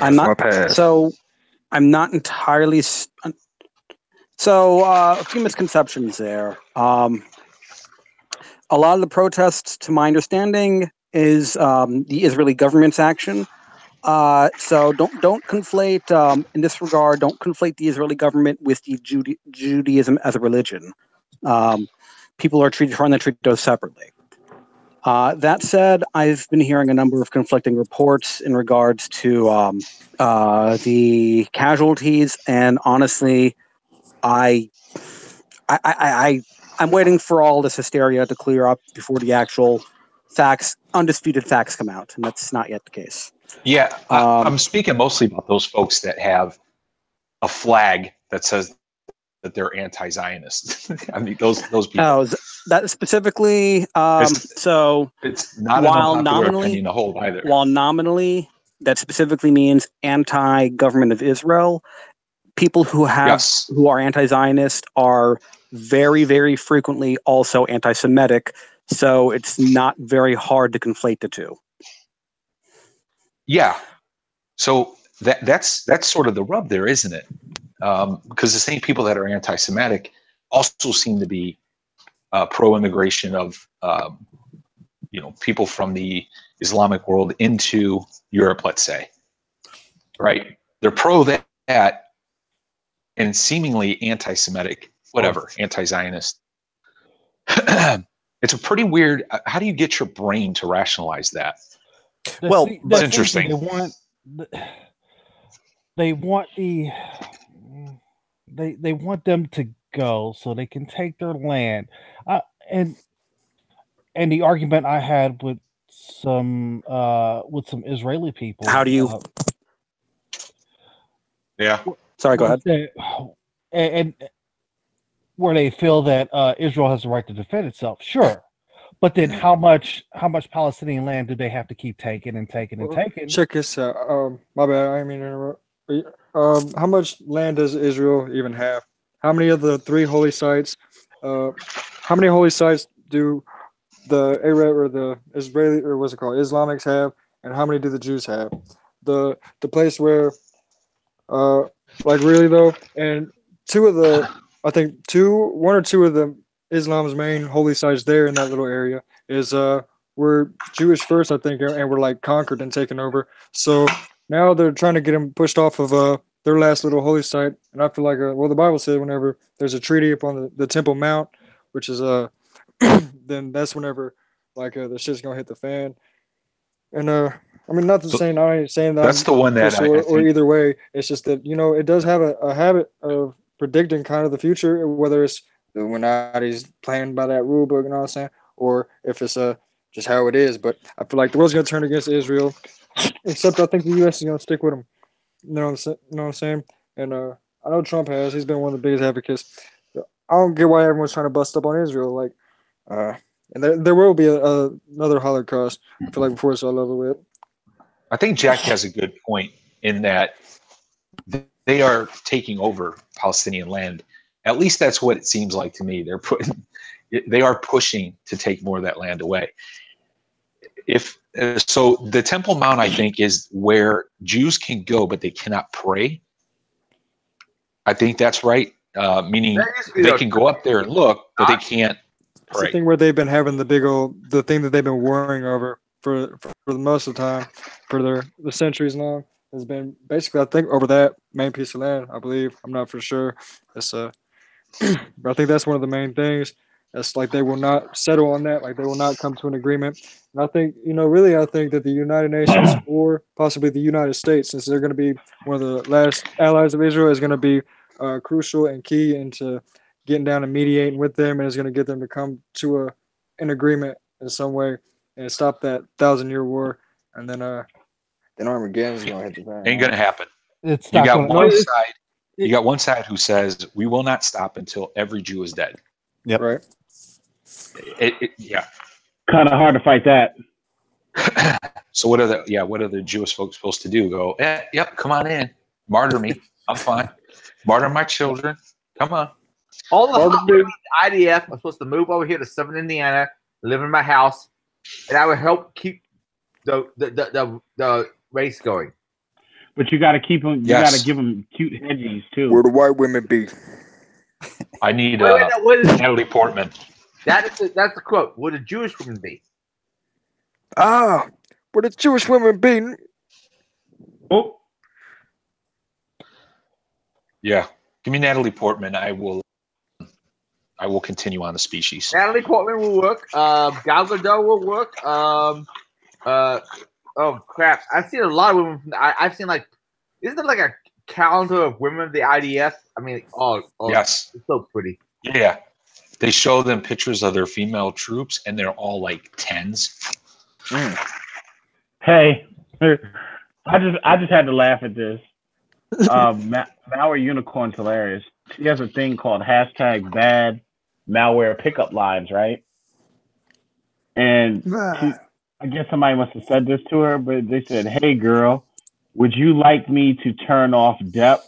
I'm not. So I'm not entirely. So a few misconceptions there. A lot of the protests, to my understanding, is the Israeli government's action. So don't conflate in this regard. Don't conflate the Israeli government with the Judaism as a religion. People are trying to treat those separately. That said, I've been hearing a number of conflicting reports in regards to the casualties, and honestly, I'm waiting for all this hysteria to clear up before the actual facts, undisputed facts, come out, and that's not yet the case. Yeah, I'm speaking mostly about those folks that have a flag that says that they're anti-Zionist. I mean, those people. Oh, that specifically. So it's not while an unpopular nominally, opinion to hold either. While nominally, that specifically means anti-government of Israel. People who are anti-Zionist are very, very frequently also anti-Semitic. So it's not very hard to conflate the two. Yeah. So that's sort of the rub there, isn't it? Because the same people that are anti-Semitic also seem to be pro-immigration of people from the Islamic world into Europe, let's say. Right? They're pro that and seemingly anti-Semitic, whatever, anti-Zionist. It's a pretty weird. How do you get your brain to rationalize that? Well, that's interesting. They want them to go so they can take their land, and the argument I had with some Israeli people. How do you? Yeah. Sorry, go ahead. And where they feel that Israel has the right to defend itself, sure. But then how much Palestinian land do they have to keep taking and taking and taking? Check this out. My bad, I didn't mean to interrupt. How much land does Israel even have? How many of the 3 holy sites? How many holy sites do the Arab or the Israeli or what's it called, Islamics have? And how many do the Jews have? The place where, like really though, and one or two of the Islam's main holy sites there in that little area is were Jewish first, I think, and were like conquered and taken over. So now they're trying to get them pushed off of their last little holy site. And I feel like, the Bible said whenever there's a treaty upon the Temple Mount, which is then that's whenever the shit's gonna hit the fan. And I mean, not to say I ain't saying that that's the one that or either way. It's just that it does have a habit of predicting kind of the future, whether it's the Illuminati's playing by that rule book, you know what I'm saying, or if it's just how it is. But I feel like the world's gonna turn against Israel. Except I think the U.S. is going to stick with them. You know what I'm saying? And I know Trump has. He's been one of the biggest advocates. I don't get why everyone's trying to bust up on Israel. Like, and there will be another Holocaust. I feel like before it's all over with. I think Jack has a good point in that they are taking over Palestinian land. At least that's what it seems like to me. They are pushing to take more of that land away. So the Temple Mount, I think, is where Jews can go, but they cannot pray. I think that's right. Meaning they can go up there and look, but they can't It's pray. the thing where they've been having the thing that they've been worrying over for the most of the time, for the centuries now, has been basically, I think, over that main piece of land. I believe. I'm not for sure. It's but I think that's one of the main things. It's like they will not settle on that. Like they will not come to an agreement. And I think, really, I think that the United Nations or possibly the United States, since they're going to be one of the last allies of Israel, is going to be crucial and key into getting down and mediating with them, and is going to get them to come to an agreement in some way and stop that 1,000-year war. And then Armageddon's going to hit the fan. Ain't gonna happen. It's You not got gonna- one it's- side. You got one side who says we will not stop until every Jew is dead. Yep. Right. Yeah. Kind of hard to fight that. So what are the Jewish folks supposed to do? Go, yep, come on in, martyr me. I'm fine. Martyr my children. Come on. All the IDF are supposed to move over here to Southern Indiana, live in my house, and I would help keep the race going. But you got to keep them. You Yes. got to give them cute hedgies too. Where the white women be? I need What is Natalie Portman. that's the quote. Would a Jewish woman be? Ah, where the Jewish women be? Oh, Yeah, give me Natalie Portman. I will continue on the species. Natalie Portman will work. Gal Gadot will work. Oh crap! I've seen a lot of women. I've seen isn't there like a calendar of women of the IDF? I mean, Yes. it's so pretty. Yeah, they show them pictures of their female troops, and they're all like 10s. hey, I just had to laugh at this. Malware Unicorn's hilarious. She has a thing called #bad malware pickup lines, right? And I guess somebody must have said this to her, but they said, "Hey girl, would you like me to turn off depth?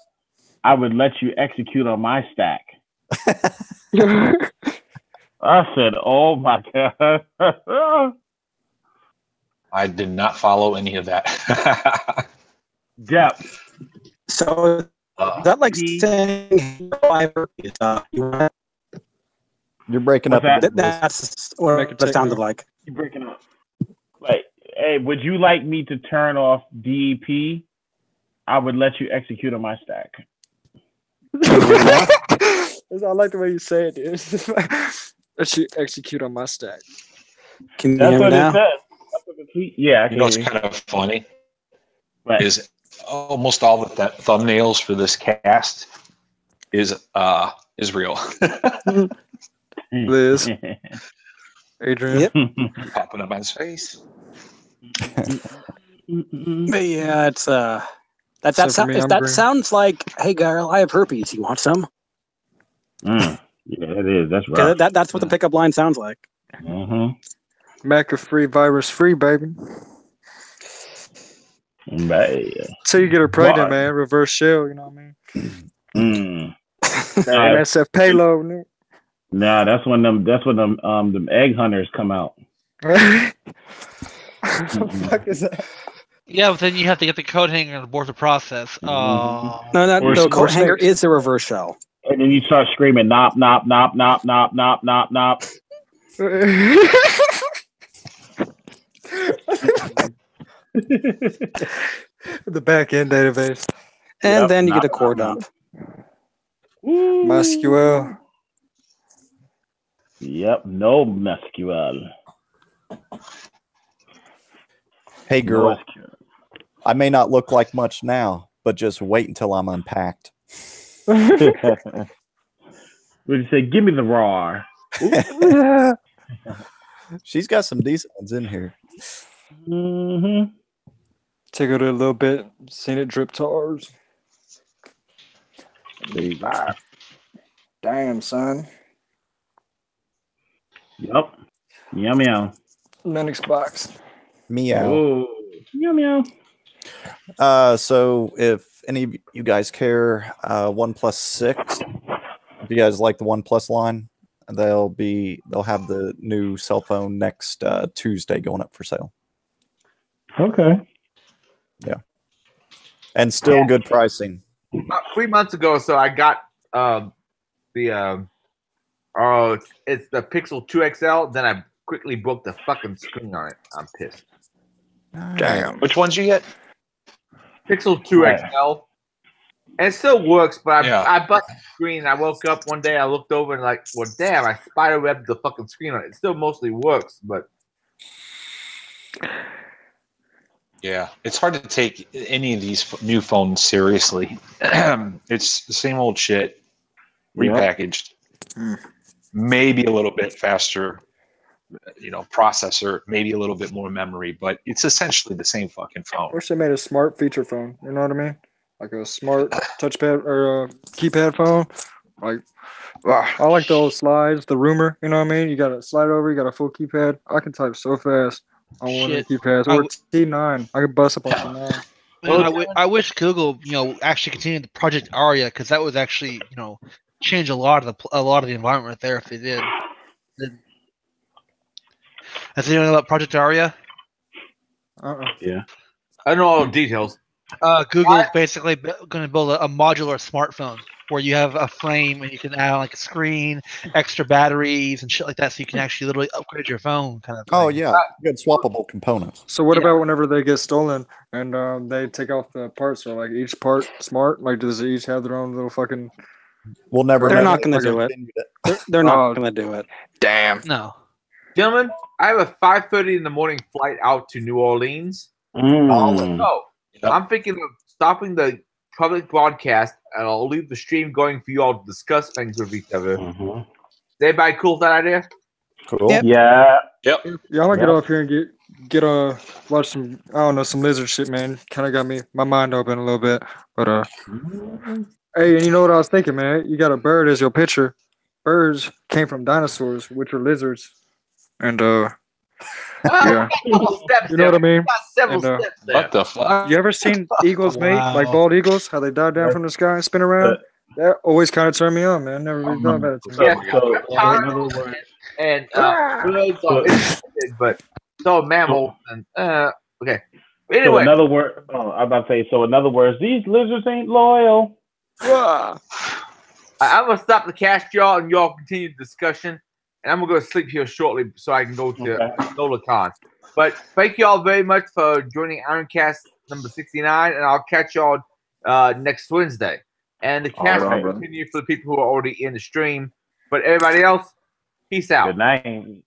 I would let you execute on my stack." I said, "Oh my god." I did not follow any of that. Depth. So is that like saying You're breaking What's up. that? that's what it sounded like. You're breaking up. Like, hey, would you like me to turn off DEP? I would let you execute on my stack. I like the way you say it, dude. Let you execute on my stack. Can you That's hear me what it now? says. That's what the tweet. Yeah, I You know what's can hear kind of funny you. is almost all the thumbnails for this cast is Israel. Liz. Adrian. Yep. Popping up on his face. But yeah, it's that Except for me, I'm green. sounds like, "Hey girl, I have herpes. You want some?" Yeah, it is. That's 'Cause right. that's what the pickup line sounds like. McAfee virus free, baby. But, So you get her pregnant, Why? man. Reverse shell, you know what I mean? Nah, SF payload. Man. nah, that's when them egg hunters come out. What the fuck is that? Yeah, but then you have to get the coat hanger to abort the process. Oh. No, Or the coat hanger snakes. is a reverse shell. And then you start screaming, "Nop, nop, nop, nop, nop, nop, nop, nop." The back end database. And Yep, then you get nop, a core nop, dump. MySQL. Yep, no MySQL. Hey, girl, No SQL. I may not look like much now, but just wait until I'm unpacked. Would you say, "Give me the raw"? She's got some decent ones in here. Mm-hmm. Tickled it a little bit. Seen it drip tars. Damn, son. Yep. Meow meow. Linux box. Meow. Oh, meow meow. So if any of you guys care, OnePlus 6, if you guys like the OnePlus line, they'll have the new cell phone next Tuesday going up for sale. Okay. Yeah. And still good pricing. 3 months ago, so I got it's the Pixel 2 XL. Then I quickly broke the fucking screen on it. I'm pissed. Damn. Which ones you get? Pixel 2 Right. XL. And it still works, but Yeah. I busted the screen. I woke up one day, I looked over and like, well, damn, I spider webbed the fucking screen on it. It still mostly works, but Yeah, it's hard to take any of these new phones seriously. It's the same old shit, repackaged. Maybe a little bit faster, processor, maybe a little bit more memory, but it's essentially the same fucking phone. Wish they made a smart feature phone. You know what I mean? Like a smart touchpad or a keypad phone. Like, I like the old slides, the rumor. You know what I mean? You got to slide over. You got a full keypad. I can type so fast on one of the keypads. Or T9. I could bust up on T9. Man, I wish Google, actually continued the Project Aria, because that would actually, change a lot of the environment right there if they did. Has anyone know about Project Aria? Yeah. I don't know all the details. Google's basically going to build a modular smartphone where you have a frame and you can add like a screen, extra batteries, and shit like that, so you can actually literally upgrade your phone. Kind of. Oh yeah, good swappable components. So what about whenever they get stolen and they take off the parts? Or like each part smart? Like does they each have their own little fucking? We'll never. They're not going to do it. They're not going to do it. Damn. No. Gentlemen, I have a 5:30 in the morning flight out to New Orleans. I'm thinking of stopping the public broadcast, and I'll leave the stream going for you all to discuss things with each other. Is everybody cool with that idea? Cool. Yep. Yeah. Yeah, I'm gonna get off here and get watch some some lizard shit, man. Kind of got my mind open a little bit, but hey, and you know what I was thinking, man? You got a bird as your picture. Birds came from dinosaurs, which were lizards, and yeah, you know what I mean? What the fuck? You ever seen eagles mate, like bald eagles, how they dive down from the sky and spin around? That always kind of turned me on, man. Never really thought about it. And birds are interested, but so mammals and okay. But anyway, So in other words, I'm about to say. So in other words, these lizards ain't loyal. I'm gonna stop the cast, y'all, and y'all continue the discussion. And I'm gonna go to sleep here shortly so I can go to NolaCon. But thank you all very much for joining Ironcast number 69, and I'll catch y'all next Wednesday. And the cast will continue for the people who are already in the stream. But everybody else, peace out. Good night.